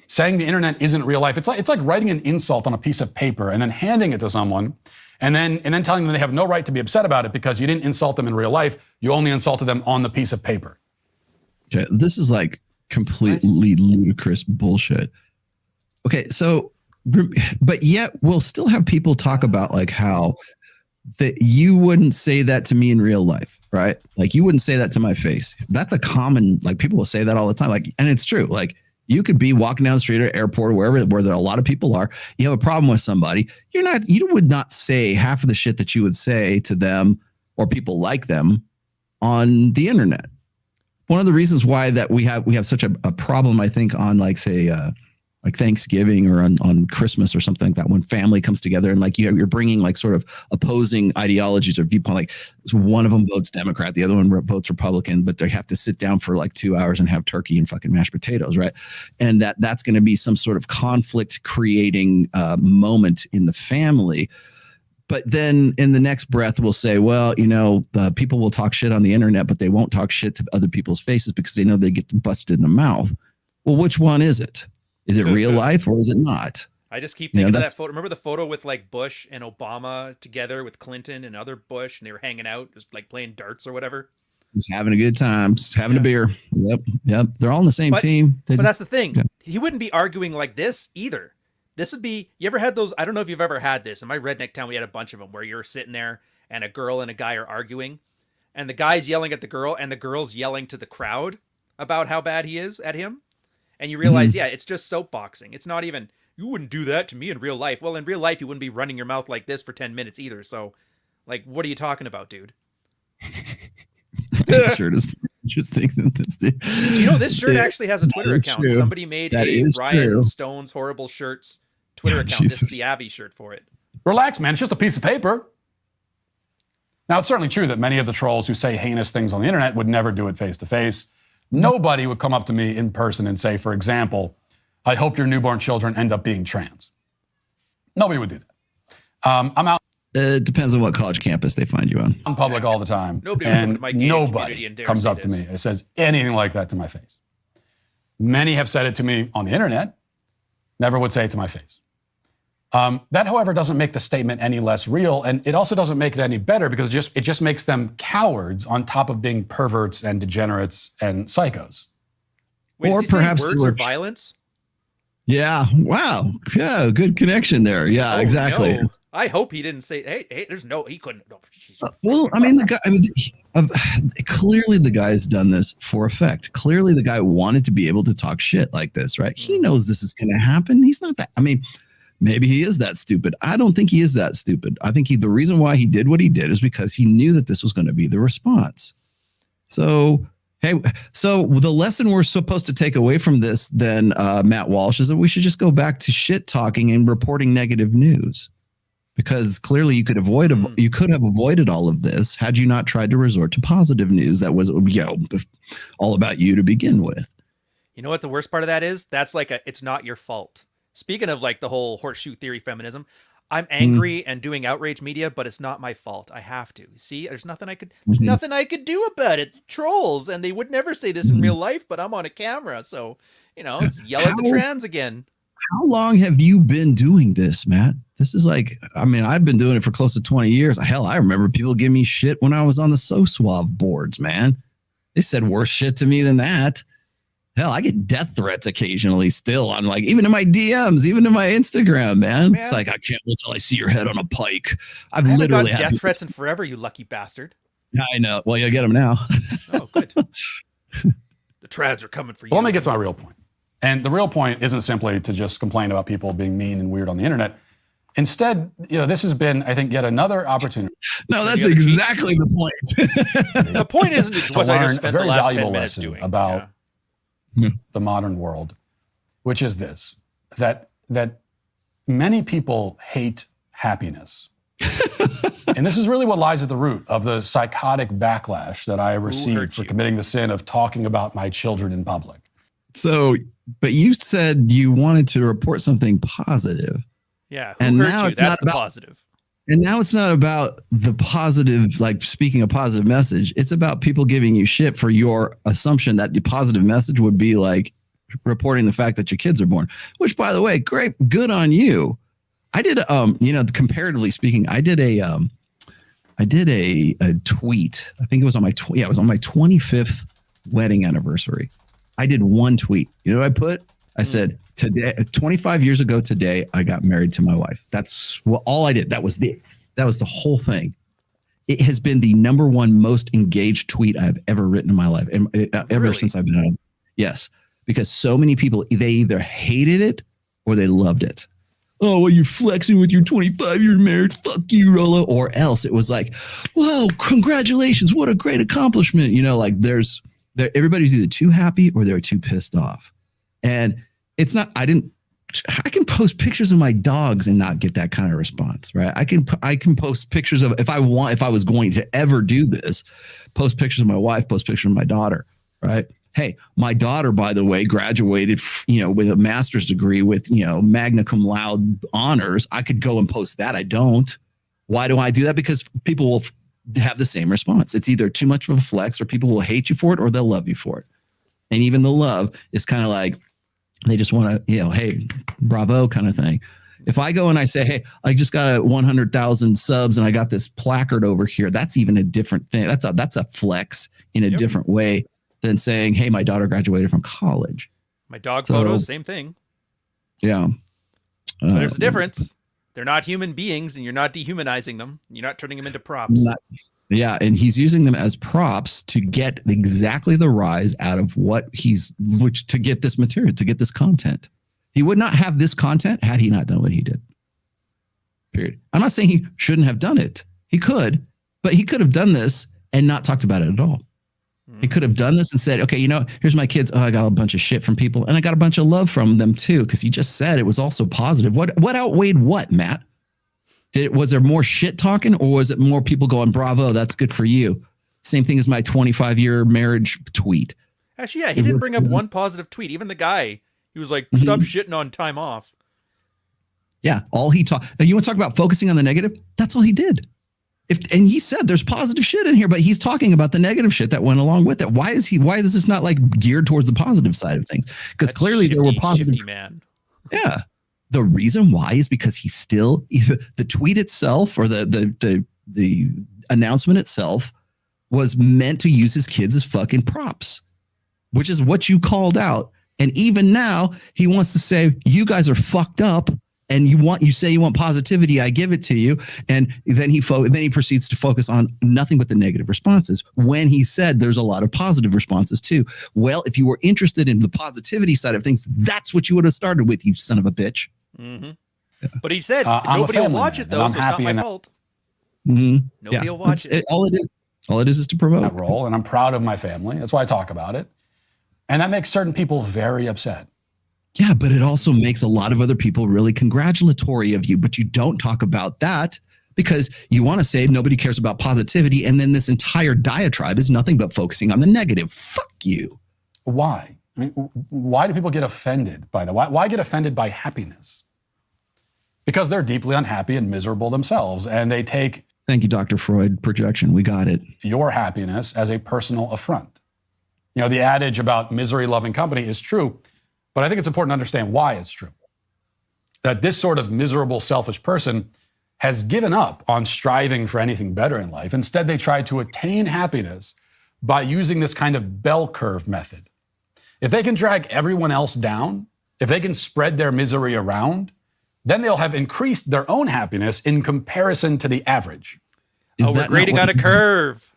Saying the internet isn't real life. It's like writing an insult on a piece of paper and then handing it to someone, and then telling them they have no right to be upset about it because you didn't insult them in real life. You only insulted them on the piece of paper. Okay, this is like completely ludicrous bullshit. Okay, so, but yet we'll still have people talk about like how that you wouldn't say that to me in real life, right? Like you wouldn't say that to my face. That's a common, like people will say that all the time. Like, and it's true. Like you could be walking down the street or airport or where there are a lot of people are. You have a problem with somebody. You would not say half of the shit that you would say to them or people like them on the internet. One of the reasons why that we have such a problem, I think, on like say like Thanksgiving or on Christmas or something like that, when family comes together and like you're bringing like sort of opposing ideologies or viewpoint, like one of them votes Democrat, the other one votes Republican, but they have to sit down for like 2 hours and have turkey and fucking mashed potatoes, right? And that's going to be some sort of conflict creating moment in the family. But then in the next breath, we'll say, well, people will talk shit on the internet, but they won't talk shit to other people's faces because they know they get busted in the mouth. Well, which one is it? Is it real life or is it not? I just keep thinking of that photo. Remember the photo with like Bush and Obama together with Clinton and other Bush, and they were hanging out, just like playing darts or whatever. Just having a good time, just having a beer. Yep. They're all on the same team. But that's the thing. Yeah. He wouldn't be arguing like this either. This would be, you ever had those? I don't know if you've ever had this. In my redneck town, we had a bunch of them where you're sitting there and a girl and a guy are arguing, and the guy's yelling at the girl and the girl's yelling to the crowd about how bad he is at him. And you realize, it's just soapboxing. It's not even, you wouldn't do that to me in real life. Well, in real life, you wouldn't be running your mouth like this for 10 minutes either. So, like, what are you talking about, dude? This shirt is interesting. Do you know this shirt actually has a Twitter account? True. Somebody made a Ryan Stone's Horrible Shirts Twitter account. Jesus. This is the Avi shirt for it. Relax, man. It's just a piece of paper. Now, it's certainly true that many of the trolls who say heinous things on the internet would never do it face to face. Nobody would come up to me in person and say, for example, I hope your newborn children end up being trans. Nobody would do that. I'm out. It depends on what college campus they find you on. I'm public all the time. Nobody comes up to me and says anything like that to my face. Many have said it to me on the internet, never would say it to my face. That, however, doesn't make the statement any less real, and it also doesn't make it any better because it just makes them cowards on top of being perverts and degenerates and psychos. Wait, or perhaps words or violence. Yeah. Wow. Yeah. Good connection there. Yeah. Exactly. No. I hope he didn't say. Hey. There's no. He couldn't. No, well, I mean, the guy. Clearly, the guy's done this for effect. Clearly, the guy wanted to be able to talk shit like this, right? He knows this is going to happen. He's not that. I mean, maybe he is that stupid. I don't think he is that stupid. I think the reason why he did what he did is because he knew that this was going to be the response. So. Hey, so the lesson we're supposed to take away from this, then, Matt Walsh, is that we should just go back to shit talking and reporting negative news, because clearly you could have avoided all of this had you not tried to resort to positive news that was, all about you to begin with. You know what the worst part of that is? That's like it's not your fault. Speaking of like the whole horseshoe theory feminism, I'm angry and doing outrage media, but it's not my fault. I have to. See, there's nothing I could do about it. Trolls, and they would never say this in real life, but I'm on a camera, so it's yell at the trans again. How long have you been doing this, Matt? This is like, I mean, I've been doing it for close to 20 years. Hell, I remember people giving me shit when I was on the So Suave boards, man. They said worse shit to me than that. Hell, I get death threats occasionally still on even in my DMs, even in my Instagram, man. It's like, I can't wait till I see your head on a pike. I literally got death threats in forever, you lucky bastard. I know. Well, you'll get them now. Oh, good. The trads are coming for you. Well, let me get to my real point. And the real point isn't simply to just complain about people being mean and weird on the internet. Instead, this has been, I think, yet another opportunity. No, that's exactly the point. The point isn't what I just spent the last 10 minutes doing about the modern world, which is this, that many people hate happiness. And this is really what lies at the root of the psychotic backlash that I received for committing the sin of talking about my children in public. So, but you said you wanted to report something positive. Yeah, who hurt you? That's the positive. And now it's not about the positive, like speaking a positive message. It's about people giving you shit for your assumption that the positive message would be like reporting the fact that your kids are born, which, by the way, great, good on you. I did, comparatively speaking, I did a tweet. I think it was on my, it was on my 25th wedding anniversary. I did one tweet. You know what I put? I said, today, 25 years ago today, I got married to my wife. That's all I did. That was the whole thing. It has been the number one most engaged tweet I've ever written in my life. And ever since I've been on. Yes. Because so many people, they either hated it or they loved it. Oh, well, you're flexing with your 25-year marriage. Fuck you, Rolo. Or else it was like, whoa, congratulations. What a great accomplishment. Everybody's either too happy or they're too pissed off. And it's not, I can post pictures of my dogs and not get that kind of response, right? I can post pictures of, if I was going to ever do this, post pictures of my wife, post pictures of my daughter, right? Hey, my daughter, by the way, graduated, with a master's degree with, magna cum laude honors. I could go and post that. I don't. Why do I do that? Because people will have the same response. It's either too much of a flex, or people will hate you for it, or they'll love you for it. And even the love is kind of like, they just want to, hey, bravo kind of thing. If I go and I say, hey, I just got 100,000 subs and I got this placard over here, that's even a different thing. That's a flex in a different way than saying, hey, my daughter graduated from college. My dog photos, same thing. Yeah. But there's a difference. They're not human beings, and you're not dehumanizing them. You're not turning them into props. Yeah, and he's using them as props to get exactly the rise out of to get this material, to get this content. He would not have this content had he not done what he did. Period. I'm not saying he shouldn't have done it. He could, but he could have done this and not talked about it at all. He could have done this and said, okay, here's my kids. Oh, I got a bunch of shit from people, and I got a bunch of love from them too, because he just said it was also positive. What outweighed what, Matt? Was there more shit talking, or was it more people going, bravo, that's good for you? Same thing as my 25-year marriage tweet. Actually, yeah, he didn't bring up one positive tweet. Even the guy, he was like, stop shitting on time off. Yeah, all he talked. You want to talk about focusing on the negative? That's all he did. And he said there's positive shit in here, but he's talking about the negative shit that went along with it. Why is this not like geared towards the positive side of things? Because clearly there were positive. Man. Yeah. The reason why is because he's still the tweet itself, or the announcement itself, was meant to use his kids as fucking props, which is what you called out. And even now he wants to say, you guys are fucked up. And you say you want positivity, I give it to you. And then he proceeds to focus on nothing but the negative responses, when he said there's a lot of positive responses too. Well, if you were interested in the positivity side of things, that's what you would have started with, you son of a bitch. Mm-hmm. Yeah. But he said nobody will watch it though, so it's not my fault. Mm-hmm. Nobody will watch it. All it is to provoke. That role, and I'm proud of my family. That's why I talk about it. And that makes certain people very upset. Yeah, but it also makes a lot of other people really congratulatory of you. But you don't talk about that because you want to say nobody cares about positivity. And then this entire diatribe is nothing but focusing on the negative. Fuck you. Why? I mean, why do people get offended by that? Why get offended by happiness? Because they're deeply unhappy and miserable themselves. And they take... Thank you, Dr. Freud. Projection. We got it. Your happiness as a personal affront. The adage about misery-loving company is true. But I think it's important to understand why it's true. That this sort of miserable, selfish person has given up on striving for anything better in life. Instead, they try to attain happiness by using this kind of bell curve method. If they can drag everyone else down, if they can spread their misery around, then they'll have increased their own happiness in comparison to the average. We're grading on a curve.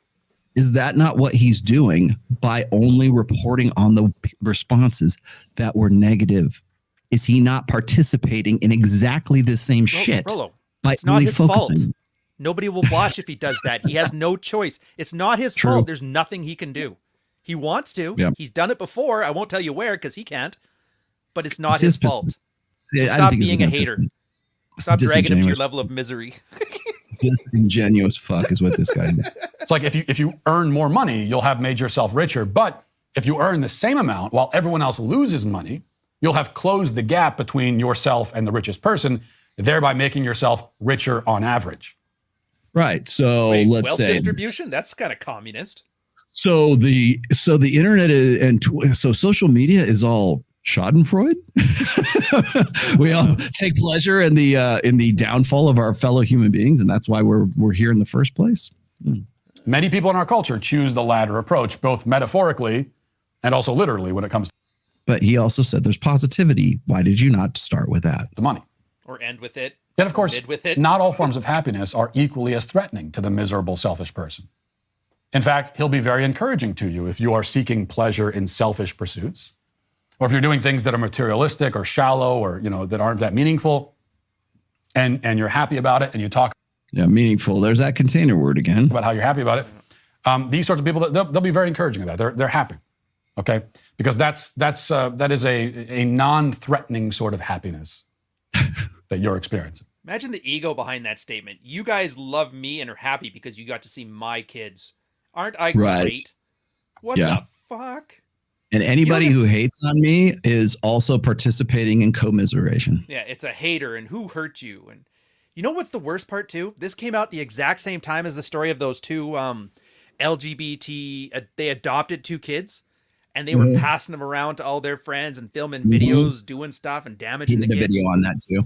Is that not what he's doing by only reporting on the responses that were negative? Is he not participating in exactly the same shit? Rolo, it's not his fault. Nobody will watch if he does that. He has no choice. It's not his fault. There's nothing he can do. He wants to. Yeah. He's done it before. I won't tell you where because he can't. But it's not his fault. So stop being a hater. Stop dragging him to your level of misery. Disingenuous fuck is what this guy is. It's like if you earn more money, you'll have made yourself richer. But if you earn the same amount while everyone else loses money, you'll have closed the gap between yourself and the richest person, thereby making yourself richer on average. Right. So let's say distribution. That's kind of communist. So the internet and social media is all Schadenfreude. We all take pleasure in the downfall of our fellow human beings, and that's why we're here in the first place. Many people in our culture choose the latter approach, both metaphorically and also literally when it comes to. But he also said there's positivity. Why did you not start with that? The money. Or end with it. Yet, of course, not all forms of happiness are equally as threatening to the miserable, selfish person. In fact, he'll be very encouraging to you if you are seeking pleasure in selfish pursuits, or if you're doing things that are materialistic or shallow or, that aren't that meaningful, and you're happy about it and you talk. Yeah, meaningful. There's that container word again. About how you're happy about it. These sorts of people, they'll be very encouraging of that. They're happy, okay? Because that is a non-threatening sort of happiness that you're experiencing. Imagine the ego behind that statement. You guys love me and are happy because you got to see my kids. Aren't I great? What the fuck? And anybody who hates on me is also participating in commiseration. Yeah, it's a hater and who hurt you. And You know what's the worst part too? This came out the exact same time as the story of those two LGBT. They adopted 2 kids, and they were passing them around to all their friends and filming videos, doing stuff and damaging the kids. Video on that too.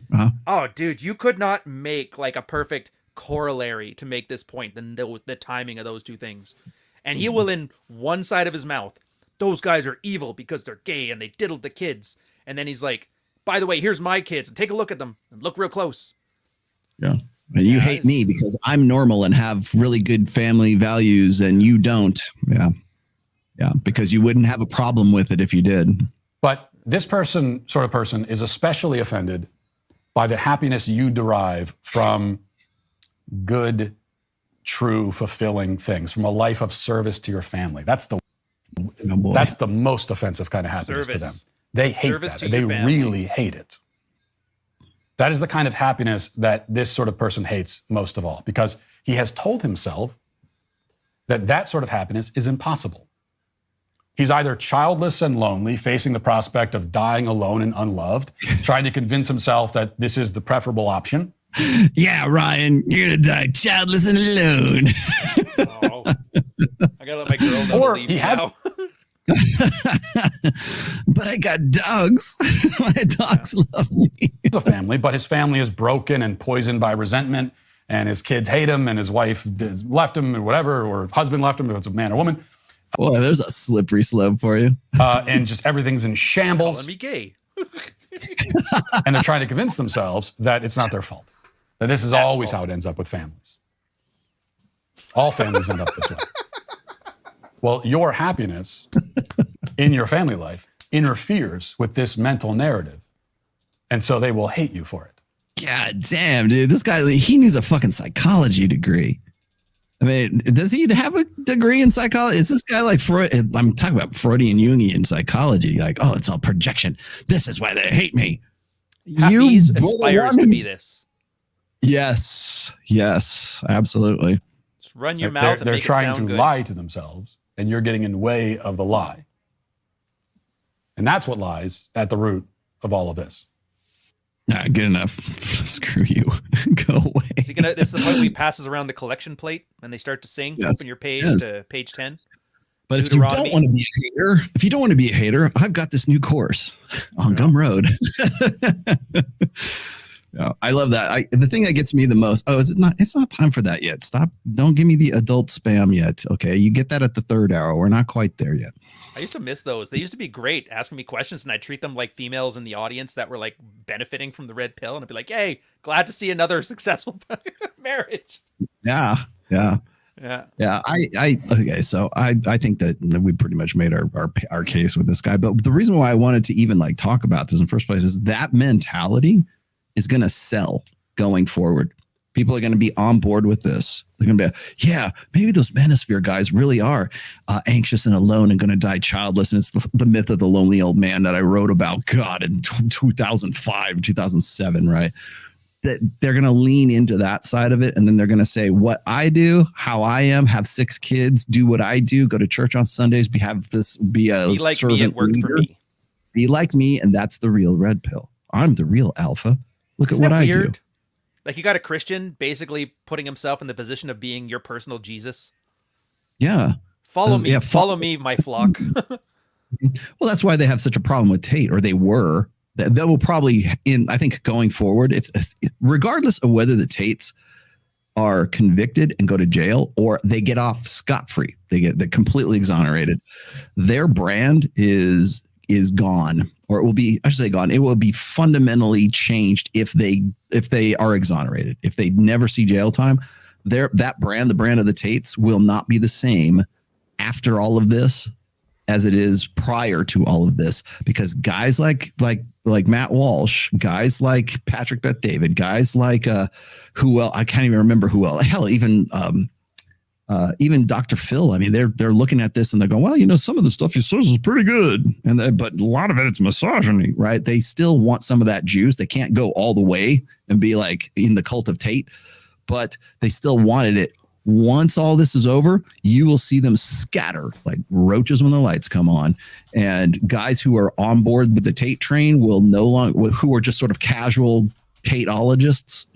Oh, dude, you could not make like a perfect corollary to make this point than the timing of those 2 things. And he will, in one side of his mouth, those guys are evil because they're gay and they diddled the kids. And then he's like, by the way, here's my kids, and take a look at them and look real close. Yeah. And you hate me because I'm normal and have really good family values and you don't. Yeah. Yeah. Because you wouldn't have a problem with it if you did. But this sort of person is especially offended by the happiness you derive from good, true, fulfilling things, from a life of service to your family. That's the most offensive kind of happiness to them. They hate that. They really hate it. That is the kind of happiness that this sort of person hates most of all, because he has told himself that sort of happiness is impossible. He's either childless and lonely, facing the prospect of dying alone and unloved, trying to convince himself that this is the preferable option. Yeah, Ryan, you're going to die childless and alone. Oh, I got to let my girl know to leave me now. But I got dogs. My dogs love me. He's a family, but his family is broken and poisoned by resentment, and his kids hate him, and his wife left him or whatever, or husband left him if it's a man or woman. Boy, there's a slippery slope for you. And just everything's in shambles. Calling me gay. And they're trying to convince themselves that it's not their fault. That this is always how it ends up with families. All families end up this way. Well, your happiness in your family life interferes with this mental narrative. And so they will hate you for it. God damn, dude. This guy, he needs a fucking psychology degree. I mean, does he have a degree in psychology? Is this guy like Freud? I'm talking about Freudian Jungian psychology. Like, oh, it's all projection. This is why they hate me. He aspires to be this. Yes. Yes, absolutely. Just run your mouth and make it sound good. They're trying to lie to themselves, and you're getting in the way of the lie. And that's what lies at the root of all of this. Nah, good enough. Screw you. Go away. Is he gonna? This is the point where he passes around the collection plate and they start to sing. Yes. Open your page to page 10. But if you don't want to be a hater, I've got this new course on Gumroad. Yeah, I love that. The thing that gets me the most. Oh, is it not? It's not time for that yet. Stop! Don't give me the adult spam yet. Okay, you get that at the 3rd hour. We're not quite there yet. I used to miss those. They used to be great, asking me questions, and I'd treat them like females in the audience that were like benefiting from the red pill, and I'd be like, "Hey, glad to see another successful marriage." Yeah. Okay, so I think that we pretty much made our case with this guy. But the reason why I wanted to even like talk about this in the first place is that mentality is going to sell going forward. People are going to be on board with this. They're going to be, yeah, maybe those manosphere guys really are anxious and alone and going to die childless. And it's the myth of the lonely old man that I wrote about, God, in 2005, 2007, right? That they're going to lean into that side of it. And then they're going to say, what I do, how I am, have 6 kids, do what I do, go to church on Sundays, be like me, it worked for me. Be like me, and that's the real red pill. I'm the real alpha. Look at what I do. Like you got a Christian basically putting himself in the position of being your personal Jesus. Yeah. Follow me. Yeah, follow me, my flock. Well, that's why they have such a problem with Tate, or they were. That will probably, I think, going forward, if regardless of whether the Tates are convicted and go to jail or they get off scot-free, they're completely exonerated, their brand is gone, or it will be, I should say gone. It will be fundamentally changed if they are exonerated. If they never see jail time, that brand, the brand of the Tates, will not be the same after all of this as it is prior to all of this, because guys like Matt Walsh, guys like Patrick Bet David, guys like who else? I can't even remember who else. Hell, even Dr. Phil. I mean, they're looking at this and they're going, well, some of the stuff he says is pretty good, but a lot of it's misogyny, right? They still want some of that juice. They can't go all the way and be like in the cult of Tate, but they still wanted it. Once all this is over, you will see them scatter like roaches when the lights come on. And guys who are on board with the Tate train will no longer, who are just sort of casual Tateologists,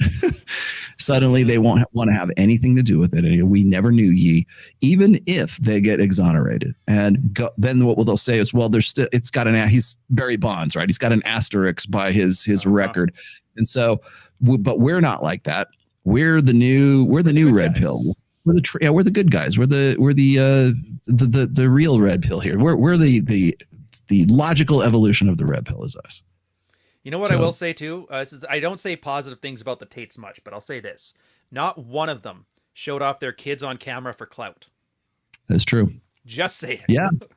suddenly they won't want to have anything to do with it. And we never knew ye, even if they get exonerated. And then what they'll say is, well, there's still, it's got he's Barry Bonds, right? He's got an asterisk by his record. And so, but we're not like that. We're the new red pill. We're the good guys. We're the real red pill here. We're the logical evolution of the red pill is us. You know what I will say too? I don't say positive things about the Tates much, but I'll say this. Not one of them showed off their kids on camera for clout. That's true. Just saying.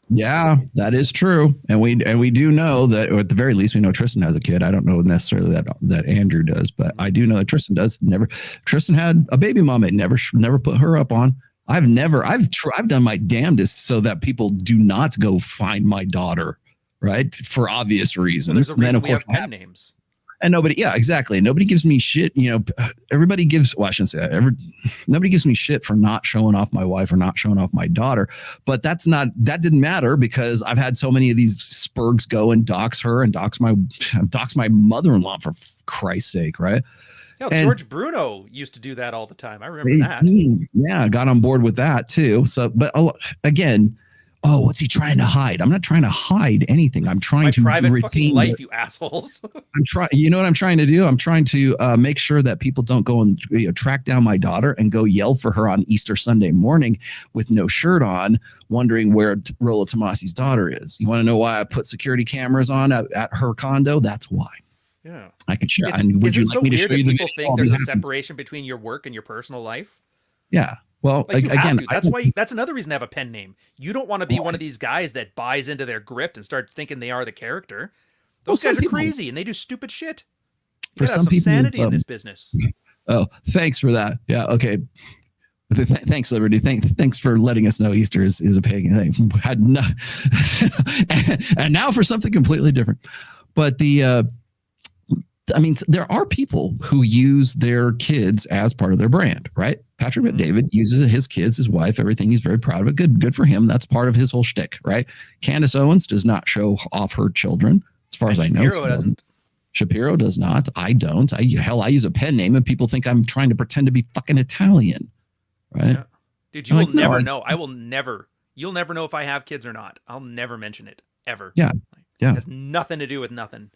Yeah, that is true. And we do know that, or at the very least, we know Tristan has a kid. I don't know necessarily that Andrew does, but I do know that Tristan does. Tristan had a baby mama. Never put her up on. I've done my damnedest so that people do not go find my daughter. Right, for obvious reasons. Well, there's a reason then, of course, we have pen names. And nobody gives me shit. Everybody gives. Well, I shouldn't say that. Nobody gives me shit for not showing off my wife or not showing off my daughter. But that didn't matter because I've had so many of these spurgs go and dox her and dox my mother-in-law, for Christ's sake, right? Yeah, George Bruno used to do that all the time. I remember that. Yeah, got on board with that too. So, but again. Oh, what's he trying to hide? I'm not trying to hide anything. I'm trying to private fucking life, you assholes. I'm trying. You know what I'm trying to do? I'm trying to make sure that people don't go and track down my daughter and go yell for her on Easter Sunday morning with no shirt on, wondering where Rollo Tomasi's daughter is. You want to know why I put security cameras on at her condo? That's why. Yeah, I can share. Is it so weird that people think there's a separation between your work and your personal life? Yeah. Well, again, that's another reason to have a pen name. You don't want to be one of these guys that buys into their grift and start thinking they are the character. Those guys are crazy and they do stupid shit. For some people, sanity in this business. Oh, thanks for that. Yeah. Okay. Thanks, Liberty. Thanks for letting us know Easter is a pagan thing. And now for something completely different. But there are people who use their kids as part of their brand, right? Patrick Bet-David uses his kids, his wife, everything. He's very proud of it. Good for him. That's part of his whole shtick, right? Candace Owens does not show off her children, as far as I know. Shapiro doesn't. Shapiro does not. I don't. I use a pen name, and people think I'm trying to pretend to be fucking Italian, right? Yeah. Dude, you will never know. I will never. You'll never know if I have kids or not. I'll never mention it ever. Yeah. It has nothing to do with nothing.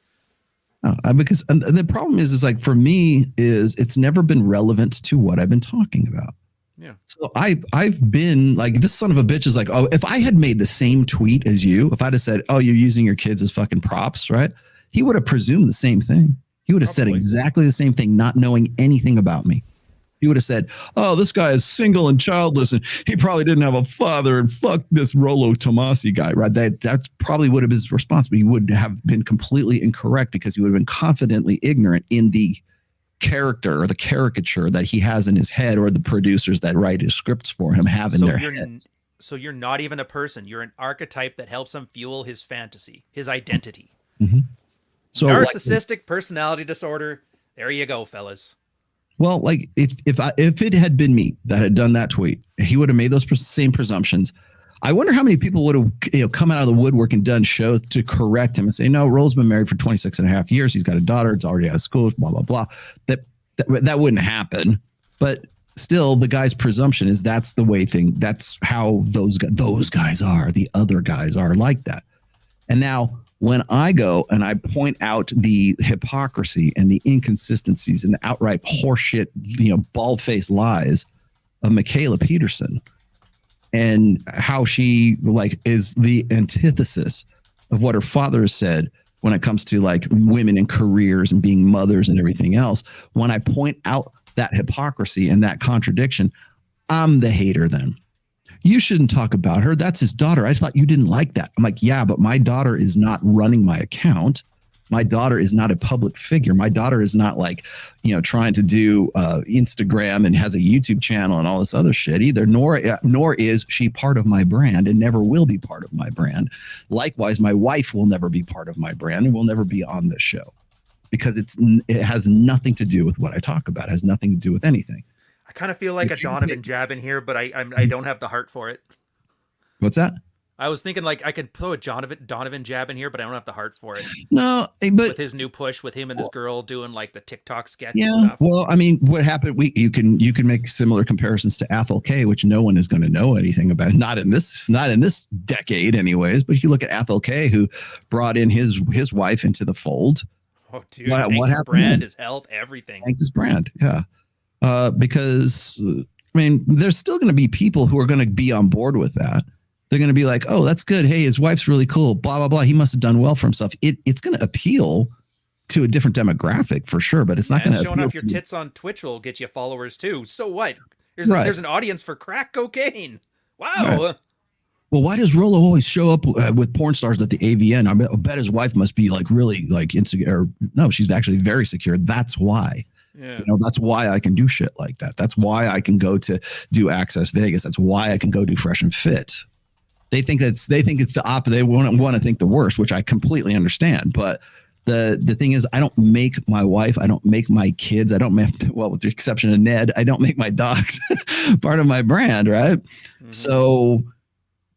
Because the problem is like for me is it's never been relevant to what I've been talking about. Yeah. So I've been like, this son of a bitch is like, oh, if I had made the same tweet as you, if I'd have said, oh, you're using your kids as fucking props, right? He would have presumed the same thing. He would have said exactly the same thing, not knowing anything about me. He would have said, oh, this guy is single and childless and he probably didn't have a father and fuck this Rollo Tomasi guy, right? That probably would have been his response, but he would have been completely incorrect because he would have been confidently ignorant in the character or the caricature that he has in his head or the producers that write his scripts for him have in their heads. So you're not even a person. You're an archetype that helps him fuel his fantasy, his identity. Mm-hmm. So narcissistic personality disorder. There you go, fellas. Well, like if it had been me that had done that tweet, he would have made those same presumptions. I wonder how many people would have come out of the woodwork and done shows to correct him and say, no, Rollo's been married for 26 and a half years. He's got a daughter. It's already out of school, blah, blah, blah. That wouldn't happen. But still, the guy's presumption is that's how those guys are. The other guys are like that. And now when I go and I point out the hypocrisy and the inconsistencies and the outright horseshit, bald-faced lies of Michaela Peterson and how she is the antithesis of what her father said when it comes to women and careers and being mothers and everything else, when I point out that hypocrisy and that contradiction, I'm the hater then. You shouldn't talk about her. That's his daughter. I thought you didn't like that. I'm like, yeah, but my daughter is not running my account. My daughter is not a public figure. My daughter is not trying to do Instagram and has a YouTube channel and all this other shit either. Nor is she part of my brand and never will be part of my brand. Likewise, my wife will never be part of my brand and will never be on this show because it has nothing to do with what I talk about. It has nothing to do with anything. I kind of feel like a Donovan jab in here, but I don't have the heart for it. What's that? I was thinking like I could throw a Donovan jab in here, but I don't have the heart for it. No, but with his new push, with him and his girl doing like the TikTok sketch yeah, and stuff. Well, I mean, what happened? You can make similar comparisons to Athel K, which no one is going to know anything about. Not in this decade, anyways. But if you look at Athel K, who brought in his wife into the fold. Oh, dude, tanked his brand, his health, everything. Tanked his brand, yeah. Because I mean, there's still going to be people who are going to be on board with that. They're going to be like, oh, that's good. Hey, his wife's really cool. Blah, blah, blah. He must have done well for himself. It's going to appeal to a different demographic for sure, but it's not going to. Showing off your tits on Twitch will get you followers too. So what? There's an audience for crack cocaine. Wow. Right. Well, why does Rolo always show up with porn stars at the AVN? I bet his wife must be like really like insecure. No, she's actually very secure. That's why. Yeah. You know, that's why I can do shit like that. That's why I can go to do Access Vegas. That's why I can go do Fresh and Fit. They think it's the opposite. They want to think the worst, which I completely understand. But the thing is, I don't make my wife, I don't make my kids, I don't make, well, with the exception of Ned, I don't make my dogs part of my brand, right? Mm-hmm. So,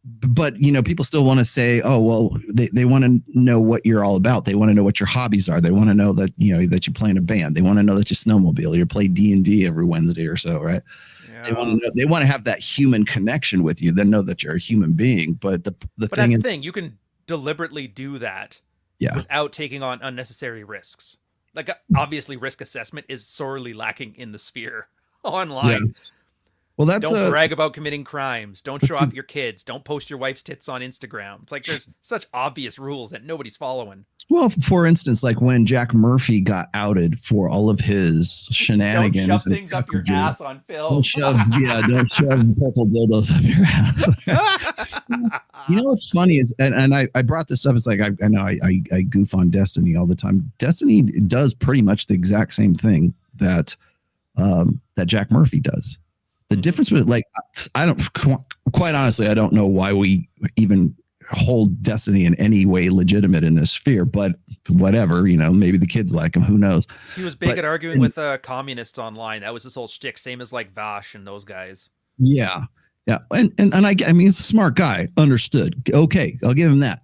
but you know, people still want to say, oh, well, they want to know what you're all about. They want to know what your hobbies are. They want to know that, you know, that you play in a band. They want to know that you snowmobile, you play D&D every Wednesday or so, right? They want to have that human connection with you. They know that you're a human being. But that's the thing. You can deliberately do that without taking on unnecessary risks. Like, obviously, risk assessment is sorely lacking in the sphere online. Yes. Well, don't brag about committing crimes. Don't show off your kids. Don't post your wife's tits on Instagram. It's like there's such obvious rules that nobody's following. Well, for instance, like when Jack Murphy got outed for all of his shenanigans. Don't shove things up your ass on film. Don't shove purple dildos up your ass. You know what's funny is, and I brought this up. It's like I know I goof on Destiny all the time. Destiny does pretty much the exact same thing that Jack Murphy does. The difference with, like, quite honestly, I don't know why we even hold Destiny in any way legitimate in this sphere, but whatever, you know, maybe the kids like him, who knows. He was big at arguing with communists online. That was his whole shtick, same as like Vash and those guys. Yeah. And I mean, he's a smart guy, understood. Okay, I'll give him that.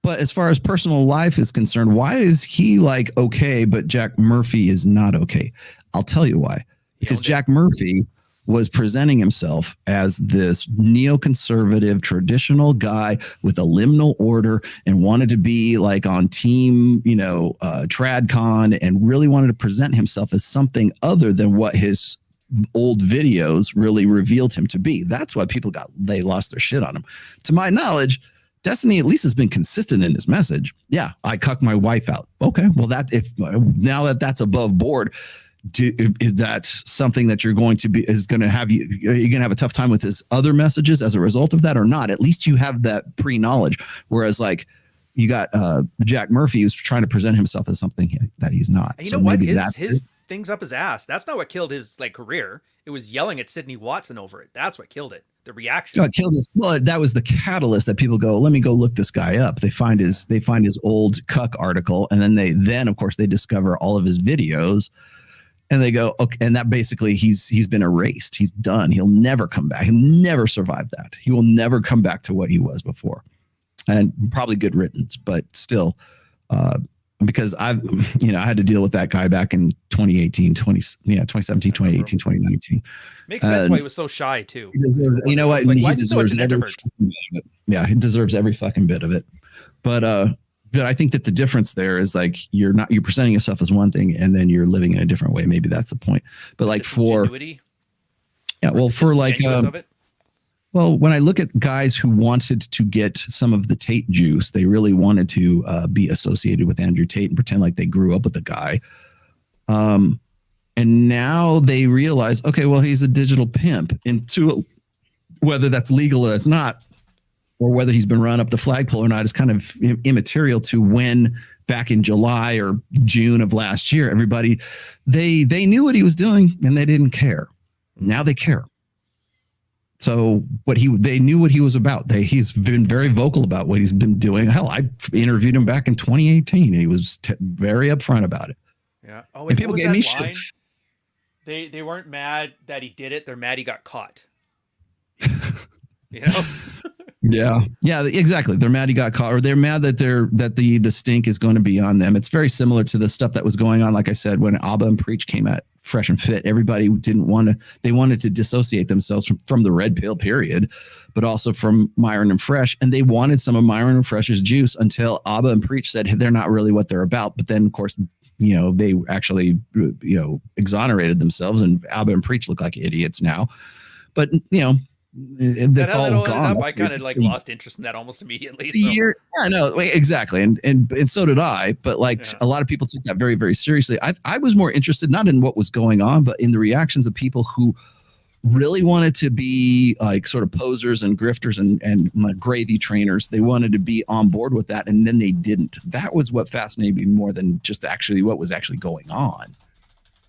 But as far as personal life is concerned, why is he like okay, but Jack Murphy is not okay? I'll tell you why. Because Jack Murphy was presenting himself as this neoconservative traditional guy with a liminal order and wanted to be like on team, you know, TradCon, and really wanted to present himself as something other than what his old videos really revealed him to be. That's why they lost their shit on him. To my knowledge, Destiny at least has been consistent in his message. Yeah, I cuck my wife out. Okay, well, now that's above board, is that something that you're going to be, is going to have you, are you going to have a tough time with his other messages as a result of that or not? At least you have that pre-knowledge. Whereas like you got Jack Murphy, who's trying to present himself as something that he's not. You know what? His things up his ass. That's not what killed his like career. It was yelling at Sydney Watson over it. That's what killed it. The reaction. Well, that was the catalyst that people go, let me go look this guy up. They find his old cuck article, and then of course they discover all of his videos. And they go, okay, and that basically he's been erased. He's done. He'll never come back. He'll never survive that. He will never come back to what he was before. And probably good riddance, but still, because I had to deal with that guy back in 2017, 2018, 2019. Makes sense why he was so shy too. You know what? Like, why is he so much an introvert? Yeah, he deserves every fucking bit of it. But I think that the difference there is like you're presenting yourself as one thing and then you're living in a different way. Maybe that's the point. But like when I look at guys who wanted to get some of the Tate juice, they really wanted to be associated with Andrew Tate and pretend like they grew up with the guy. And now they realize, okay, well, he's a digital pimp. And whether that's legal or it's not, or whether he's been run up the flagpole or not, is kind of immaterial to when back in July or June of last year, everybody, they knew what he was doing and they didn't care. Now they care. So they knew what he was about. He's been very vocal about what he's been doing. Hell, I interviewed him back in 2018. He was very upfront about it. Yeah. Oh, and people gave me shit. They weren't mad that he did it. They're mad he got caught. You know? Yeah, exactly. They're mad he got caught, or they're mad that the stink is going to be on them. It's very similar to the stuff that was going on, like I said, when Abba and Preach came at Fresh and Fit. Everybody they wanted to dissociate themselves from the red pill period, but also from Myron and Fresh, and they wanted some of Myron and Fresh's juice until Abba and Preach said, hey, they're not really what they're about. But then, of course, they actually exonerated themselves, and Abba and Preach look like idiots now. But that's all gone. I kind of lost interest in that almost immediately. So. I know, exactly, and so did I. But a lot of people took that very, very seriously. I was more interested not in what was going on, but in the reactions of people who really wanted to be like sort of posers and grifters and gravy trainers. They wanted to be on board with that, and then they didn't. That was what fascinated me more than just actually what was actually going on.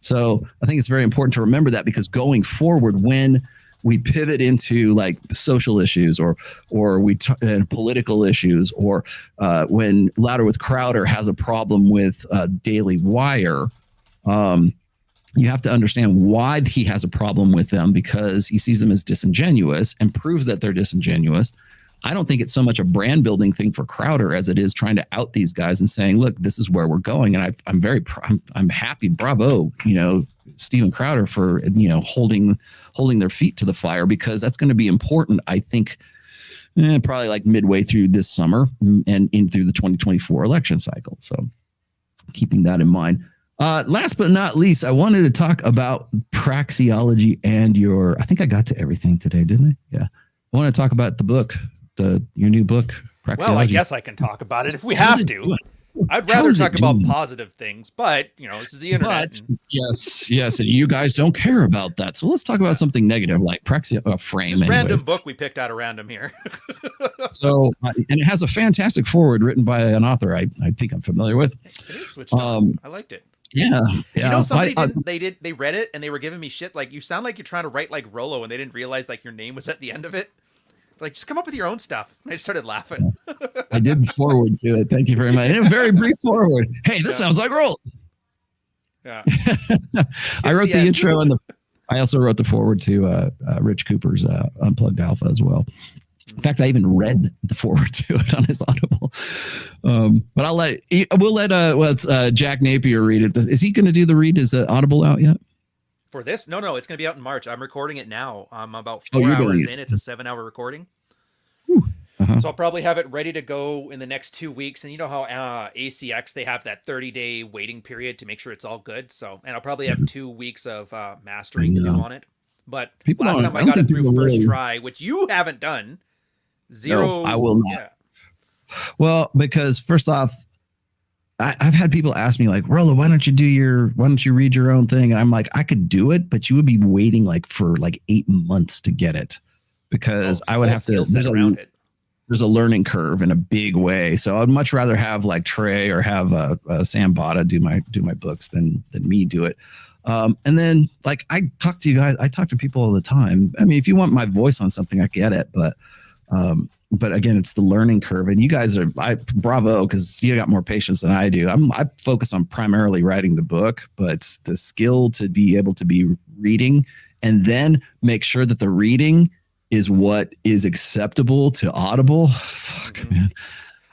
So I think it's very important to remember that, because going forward, when we pivot into like social issues or political issues, or when Louder with Crowder has a problem with Daily Wire, you have to understand why he has a problem with them, because he sees them as disingenuous and proves that they're disingenuous. I don't think it's so much a brand building thing for Crowder as it is trying to out these guys and saying, look, this is where we're going. And I'm happy. Bravo. Steven Crowder for, holding their feet to the fire, because that's going to be important. I think probably like midway through this summer and in through the 2024 election cycle. So keeping that in mind. Last but not least, I wanted to talk about praxeology and I think I got to everything today, didn't I? Yeah. I want to talk about the book, your new book, Praxeology. Well, I guess I can talk about it if we have to. I'd rather talk about positive things, but this is the internet. Yes, and you guys don't care about that. So let's talk about something negative, like frame. This random book we picked out of random here. So, and it has a fantastic foreword written by an author I think I'm familiar with. It is switched on. I liked it. Yeah. Somebody they read it and they were giving me shit like, you sound like you're trying to write like Rollo, and they didn't realize like your name was at the end of it. Like, just come up with your own stuff. And I just started laughing. I did the forward to it. Thank you very much. And a very brief forward. Hey, this sounds like Rollo. Yeah. I wrote the intro and I also wrote the forward to Rich Cooper's Unplugged Alpha as well. In fact, I even read the forward to it on his Audible. But we'll let Jack Napier read it. Is he going to do the read? Is the Audible out yet? For this? No, it's going to be out in March. I'm recording it now. I'm about 4 hours in. It's a 7-hour recording. Uh-huh. So I'll probably have it ready to go in the next 2 weeks. And you know how ACX, they have that 30-day waiting period to make sure it's all good. And I'll probably have 2 weeks of mastering to do on it. But last time I got it through first try, which you haven't done. Zero. No, I will not. Yeah. Well, because first off, I've had people ask me like, Rollo, why don't you read your own thing? And I'm like, I could do it, but you would be waiting for 8 months to get it, because I would have to set around it. There's a learning curve in a big way. So I'd much rather have like Trey or have Sam Bada do my books than me do it. And then I talk to you guys, I talk to people all the time. I mean, if you want my voice on something, I get it, but again, it's the learning curve, and you guys bravo, because you got more patience than I do. I focus on primarily writing the book, but it's the skill to be able to be reading and then make sure that the reading is what is acceptable to Audible. Fuck, man.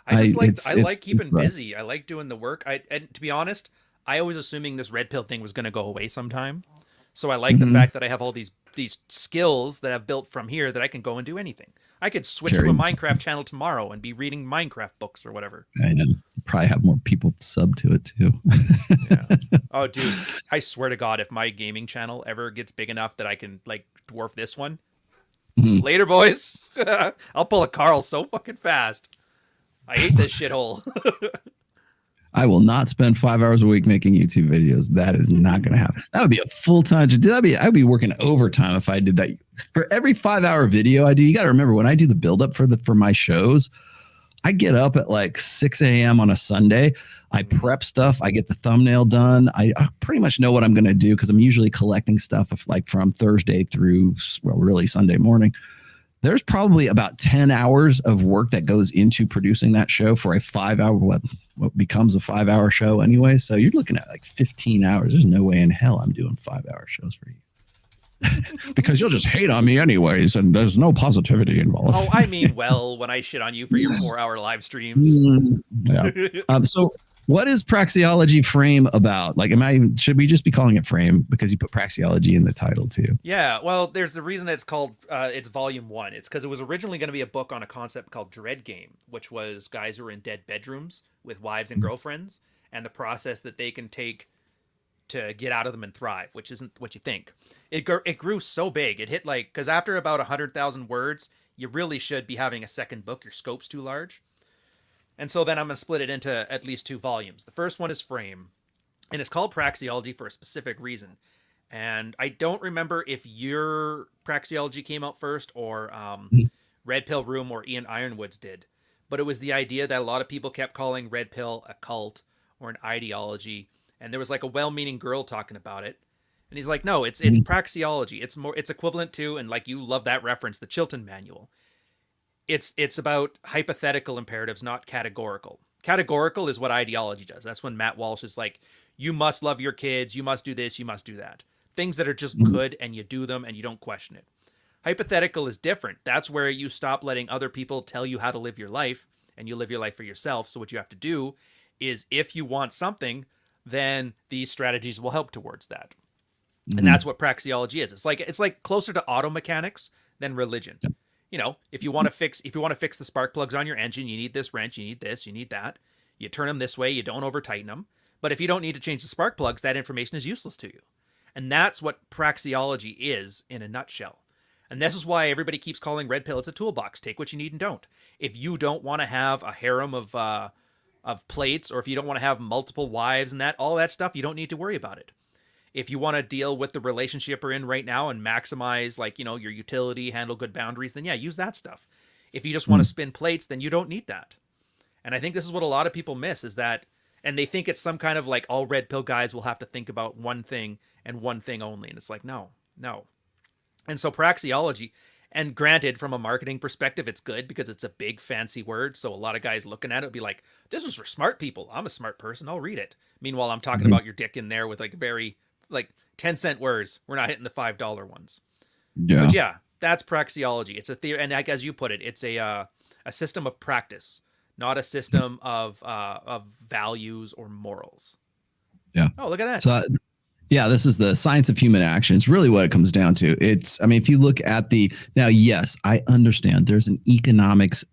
I like keeping busy. I like doing the work. And to be honest, I always assuming this red pill thing was going to go away sometime. So I like the fact that I have all these skills that I've built from here that I can go and do anything. I could switch to a Minecraft channel tomorrow and be reading Minecraft books or whatever. I know. Probably have more people sub to it too. Yeah. Oh, dude, I swear to God, if my gaming channel ever gets big enough that I can dwarf this one, later, boys. I'll pull a Carl so fucking fast. I hate this shithole. I will not spend 5 hours a week making YouTube videos. That is not going to happen. That would be a full-time. I'd be working overtime if I did that. For every 5-hour video I do, you got to remember, when I do the build-up for my shows, I get up at 6 a.m. on a Sunday. I prep stuff. I get the thumbnail done. I pretty much know what I'm going to do, because I'm usually collecting stuff from Thursday through really Sunday morning. There's probably about 10 hours of work that goes into producing that show for a 5-hour, what becomes a 5-hour show anyway. So you're looking at 15 hours. There's no way in hell I'm doing 5-hour shows for you. because you'll just hate on me anyways, and there's no positivity involved. Oh, I mean, well, when I shit on you for your 4-hour live streams. Yeah. So what is praxeology frame about? Like, should we just be calling it frame because you put praxeology in the title too? Yeah, well, there's the reason that it's called, it's volume 1. It's because it was originally going to be a book on a concept called Dread Game, which was guys who are in dead bedrooms with wives and girlfriends, and the process that they can take to get out of them and thrive, which isn't what you think. It grew so big. It hit because after about 100,000 words, you really should be having a second book. Your scope's too large. And so then I'm going to split it into at least 2 volumes. The first one is Frame, and it's called Praxeology for a specific reason. And I don't remember if your Praxeology came out first or Red Pill Room or Ian Ironwood's did. But it was the idea that a lot of people kept calling Red Pill a cult or an ideology. And there was a well-meaning girl talking about it. And he's like, no, it's praxeology. It's equivalent to, and you love that reference, the Chilton Manual. It's about hypothetical imperatives, not categorical. Categorical is what ideology does. That's when Matt Walsh is like, you must love your kids, you must do this, you must do that. Things that are just good and you do them and you don't question it. Hypothetical is different. That's where you stop letting other people tell you how to live your life and you live your life for yourself. So what you have to do is, if you want something, then these strategies will help towards that. And that's what praxeology is. It's like closer to auto mechanics than religion. Yep. You know, if you want to fix the spark plugs on your engine, you need this wrench, you need this, you need that. You turn them this way, you don't over tighten them. But if you don't need to change the spark plugs, that information is useless to you. And that's what praxeology is in a nutshell. And this is why everybody keeps calling Red Pill, it's a toolbox. Take what you need and don't. If you don't want to have a harem of plates, or if you don't want to have multiple wives and all that stuff, you don't need to worry about it. If you want to deal with the relationship you're in right now and maximize your utility, handle good boundaries, then yeah, use that stuff. If you just want to spin plates, then you don't need that. And I think this is what a lot of people miss, is that, and they think it's some kind of all Red Pill guys will have to think about one thing and one thing only. And it's no. And so praxeology, and granted, from a marketing perspective, it's good because it's a big fancy word. So a lot of guys looking at it would be like, this is for smart people. I'm a smart person. I'll read it. Meanwhile, I'm talking about your dick in there with very 10-cent words. We're not hitting the $5 ones. Yeah. But yeah, that's praxeology. It's a theory. And as you put it, it's a system of practice, not a system of values or morals. Yeah. Oh, look at that. So, yeah, this is the science of human action. It's really what it comes down to. If you look at now, yes, I understand there's an economics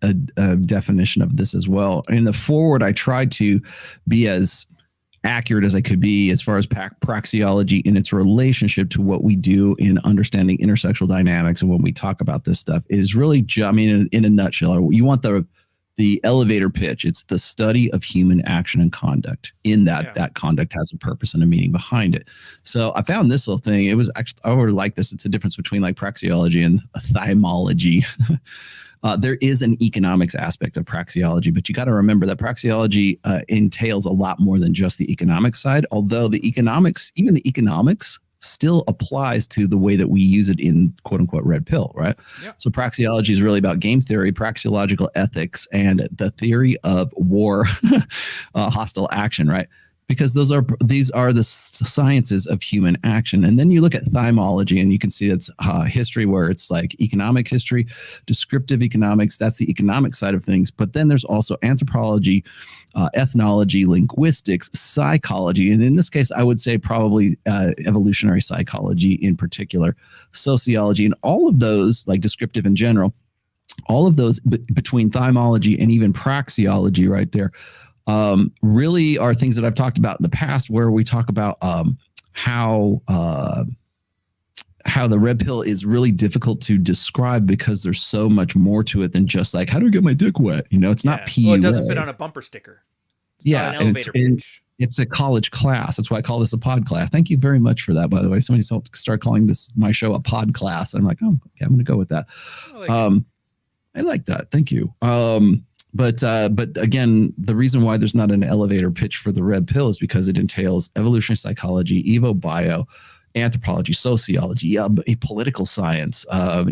definition of this as well. In the forward, I tried to be as accurate as I could be as far as praxeology in its relationship to what we do in understanding intersexual dynamics. And when we talk about this stuff, it is really, in a nutshell, you want the elevator pitch. It's the study of human action and conduct. In that conduct has a purpose and a meaning behind it. So I found this little thing. It was actually, I really like this. It's a difference between praxeology and thymology. There is an economics aspect of praxeology, but you got to remember that praxeology entails a lot more than just the economic side, although even the economics still applies to the way that we use it in quote unquote Red Pill, right? Yep. So praxeology is really about game theory, praxeological ethics, and the theory of war, hostile action, right? Because these are the sciences of human action. And then you look at thymology and you can see it's history, where it's economic history, descriptive economics. That's the economic side of things. But then there's also anthropology, ethnology, linguistics, psychology. And in this case, I would say probably evolutionary psychology in particular, sociology, and all of those, descriptive in general, all of those between thymology and even praxeology right there, really are things that I've talked about in the past, where we talk about how the Red Pill is really difficult to describe because there's so much more to it than just how do I get my dick wet? It's not PUA. Well, it doesn't fit on a bumper sticker. It's not an elevator pitch. It's a college class. That's why I call this a pod class. Thank you very much for that, by the way. Somebody start calling my show a pod class. I'm like, oh, okay, I'm going to go with that. I like that. Thank you. But again, the reason why there's not an elevator pitch for the Red Pill is because it entails evolutionary psychology, evo bio, anthropology, sociology, political science, hell,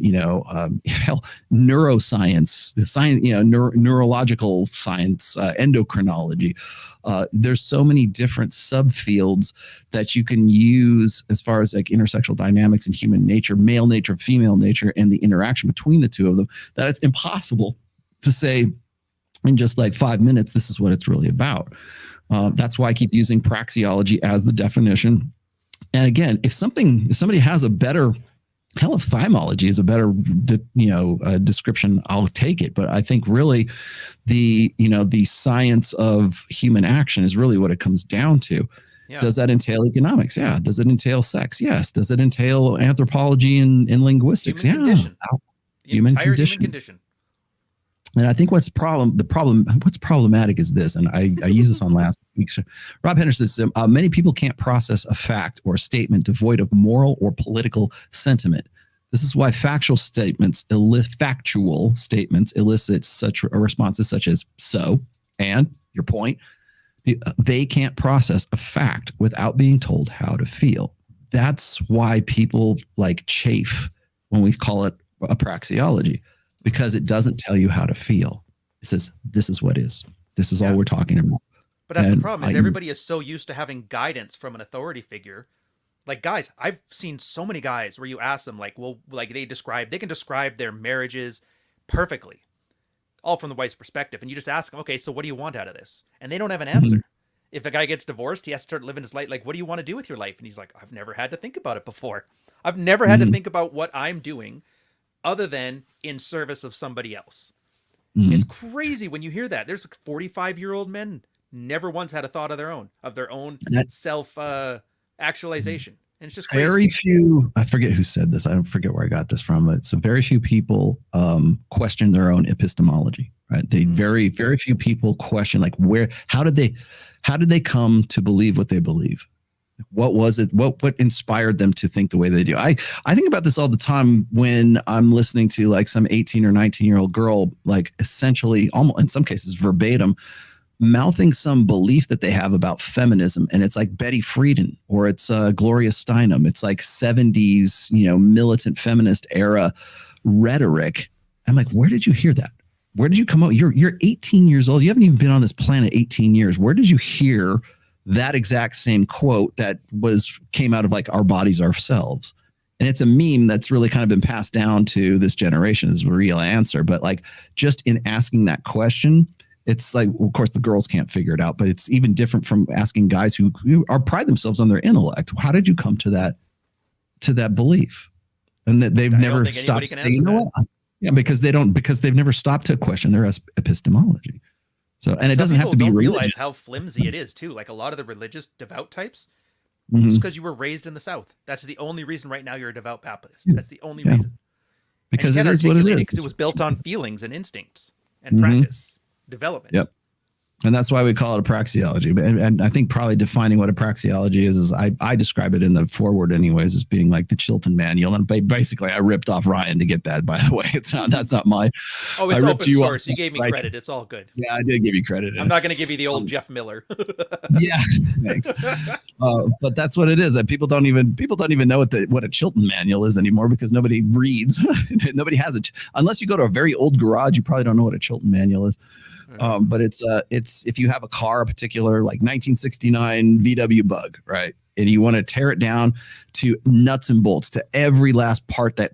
neuroscience, the science, neurological science, endocrinology. There's so many different subfields that you can use as far as like intersexual dynamics and human nature, male nature, female nature, and the interaction between the two of them, that it's impossible to say in just like 5 minutes, this is what it's really about. That's why I keep using praxeology as the definition. And again, if somebody has a better, hell, if thymology is a better, description, I'll take it. But I think really the science of human action is really what it comes down to. Yeah. Does that entail economics? Yeah. Does it entail sex? Yes. Does it entail anthropology and linguistics? Human condition. Human condition. And I think what's problematic is this, and I used this on last week. Rob Henderson says, many people can't process a fact or a statement devoid of moral or political sentiment. This is why factual statements elicit such responses such as "so" and "your point." They can't process a fact without being told how to feel. That's why people like chafe when we call it a praxeology. Because it doesn't tell you how to feel. It says, this is what is. This is all we're talking about. But that's the problem, is everybody is so used to having guidance from an authority figure. Like, guys, I've seen so many guys where you ask them, like, well, like they can describe their marriages perfectly, all from the wife's perspective. And you just ask them, okay, so what do you want out of this? And they don't have an answer. If a guy gets divorced, he has to start living his life. Like, what do you want to do with your life? And he's like, I've never had to think about it before. I've never had to think about what I'm doing other than in service of somebody else. It's crazy when you hear that. There's 45-year-old men never once had a thought of their own self actualization. And it's just crazy. Very few, I forget who said this. I don't forget where I got this from, but so very few people question their own epistemology, right? They very, very few people question like how did they come to believe what they believe? What was it? What inspired them to think the way they do? I think about this all the time when I'm listening to like some 18 or 19-year-old girl, like essentially almost in some cases verbatim, mouthing some belief that they have about feminism. And it's like Betty Friedan or it's Gloria Steinem. It's like 70s, militant feminist era rhetoric. I'm like, where did you hear that? Where did you come up? You're 18 years old. You haven't even been on this planet 18 years. Where did you hear that exact same quote that came out of like our bodies ourselves? And it's a meme that's really kind of been passed down to this generation as a real answer. But like just in asking that question, it's like, of course, the girls can't figure it out, but it's even different from asking guys who pride themselves on their intellect. How did you come to that belief? And that they've never stopped saying, you know what? Yeah, because they've never stopped to question their epistemology. So, and it doesn't have to be religious. Realize how flimsy it is too. Like a lot of the religious devout types, it's because you were raised in the South. That's the only reason right now you're a devout Baptist. That's the only reason. Because it is what it is. Because it was built on feelings and instincts and practice, development. Yep. And that's why we call it a praxeology. And I think probably defining what a praxeology is I describe it in the foreword anyways as being like the Chilton Manual. And basically I ripped off Rian to get that, by the way. That's not my. Oh, it's open source. You gave me credit. It's all good. Yeah, I did give you credit. I'm not going to give you the old Jeff Miller. Yeah, thanks. But that's what it is. That people don't even know what a Chilton Manual is anymore because nobody reads. Nobody has it. Unless you go to a very old garage, you probably don't know what a Chilton Manual is. But it's if you have a car, a particular like 1969 VW Bug, right, and you want to tear it down to nuts and bolts to every last part that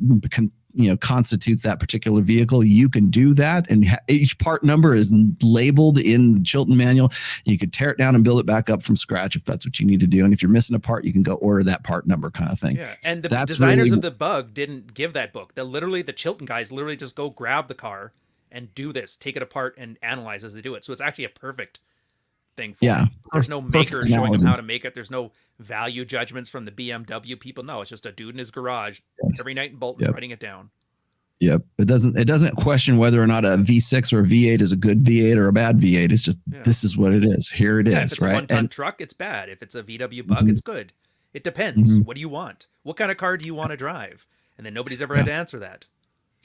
constitutes that particular vehicle, you can do that, and each part number is labeled in the Chilton Manual. You could tear it down and build it back up from scratch if that's what you need to do. And if you're missing a part, you can go order that part number, kind of thing. Yeah, and the designers of the Bug didn't give that book. The Chilton guys literally just go grab the car and do this, take it apart and analyze as they do it. So it's actually a perfect thing for them. There's no maker showing them how to make it. There's no value judgments from the BMW people. No, it's just a dude in his garage every night in Bolton writing it down. Yep. It doesn't question whether or not a V6 or a V8 is a good V8 or a bad V8. It's just this is what it is. Here it is. If it's a one-ton truck, it's bad. If it's a VW Bug, it's good. It depends. What do you want? What kind of car do you want to drive? And then nobody's ever had to answer that.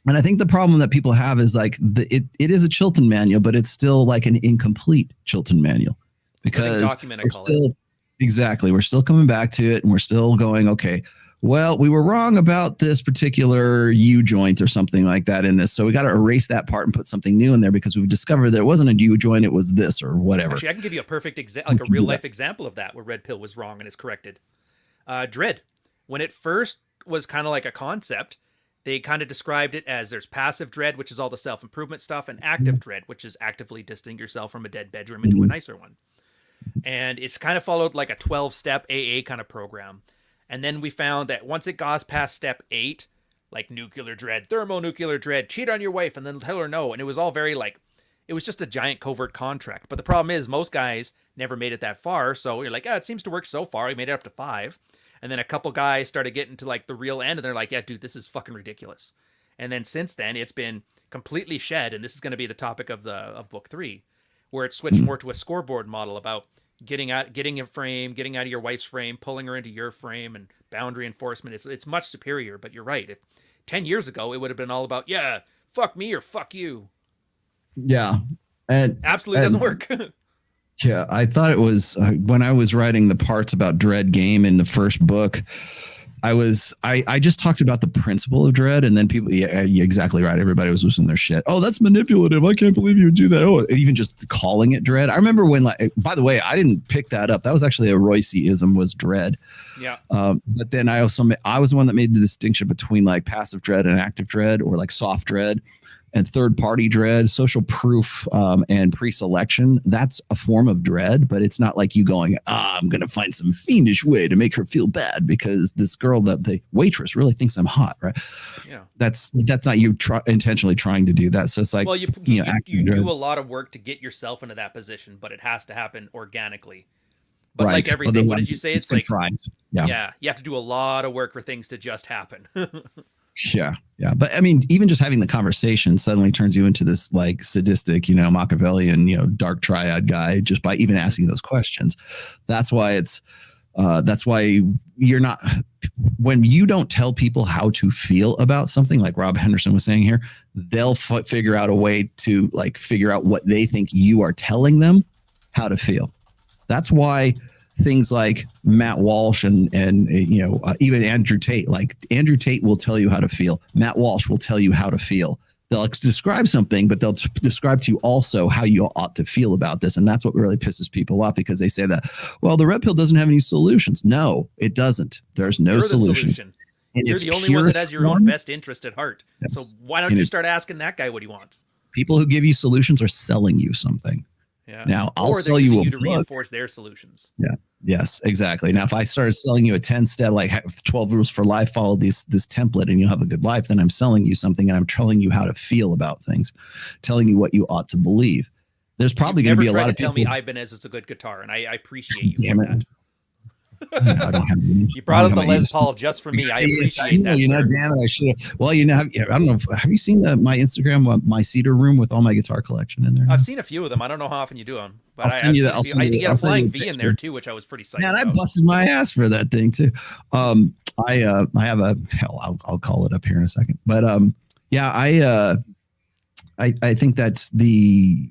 And I think the problem that people have is like it is a Chilton Manual, but it's still like an incomplete Chilton Manual because document, I call it. Exactly. We're still coming back to it and we're still going, okay, well, we were wrong about this particular U joint or something like that in this. So we got to erase that part and put something new in there because we've discovered that it wasn't a U joint, it was this or whatever. Actually, I can give you a perfect example, like a real life example of that where red pill was wrong and is corrected. Dread. When it first was kind of like a concept, they kind of described it as there's passive dread, which is all the self-improvement stuff, and active dread, which is actively distancing yourself from a dead bedroom into a nicer one. And it's kind of followed like a 12-step AA kind of program. And then we found that once it goes past step 8, like nuclear dread, thermonuclear dread, cheat on your wife and then tell her no. And it was all very like, it was just a giant covert contract. But the problem is most guys never made it that far. So you're like, it seems to work so far. We made it up to 5. And then a couple guys started getting to like the real end and they're like, yeah, dude, this is fucking ridiculous. And then since then it's been completely shed. And this is going to be the topic of book 3, where it's switched more to a scoreboard model about getting a frame, getting out of your wife's frame, pulling her into your frame, and boundary enforcement. It's much superior, but you're right. If 10 years ago, it would have been all about, yeah, fuck me or fuck you. Yeah. And absolutely doesn't work. Yeah. I thought it was when I was writing the parts about dread game in the first book, I just talked about the principle of dread, and then people, yeah, you're exactly right. Everybody was losing their shit. Oh, that's manipulative. I can't believe you would do that. Oh, even just calling it dread. I remember when, like, by the way, I didn't pick that up. That was actually a Royceism, was dread. Yeah. But then I was the one that made the distinction between like passive dread and active dread, or like soft dread and third party dread, social proof, and pre-selection. That's a form of dread, but it's not like you going, I'm going to find some fiendish way to make her feel bad because this girl, that the waitress, really thinks I'm hot, right? Yeah. That's not you intentionally trying to do that. So it's like, well, you do a lot of work to get yourself into that position, but it has to happen organically. But right. Like everything, what did you say? It's like, yeah, you have to do a lot of work for things to just happen. Yeah. Yeah. But I mean, even just having the conversation suddenly turns you into this like sadistic, Machiavellian, dark triad guy just by even asking those questions. That's why that's why you're not, when you don't tell people how to feel about something, like Rob Henderson was saying here, they'll figure out a way to like figure out what they think you are telling them how to feel. That's why things like Matt Walsh and even Andrew Tate, like Andrew Tate will tell you how to feel. Matt Walsh will tell you how to feel. They'll describe something, but they'll describe to you also how you ought to feel about this. And that's what really pisses people off, because they say that, well, the red pill doesn't have any solutions. No, it doesn't. There's no solutions. You're the only one that has your own best interest at heart. Yes. So why don't you start asking that guy what he wants? People who give you solutions are selling you something. Yeah. Now I'll sell you to reinforce their solutions. Yeah. Yes, exactly. Now, if I started selling you a 10-step, like 12 rules for life, follow this template and you'll have a good life, then I'm selling you something and I'm telling you how to feel about things, telling you what you ought to believe. There's probably going to be a lot of people. Tell me Ibanez is a good guitar, and I appreciate you for that. I don't have you brought up the Les Paul just for me. I appreciate that. Damn it, I should have. Well, I don't know. Have you seen my Instagram, my cedar room with all my guitar collection in there? I've seen a few of them. I don't know how often you do them, but I think you had a flying V in there too, which I was pretty psyched about. I busted my ass for that thing too. I have a hell. I'll call it up here in a second. But I think that's the,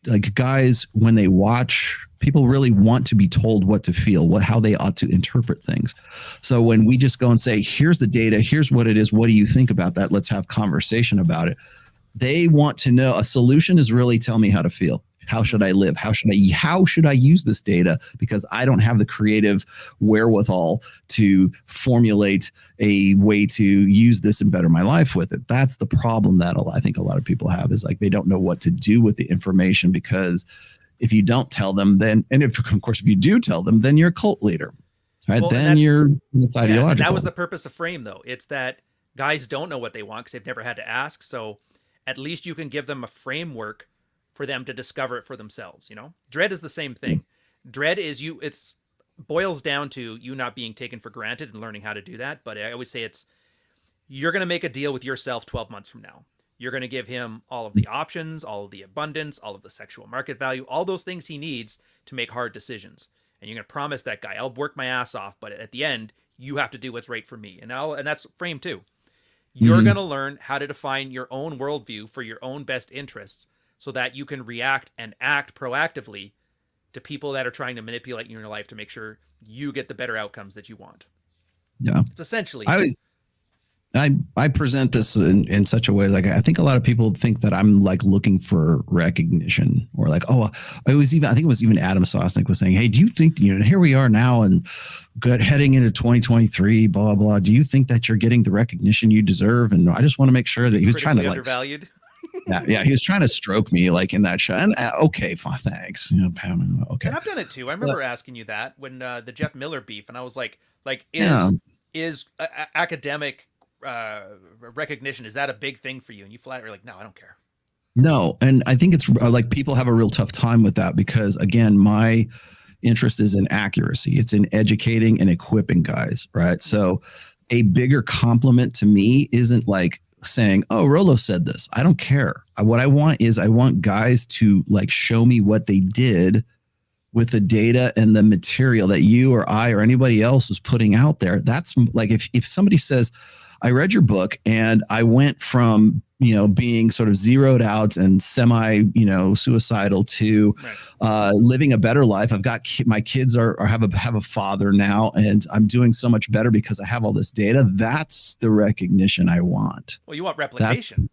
like, guys, when they watch, people really want to be told what to feel, how they ought to interpret things. So when we just go and say, here's the data, here's what it is, what do you think about that? Let's have conversation about it. They want to know. A solution is really, tell me how to feel. How should I live? How should I use this data? Because I don't have the creative wherewithal to formulate a way to use this and better my life with it. That's the problem that I think a lot of people have, is like they don't know what to do with the information, because if you don't tell them, then, and if you do tell them, then you're a cult leader, right? Well, then you're ideological. And that was the purpose of Frame, though. It's that guys don't know what they want because they've never had to ask. So at least you can give them a framework for them to discover it for themselves. Dread is the same thing. Dread is it's boils down to you not being taken for granted and learning how to do that. But I always say you're going to make a deal with yourself 12 months from now. You're going to give him all of the options, all of the abundance, all of the sexual market value, all those things he needs to make hard decisions. And you're going to promise that guy, I'll work my ass off, but at the end, you have to do what's right for me. And that's Frame too. You're going to learn how to define your own worldview for your own best interests, so that you can react and act proactively to people that are trying to manipulate you in your life to make sure you get the better outcomes that you want. Yeah. It's essentially I present this in such a way, like I think a lot of people think that I'm like looking for recognition, or like, oh, I think it was even Adam Sosnick was saying, hey, do you think, here we are now and heading into 2023, blah, blah, do you think that you're getting the recognition you deserve? And I just want to make sure that he was trying to undervalued. Yeah, he was trying to stroke me like in that shot. And okay, fine, thanks. Okay. And I've done it too. I remember asking you that when the Jeff Miller beef, and I was like, is academic recognition, is that a big thing for you? And you flat were like, no, I don't care. No, and I think it's like people have a real tough time with that because, again, my interest is in accuracy. It's in educating and equipping guys, right? So a bigger compliment to me isn't like saying, oh, Rolo said this. I don't care. What I want guys to like show me what they did with the data and the material that you or I or anybody else is putting out there. That's like if somebody says, I read your book and I went from, being sort of zeroed out and semi, suicidal to living a better life. I've got my kids have a father now, and I'm doing so much better because I have all this data. That's the recognition I want. Well, you want replication.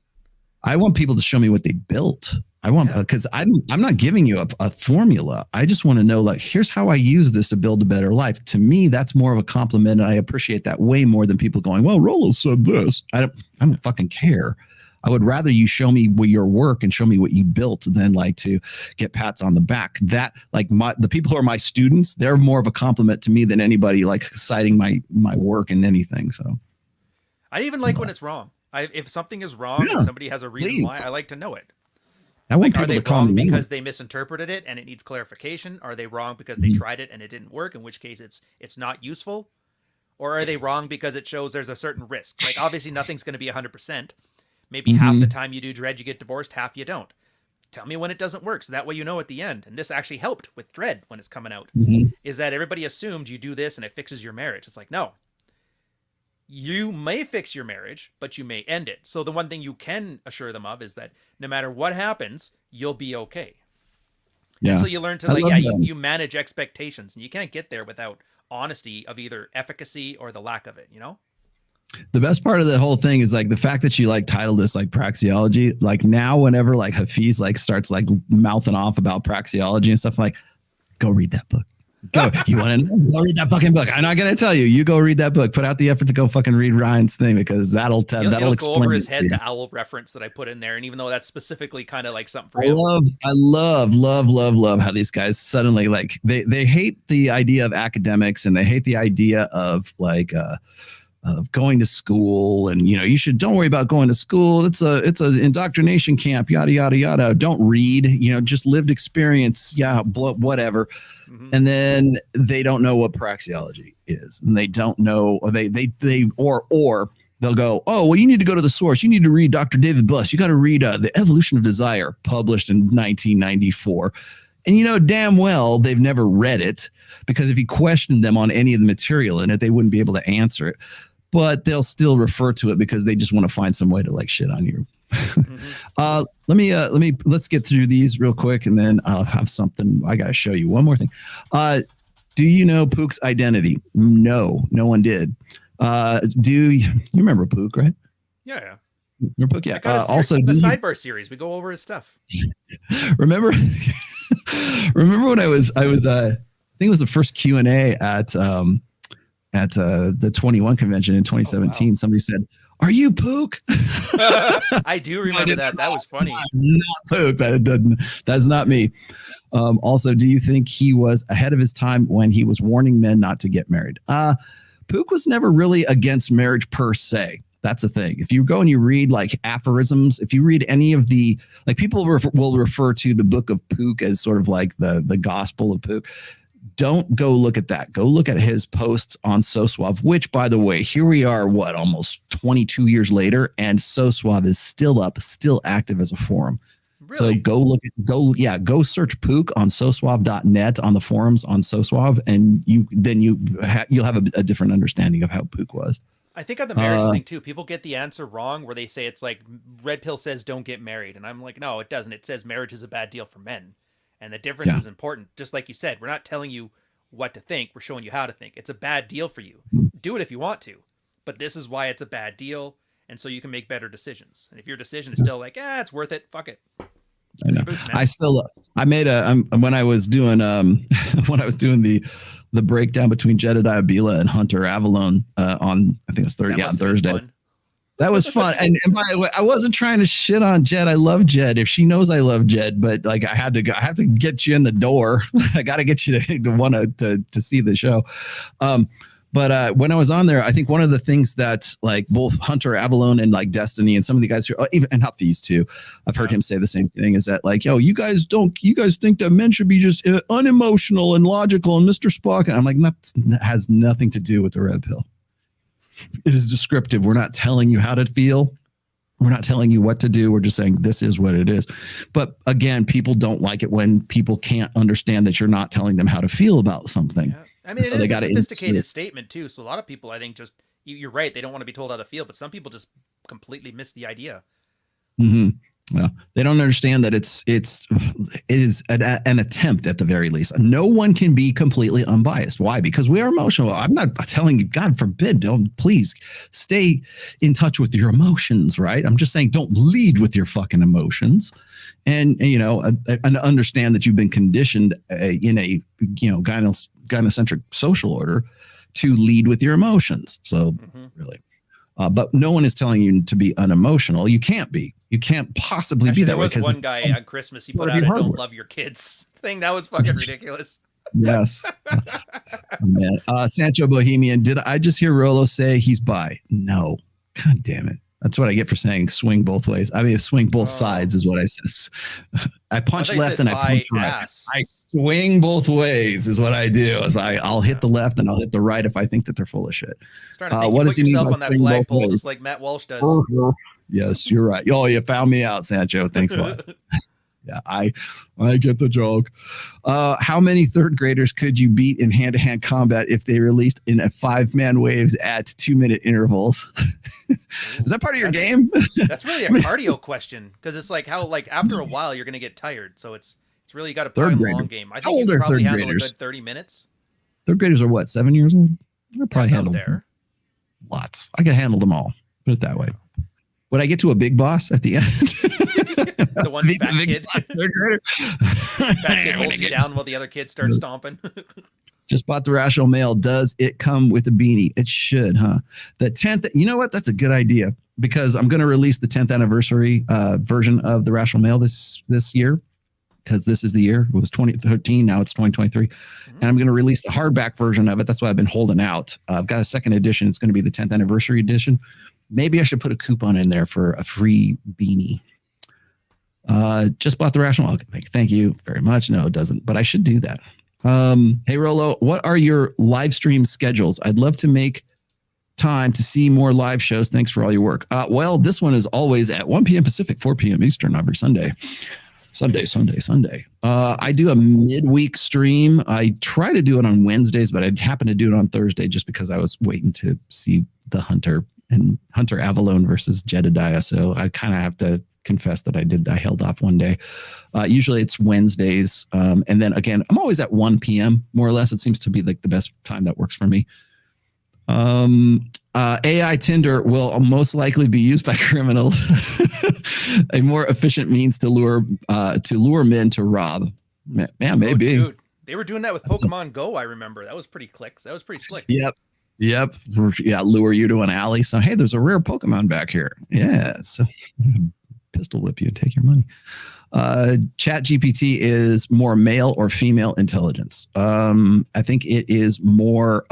I want people to show me what they built. I want, because I'm not giving you a formula. I just want to know, like, here's how I use this to build a better life. To me, that's more of a compliment, and I appreciate that way more than people going, well, Rolo said this. I don't fucking care. I would rather you show me your work and show me what you built than like to get pats on the back. That like the people who are my students, they're more of a compliment to me than anybody like citing my work and anything. So I even like when it's wrong. If something is wrong and somebody has a reason why, I like to know it. I want like, people are they to call wrong me because they misinterpreted it and it needs clarification? Are they wrong because they tried it and it didn't work, in which case it's not useful? Or are they wrong because it shows there's a certain risk? Like, obviously nothing's going to be 100%. Maybe half the time you do Dread, you get divorced, half you don't. Tell me when it doesn't work, so that way you know at the end. And this actually helped with Dread when it's coming out, is that everybody assumed you do this and it fixes your marriage. It's like, no. You may fix your marriage, but you may end it. So the one thing you can assure them of is that no matter what happens, you'll be okay. Yeah. And so you learn to you manage expectations, and you can't get there without honesty of either efficacy or the lack of it, The best part of the whole thing is like the fact that you like titled this like praxeology. Like now, whenever like Hafiz like starts like mouthing off about praxeology and stuff, like, go read that book. Go. You want to go read that fucking book? I'm not gonna tell you. You go read that book. Put out the effort to go fucking read Ryan's thing, because that'll explain. Go over his head the owl reference that I put in there, and even though that's specifically kind of like something for him. I love how these guys suddenly like they hate the idea of academics, and they hate the idea of like of going to school, and don't worry about going to school. It's an indoctrination camp, yada yada yada. Don't read, just lived experience, whatever. And then they don't know what praxeology is, and they don't know, or or they'll go, oh, well, you need to go to the source. You need to read Dr. David Buss. You got to read The Evolution of Desire, published in 1994. And damn well they've never read it, because if you questioned them on any of the material in it, they wouldn't be able to answer it. But they'll still refer to it because they just want to find some way to like shit on you. Let's get through these real quick, and then I'll have something. I got to show you one more thing. Do you know Pook's identity? No one did. Do you remember Pook, right? Yeah. Remember Pook? Yeah. Also, the sidebar series, we go over his stuff. Remember when I was I think it was the first Q&A at the 21 convention in 2017. Oh, wow. Somebody said, "Are you Pook?" I do remember that. That was funny. Not Pook. That's not me. Also, do you think he was ahead of his time when he was warning men not to get married? Pook was never really against marriage per se. That's the thing. If you go and you read like aphorisms, if you read any of the, like, people will refer to the book of Pook as sort of like the gospel of Pook. Don't go look at that. Go look at his posts on SoSuave, which, by the way, here we are, almost 22 years later, and SoSuave is still up, still active as a forum. Really? So go search Pook on sosuave.net on the forums on SoSuave, and you'll have a different understanding of how Pook was. I think on the marriage thing too, people get the answer wrong, where they say it's like Red Pill says don't get married, and I'm like, no, it doesn't. It says marriage is a bad deal for men. And the difference is important. Just like you said, we're not telling you what to think. We're showing you how to think. It's a bad deal for you. Do it if you want to. But this is why it's a bad deal. And so you can make better decisions. And if your decision is still like, it's worth it, fuck it. I know. I made when I was doing the breakdown between Jedediah Bila and Hunter Avalon on, I think it was Thursday. That was fun. And by the way, I wasn't trying to shit on Jed. I love Jed. If she knows I love Jed, but like I have to get you in the door. I got to get you to want to see the show. But when I was on there, I think one of the things that like both Hunter Avalon and like Destiny and some of the guys here, even and Huffy's too, I've heard him say the same thing, is that like, yo, you guys think that men should be just unemotional and logical and Mr. Spock. And I'm like, that has nothing to do with the red pill. It is descriptive. We're not telling you how to feel. We're not telling you what to do. We're just saying this is what it is. But again, people don't like it when people can't understand that you're not telling them how to feel about something. Yeah. I mean, so it is a sophisticated statement too. So a lot of people, I think, just you're right. They don't want to be told how to feel, but some people just completely miss the idea. Mm-hmm. Well, they don't understand that it is an attempt at the very least. No one can be completely unbiased. Why? Because we are emotional. I'm not telling you, God forbid, please stay in touch with your emotions, right? I'm just saying, don't lead with your fucking emotions. And understand that you've been conditioned in a gynocentric social order to lead with your emotions. So really, but no one is telling you to be unemotional. You can't be. You can't possibly be that way. There was one guy on Christmas, he put out a "Don't love your kids" thing. That was fucking ridiculous. Yes. Man. Sancho Bohemian, did I just hear Rolo say he's bi? No. God damn it. That's what I get for saying swing both ways. I mean, swing both sides is what I said. I punch left and I punch right. I swing both ways is what I do. I'll hit the left and I'll hit the right if I think that they're full of shit. Starting to think what does he mean on that flagpole just like Matt Walsh does. Yes, you're right. Oh, you found me out, Sancho. Thanks a lot. Yeah, I get the joke. How many third graders could you beat in hand-to-hand combat if they released in a 5-man waves at 2-minute intervals? Is that part of your game? That's really a cardio question, because it's like how after a while you're going to get tired. So it's really, you got to play a long game. I think you can probably handle a good 30 minutes. Third graders are what, 7 years old? They're probably handle there. Lots. I can handle them all. Put it that way. Would I get to a big boss at the end? The one fat kid. Third grader. Fat kid holds you down while the other kids start stomping. Just bought the Rational Male. Does it come with a beanie? It should, huh? The 10th. You know what? That's a good idea, because I'm going to release the 10th anniversary version of the Rational Male this year, because this is the year. It was 2013. Now it's 2023. And I'm going to release the hardback version of it. That's why I've been holding out. I've got a second edition. It's going to be the 10th anniversary edition. Maybe I should put a coupon in there for a free beanie. Just bought the Rational. Thank you very much. No, it doesn't, but I should do that. Hey, Rolo, what are your live stream schedules? I'd love to make time to see more live shows. Thanks for all your work. Well, this one is always at 1 p.m. Pacific, 4 p.m. Eastern every Sunday. I do a midweek stream. I try to do it on Wednesdays, but I happen to do it on Thursday just because I was waiting to see the Hunter Avalon versus Jedediah. So I kind of have to confess that I held off one day. Usually it's Wednesdays. And then again, I'm always at 1 p.m. more or less. It seems to be like the best time that works for me. AI Tinder will most likely be used by criminals. A more efficient means to lure men to rob. Man, maybe. Oh, dude. They were doing that with Pokemon Go, I remember. That was pretty slick. Yep. Yeah, lure you to an alley. So, hey, there's a rare Pokemon back here. Yeah, so pistol whip you and take your money. Chat GPT is more male or female intelligence. I think it is more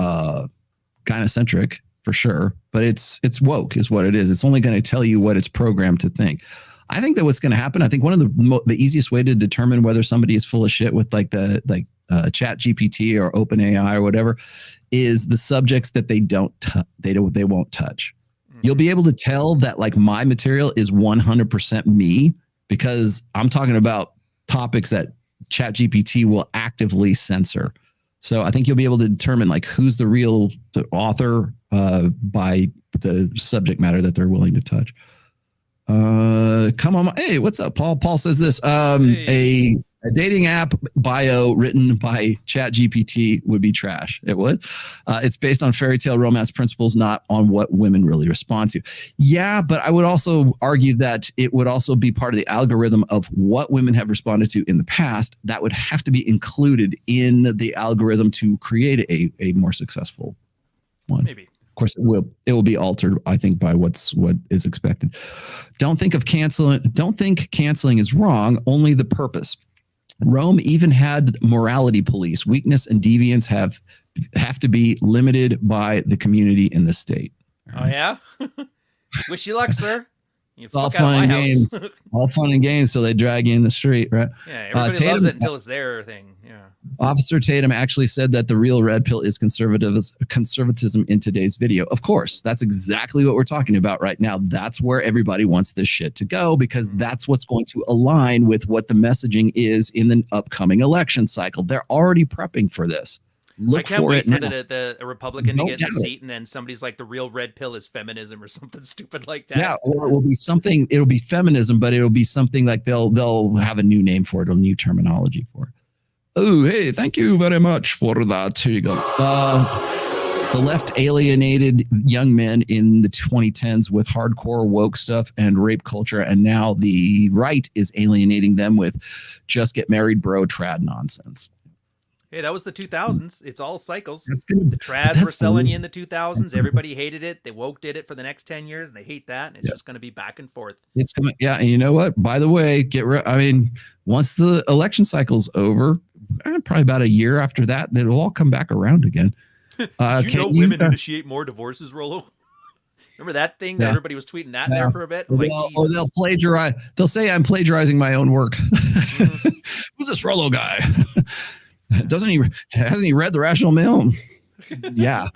gynocentric for sure, but it's woke is what it is. It's only going to tell you what it's programmed to think. I think that what's going to happen, I think one of the easiest way to determine whether somebody is full of shit with like Chat GPT or OpenAI or whatever is the subjects that they won't touch. You'll be able to tell that like my material is 100% me because I'm talking about topics that Chat GPT will actively censor. So I think you'll be able to determine like who's the real author by the subject matter that they're willing to touch. Come on. Hey, what's up, Paul? Paul says this, hey. A dating app bio written by ChatGPT would be trash. It would. It's based on fairy tale romance principles, not on what women really respond to. Yeah, but I would also argue that it would also be part of the algorithm of what women have responded to in the past. That would have to be included in the algorithm to create a more successful one. Maybe. Of course, it will be altered, I think, by what is expected. Don't think canceling is wrong, only the purpose. Rome even had morality police. Weakness and deviance have to be limited by the community and the state. Oh yeah. Wish you luck, sir. You all fuck out of my games. house. All fun and games, so they drag you in the street, right? Yeah, everybody loves it until it's their thing. Yeah. Officer Tatum actually said that the real red pill is conservatism in today's video. Of course, that's exactly what we're talking about right now. That's where everybody wants this shit to go, because that's what's going to align with what the messaging is in the upcoming election cycle. They're already prepping for this. I can't wait for the Republican to get in the seat, and then somebody's like, the real red pill is feminism or something stupid like that. Yeah, or it will be something. It'll be feminism, but it'll be something like they'll have a new name for it, a new terminology for it. Oh, hey, thank you very much for that. Here you go. The left alienated young men in the 2010s with hardcore woke stuff and rape culture, and now the right is alienating them with just get married, bro, trad nonsense. Hey, that was the 2000s. It's all cycles. The trads were selling you in the 2000s. Everybody hated it. The woke did it for the next 10 years, and they hate that. And it's just going to be back and forth. It's coming. Yeah, and you know what? By the way, once the election cycle's over, probably about a year after that, it'll all come back around again. Did you know women initiate more divorces, Rollo? Remember that thing that everybody was tweeting that there for a bit? Like, or they'll plagiarize. They'll say I'm plagiarizing my own work. Who's this Rollo guy? Hasn't he read The Rational Male? Yeah.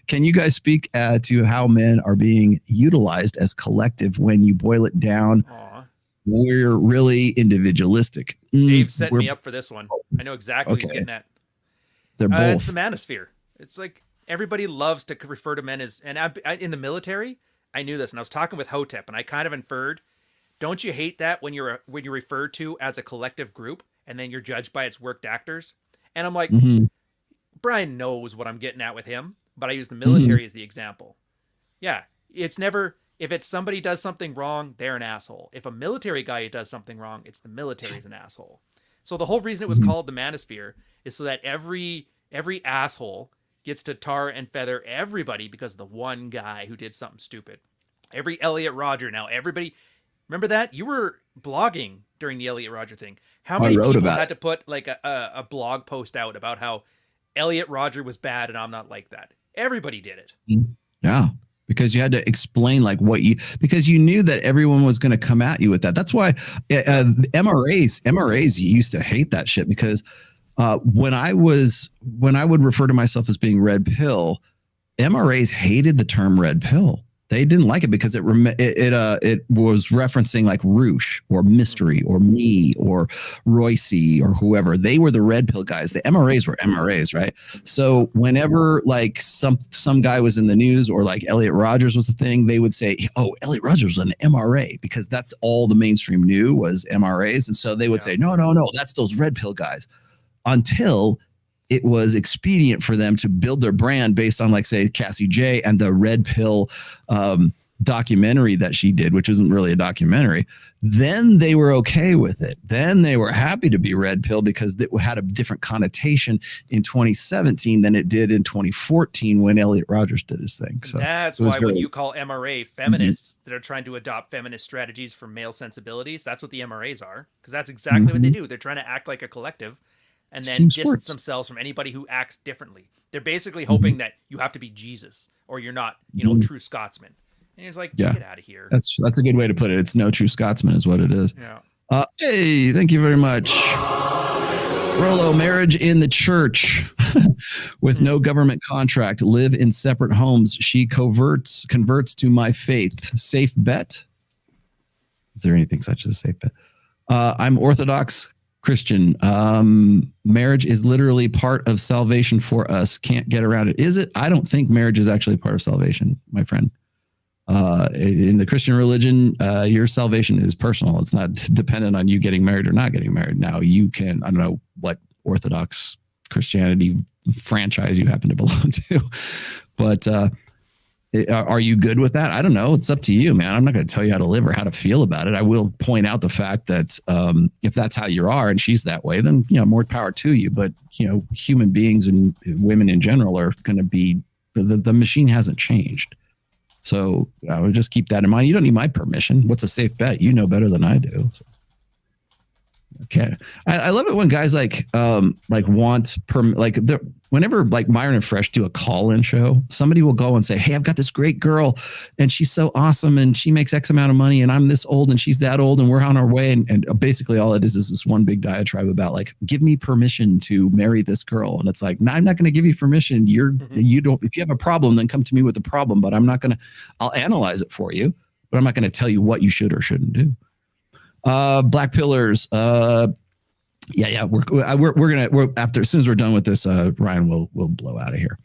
Can you guys speak to how men are being utilized as collective when you boil it down? Aww. We're really individualistic. Dave set me up for this one. I know exactly what he's getting at. They're both. It's the manosphere. It's like everybody loves to refer to men as, and in the military, I knew this, and I was talking with Hotep, and I kind of inferred, don't you hate that when you're referred to as a collective group? And then you're judged by its worked actors. And I'm like, Brian knows what I'm getting at with him, but I use the military as the example. Yeah, it's never, if it's somebody does something wrong, they're an asshole. If a military guy does something wrong, it's the military's an asshole. So the whole reason it was called the manosphere is so that every asshole gets to tar and feather everybody because of the one guy who did something stupid. Every Elliot Rodger, now everybody, remember that? You were blogging during the Elliot Rodger thing. How many people had to put like a blog post out about how Elliot Rodger was bad and I'm not like that? Everybody did it. Yeah, because you had to explain because you knew that everyone was going to come at you with that. That's why MRAs used to hate that shit, because when I would refer to myself as being red pill, MRAs hated the term red pill. They didn't like it because it was referencing like Roosh or Mystery or me or Royce or whoever. They were the red pill guys. The MRAs were MRAs, right? So whenever like some guy was in the news or like Elliot Rodgers was the thing, they would say, "Oh, Elliot Rodgers was an MRA," because that's all the mainstream knew was MRAs, and so they would say, "No, that's those red pill guys," until it was expedient for them to build their brand based on, like, say, Cassie J and the red pill documentary that she did, which isn't really a documentary. Then they were okay with it. Then they were happy to be red pill because it had a different connotation in 2017 than it did in 2014 when Elliot Rodgers did his thing. So that's why when you call MRA feminists that are trying to adopt feminist strategies for male sensibilities, that's what the MRAs are, because that's exactly what they do. They're trying to act like a collective and then distance themselves from anybody who acts differently. They're basically hoping that you have to be Jesus or you're not, true Scotsman. And it's like, get out of here. That's a good way to put it. It's no true Scotsman is what it is. Yeah. Hey, thank you very much. Rollo, marriage in the church with no government contract, live in separate homes. She converts to my faith. Safe bet? Is there anything such as a safe bet? I'm Orthodox Christian. Marriage is literally part of salvation for us. Can't get around it. Is it? I don't think marriage is actually part of salvation, my friend. In the Christian religion, your salvation is personal. It's not dependent on you getting married or not getting married. Now you can, I don't know what Orthodox Christianity franchise you happen to belong to, but are you good with that? I don't know. It's up to you, man. I'm not going to tell you how to live or how to feel about it. I will point out the fact that if that's how you are and she's that way, then, more power to you. But, human beings and women in general are going to be, the machine hasn't changed. So I would just keep that in mind. You don't need my permission. What's a safe bet? You know better than I do. So. Okay. I love it when guys whenever like Myron and Fresh do a call-in show, somebody will go and say, hey, I've got this great girl and she's so awesome and she makes X amount of money and I'm this old and she's that old and we're on our way. And basically all it is this one big diatribe about like, give me permission to marry this girl. And it's like, no, I'm not going to give you permission. You don't, if you have a problem, then come to me with the problem, but I'll analyze it for you, but I'm not going to tell you what you should or shouldn't do. Black Pillars. We're after, as soon as we're done with this, Ryan will blow out of here.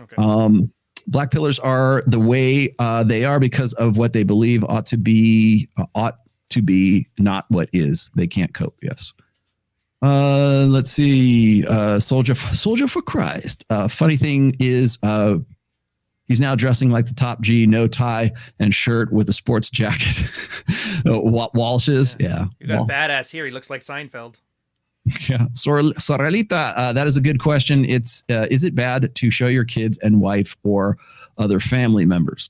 Okay. Black Pillars are the way they are because of what they believe ought to be, not what is. They can't cope. Yes. Let's see. Soldier for Christ. Funny thing is, he's now dressing like the top G, no tie and shirt with a sports jacket. Walsh's. Yeah. You got a badass here. He looks like Seinfeld. Yeah. Sorrelita, that is a good question. Is it bad to show your kids and wife or other family members?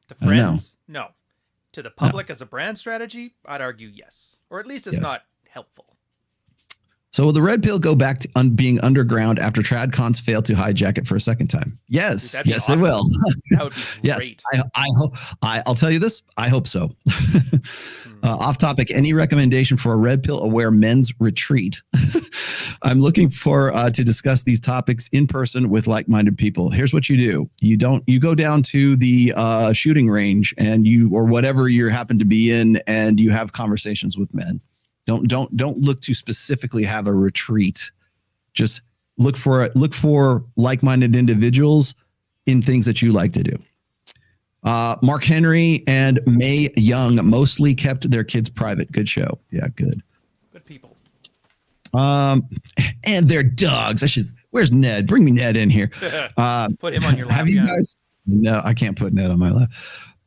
To friends? No. To the public as a brand strategy, I'd argue yes. Or at least it's not helpful. So will the red pill go back to being underground after TradCons fail to hijack it for a second time? Yes. Dude, yes, awesome. They will. That would be great. Yes, I hope. I'll tell you this. I hope so. Off topic. Any recommendation for a red pill aware men's retreat? I'm looking for to discuss these topics in person with like-minded people. Here's what you do. You go down to the shooting range and or whatever you happen to be in, and you have conversations with men. Don't look to specifically have a retreat. Just look for like-minded individuals in things that you like to do. Mark Henry and Mae Young mostly kept their kids private. Good show. Yeah, good. Good people. And their dogs. Where's Ned? Bring me Ned in here. Put him on your lap. Have you guys? No, I can't put Ned on my lap.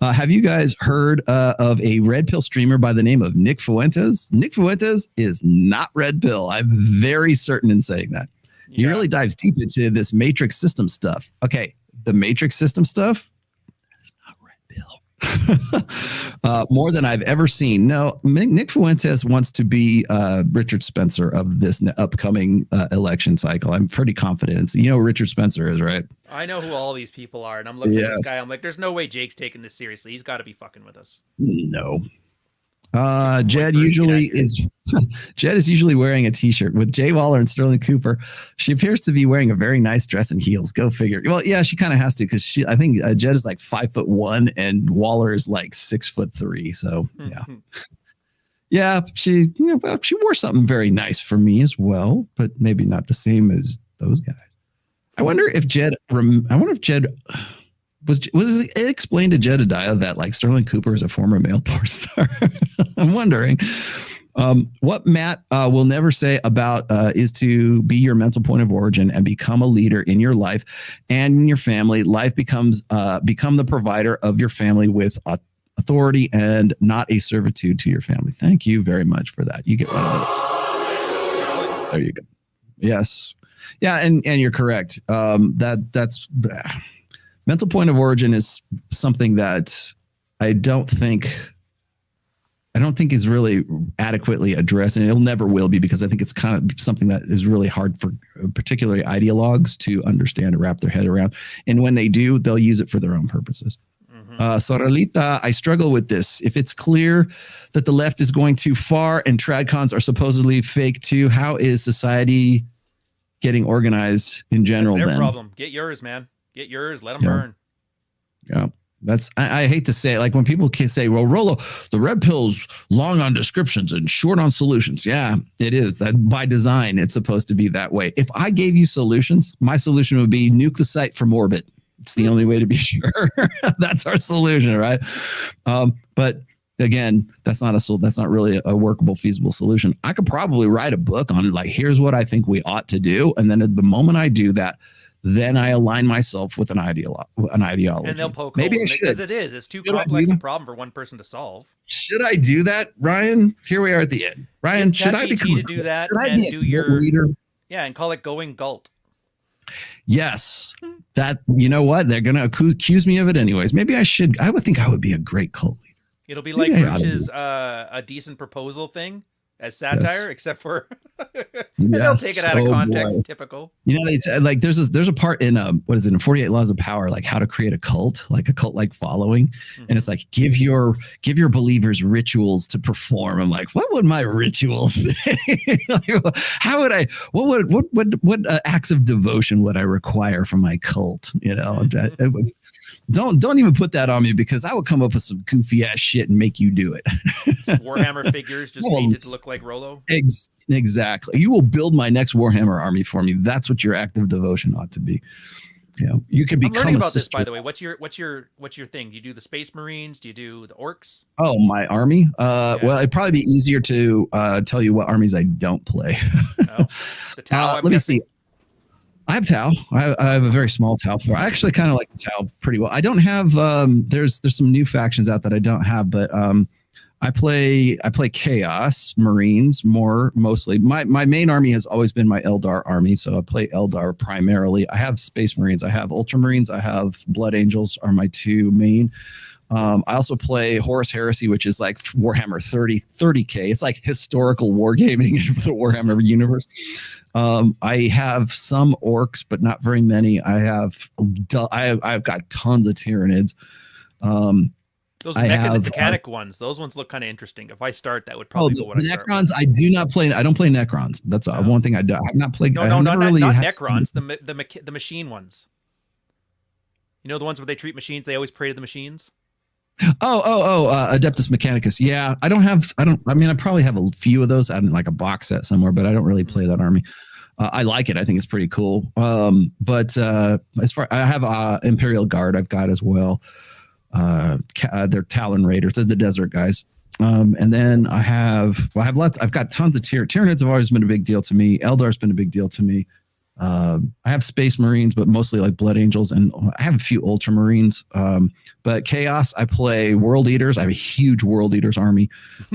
Have you guys heard of a red pill streamer by the name of Nick Fuentes? Nick Fuentes is not red pill. I'm very certain in saying that. Yeah. He really dives deep into this matrix system stuff. Okay, the matrix system stuff is not red pill. More than I've ever seen. No, Nick Fuentes wants to be Richard Spencer of this upcoming election cycle. I'm pretty confident. You know who Richard Spencer is, right? I know who all these people are, and I'm looking at this guy. I'm like, there's no way Jake's taking this seriously. He's got to be fucking with us. No. Jed is usually wearing a t-shirt with Jay Waller and Sterling Cooper. She appears to be wearing a very nice dress and heels. Go figure. Well, yeah, she kind of has to because I think Jed is like 5'1" and Waller is like 6'3". So yeah, she wore something very nice for me as well, but maybe not the same as those guys. I wonder if Jed was it explained to Jedediah that like Sterling Cooper is a former male porn star? I'm wondering. What Matt will never say about is to be your mental point of origin and become a leader in your life and in your family. Life become the provider of your family with authority and not a servitude to your family. Thank you very much for that. You get one of those. There you go. Yes. Yeah, and you're correct. That's mental point of origin is something that I don't think is really adequately addressed, and it never will be because I think it's kind of something that is really hard for particularly ideologues to understand or wrap their head around. And when they do, they'll use it for their own purposes. Sorrelita, I struggle with this. If it's clear that the left is going too far and TradCons are supposedly fake too, how is society getting organized in general? That's their problem. Get yours, man. Get yours. Let them burn. Yeah. I hate to say it. Like when people can say, well, Rollo, the red pill's long on descriptions and short on solutions. Yeah, it is. That by design, it's supposed to be that way. If I gave you solutions, my solution would be nuke the site from orbit. It's the only way to be sure. That's our solution, right? But again, that's not really a workable, feasible solution. I could probably write a book on like, here's what I think we ought to do. And then at the moment I do that, then I align myself with an ideology. And they'll poke holes because it's too complex a problem for one person to solve. Should I do that, Ryan? Here we are at the end. Ryan, should I become to do that and do your leader? Yeah, and call it going Galt. Yes, that, you know what? They're going to accuse me of it anyways. Maybe I should. I would think I would be a great cult leader. It'll be like Hirsch's A Decent Proposal thing as satire, except for they'll take it out of context. Boy. Typical. You know, they say, like there's a part in what is it in 48 Laws of Power, like how to create a cult, like a cult-like following, and it's like give your believers rituals to perform. I'm like, what would my rituals be? Like, how would I? What acts of devotion would I require from my cult? You know, don't even put that on me because I will come up with some goofy ass shit and make you do it. Warhammer figures just painted to look like Rollo. Exactly. You will build my next Warhammer army for me. That's what your act of devotion ought to be. You know, you can become. I'm learning about this, by the way. What's your thing? Do you do the Space Marines? Do you do the Orcs? Oh, my army. Well, it'd probably be easier to tell you what armies I don't play. The Tau. Let me see. I have Tau. I have a very small Tau. I actually kind of like the Tau pretty well. I don't have. There's some new factions out that I don't have, but I play Chaos Marines mostly. My main army has always been my Eldar army, so I play Eldar primarily. I have Space Marines. I have Ultramarines. I have Blood Angels are my two main. I also play Horus Heresy, which is like Warhammer 30K. It's like historical wargaming in the Warhammer universe. I have some orcs, but not very many. I've got tons of Tyranids. Those mechanic ones, those ones look kind of interesting. If I start, that would probably go what I start. Necrons, I do not play. I don't play Necrons. That's one thing I do. I've not played. No, not Necrons. The machine ones. You know the ones where they treat machines. They always pray to the machines. Adeptus Mechanicus. Yeah, I mean, I probably have a few of those out in like a box set somewhere, but I don't really play that army. I like it. I think it's pretty cool. But as far, I have Imperial Guard. I've got as well. They're Talon Raiders. They're the desert guys. And then I've got tons of Tyranids have always been a big deal to me. Eldar's been a big deal to me. I have Space Marines, but mostly like Blood Angels, and I have a few Ultramarines. But Chaos, I play World Eaters. I have a huge World Eaters army.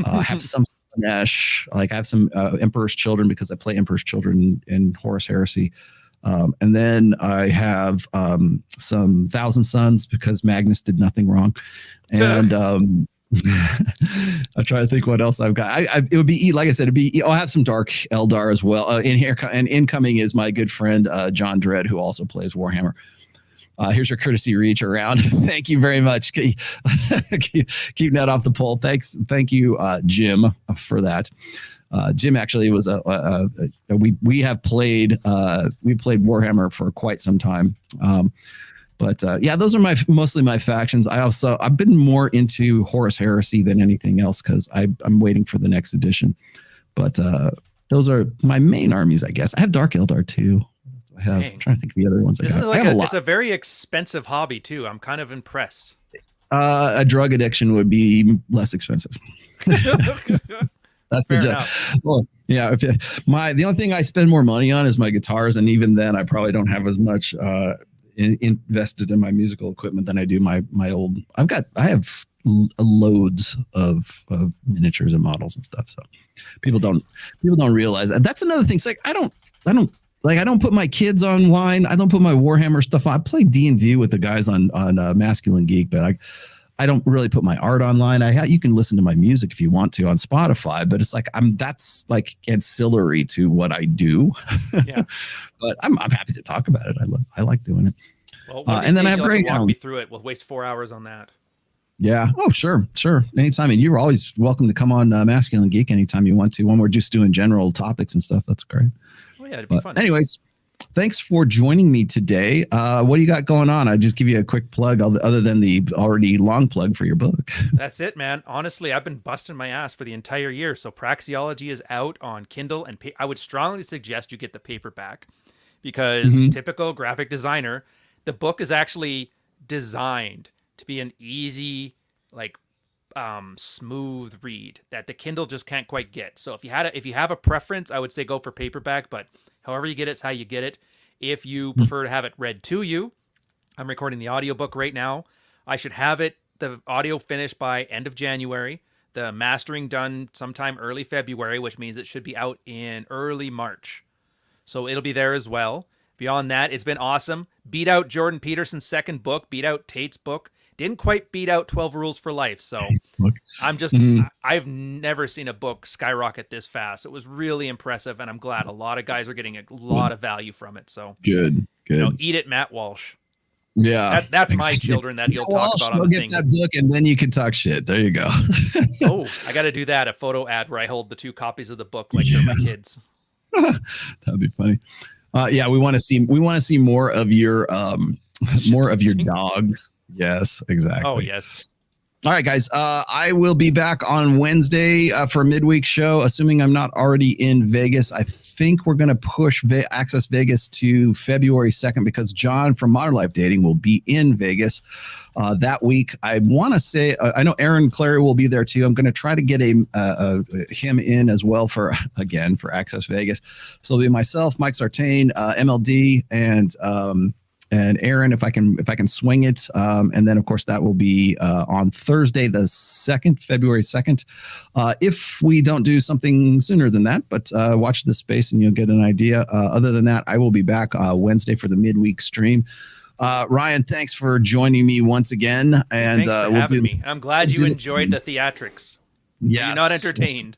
I have some Slanesh, like I have some Emperor's Children because I play Emperor's Children in Horus Heresy. And then I have some Thousand Sons because Magnus did nothing wrong. And I try to think what else I've got. It would be, like I said, I'll have some Dark Eldar as well. In here and incoming is my good friend John Dredd, who also plays Warhammer. Here's your courtesy reach around. Thank you very much. Keep that off the pole. Thank you, Jim, for that. Jim actually was we played Warhammer for quite some time. But those are mostly my factions. I've been more into Horus Heresy than anything else because I'm waiting for the next edition. But those are my main armies, I guess. I have Dark Eldar too. I'm trying to think of the other ones. It's a very expensive hobby too. I'm kind of impressed. A drug addiction would be less expensive. That's the joke. Well, yeah. The only thing I spend more money on is my guitars, and even then, I probably don't have as much invested in my musical equipment than I do my old. I have loads of miniatures and models and stuff. So people don't realize that. That's another thing. It's like I don't put my kids online. I don't put my Warhammer stuff on. I play D&D with the guys on Masculine Geek, but I don't really put my art online. You can listen to my music if you want to on Spotify, but it's like that's like ancillary to what I do. Yeah, but I'm happy to talk about it. I like doing it. Well, and then I have Greyhounds. Walk me through it. We'll waste 4 hours on that. Yeah. Oh, sure. Anytime. And you're always welcome to come on Masculine Geek anytime you want to. When we're just doing general topics and stuff, that's great. Oh yeah, it'd be fun. Anyways. Thanks for joining me today. What do you got going on? I just give you a quick plug other than the already long plug for your book. That's it, man. Honestly, I've been busting my ass for the entire year. So Praxeology is out on Kindle, and I would strongly suggest you get the paperback because typical graphic designer, the book is actually designed to be an easy, like, smooth read that the Kindle just can't quite get. So if you have a preference, I would say go for paperback, but however you get it's how you get it. If you prefer to have it read to you, I'm recording the audiobook right now. I should have the audio finished by end of January, the mastering done sometime early February, which means it should be out in early March. So it'll be there as well. Beyond that, it's been awesome. Beat out Jordan Peterson's second book, beat out Tate's book. Didn't quite beat out 12 Rules for Life. So I've never seen a book skyrocket this fast. It was really impressive, and I'm glad a lot of guys are getting a lot of value from it. So good. Eat it, Matt Walsh. Yeah, that's my children that you'll talk about on the thing. That book, and then you can talk shit. There you go. Oh, I got to do that. A photo ad where I hold the 2 copies of the book like they're my kids. That'd be funny. Yeah, we want to see more of your dogs. Yes, exactly. Oh, yes. All right, guys. I will be back on Wednesday for a midweek show, assuming I'm not already in Vegas. I think we're going to push Access Vegas to February 2nd because John from Modern Life Dating will be in Vegas that week. I want to say, I know Aaron Clary will be there too. I'm going to try to get him in as well for Access Vegas. So it'll be myself, Mike Sartain, MLD, and Aaron, if I can swing it. And then, of course, that will be on Thursday, the 2nd, February 2nd. If we don't do something sooner than that, but watch this space and you'll get an idea. Other than that, I will be back Wednesday for the midweek stream. Ryan, thanks for joining me once again. And thanks for having me. I'm glad you enjoyed the theatrics. Yes. You're not entertained.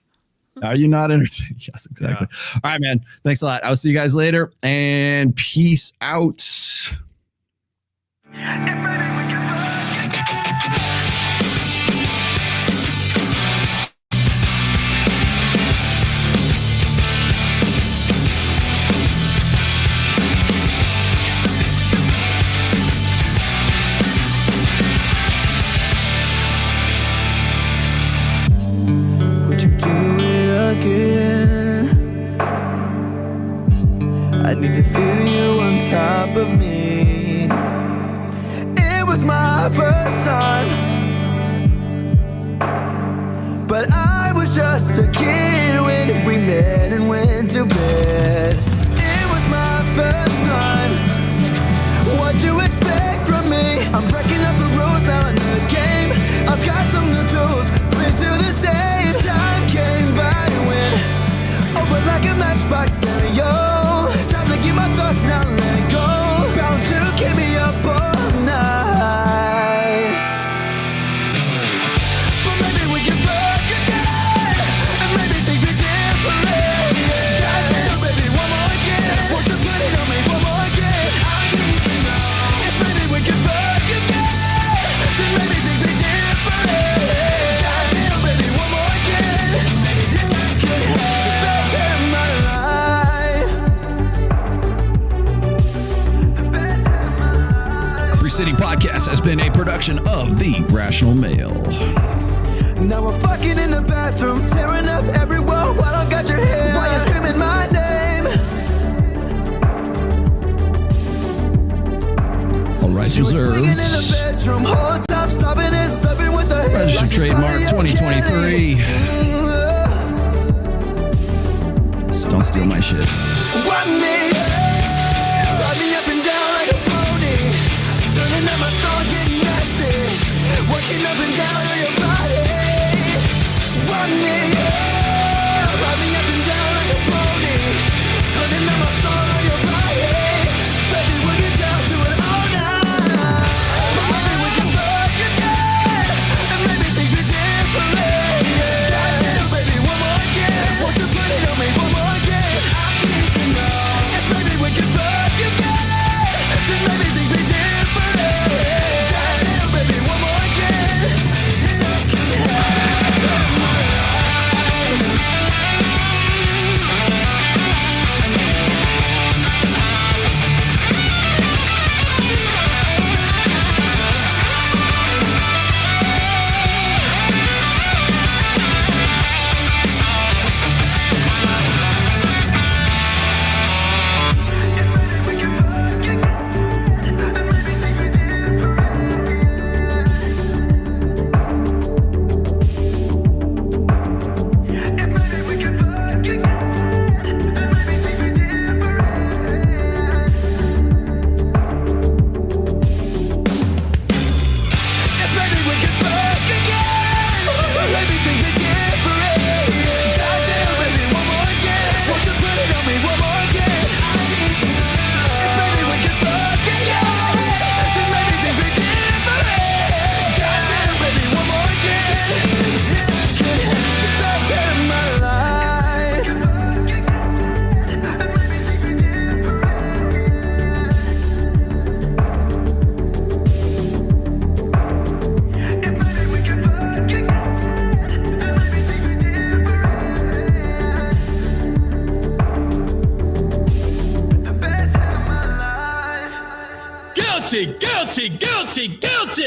Are you not entertained? Yes, exactly. Yeah. All right, man. Thanks a lot. I'll see you guys later, and peace out. Would you do it again? I need to feel you on top of me. It was my first time, but I was just a kid when we met and went to bed. It was my first time. What do you expect from me? I'm breaking up the rules now in the game. I've got some new tools, please do the same. Time came by and went over like a matchbox stereo. Time to get my thoughts now, let it go. Bound to keep me up all night. But maybe we can fuck again, and maybe things be different. Goddamn, baby, one more again. Won't you put it on me one more again? I need to know if maybe we can fuck again, then maybe things be different. Goddamn, baby, one more again. Maybe then I could have the best in my life. The best in my life. Free City Podcast has been a production of The Rational Male. Now we're fucking in the bathroom, tearing up everywhere while I got your hair. Why you screaming my name? All rights She was swinging in the reserved. bedroom, whole time stopping and stubbing with the head. Registered like she's trademark Tony 2023. Don't steal my shit. Ride me up and down like a pony, turning up my song, getting messy, working up and down on your body. Ride me up and down like a pony, turning up my song on your body. Baby, we'll get down to it all night. But maybe we can fuck again, and maybe things be different. Goddamn, baby, one more again. Won't you put it on me one more again? I need to know if maybe we can fuck again, then maybe things be different. Goddamn, baby, one more again. Then I can have some more life. Guilty, guilty, guilty, guilty.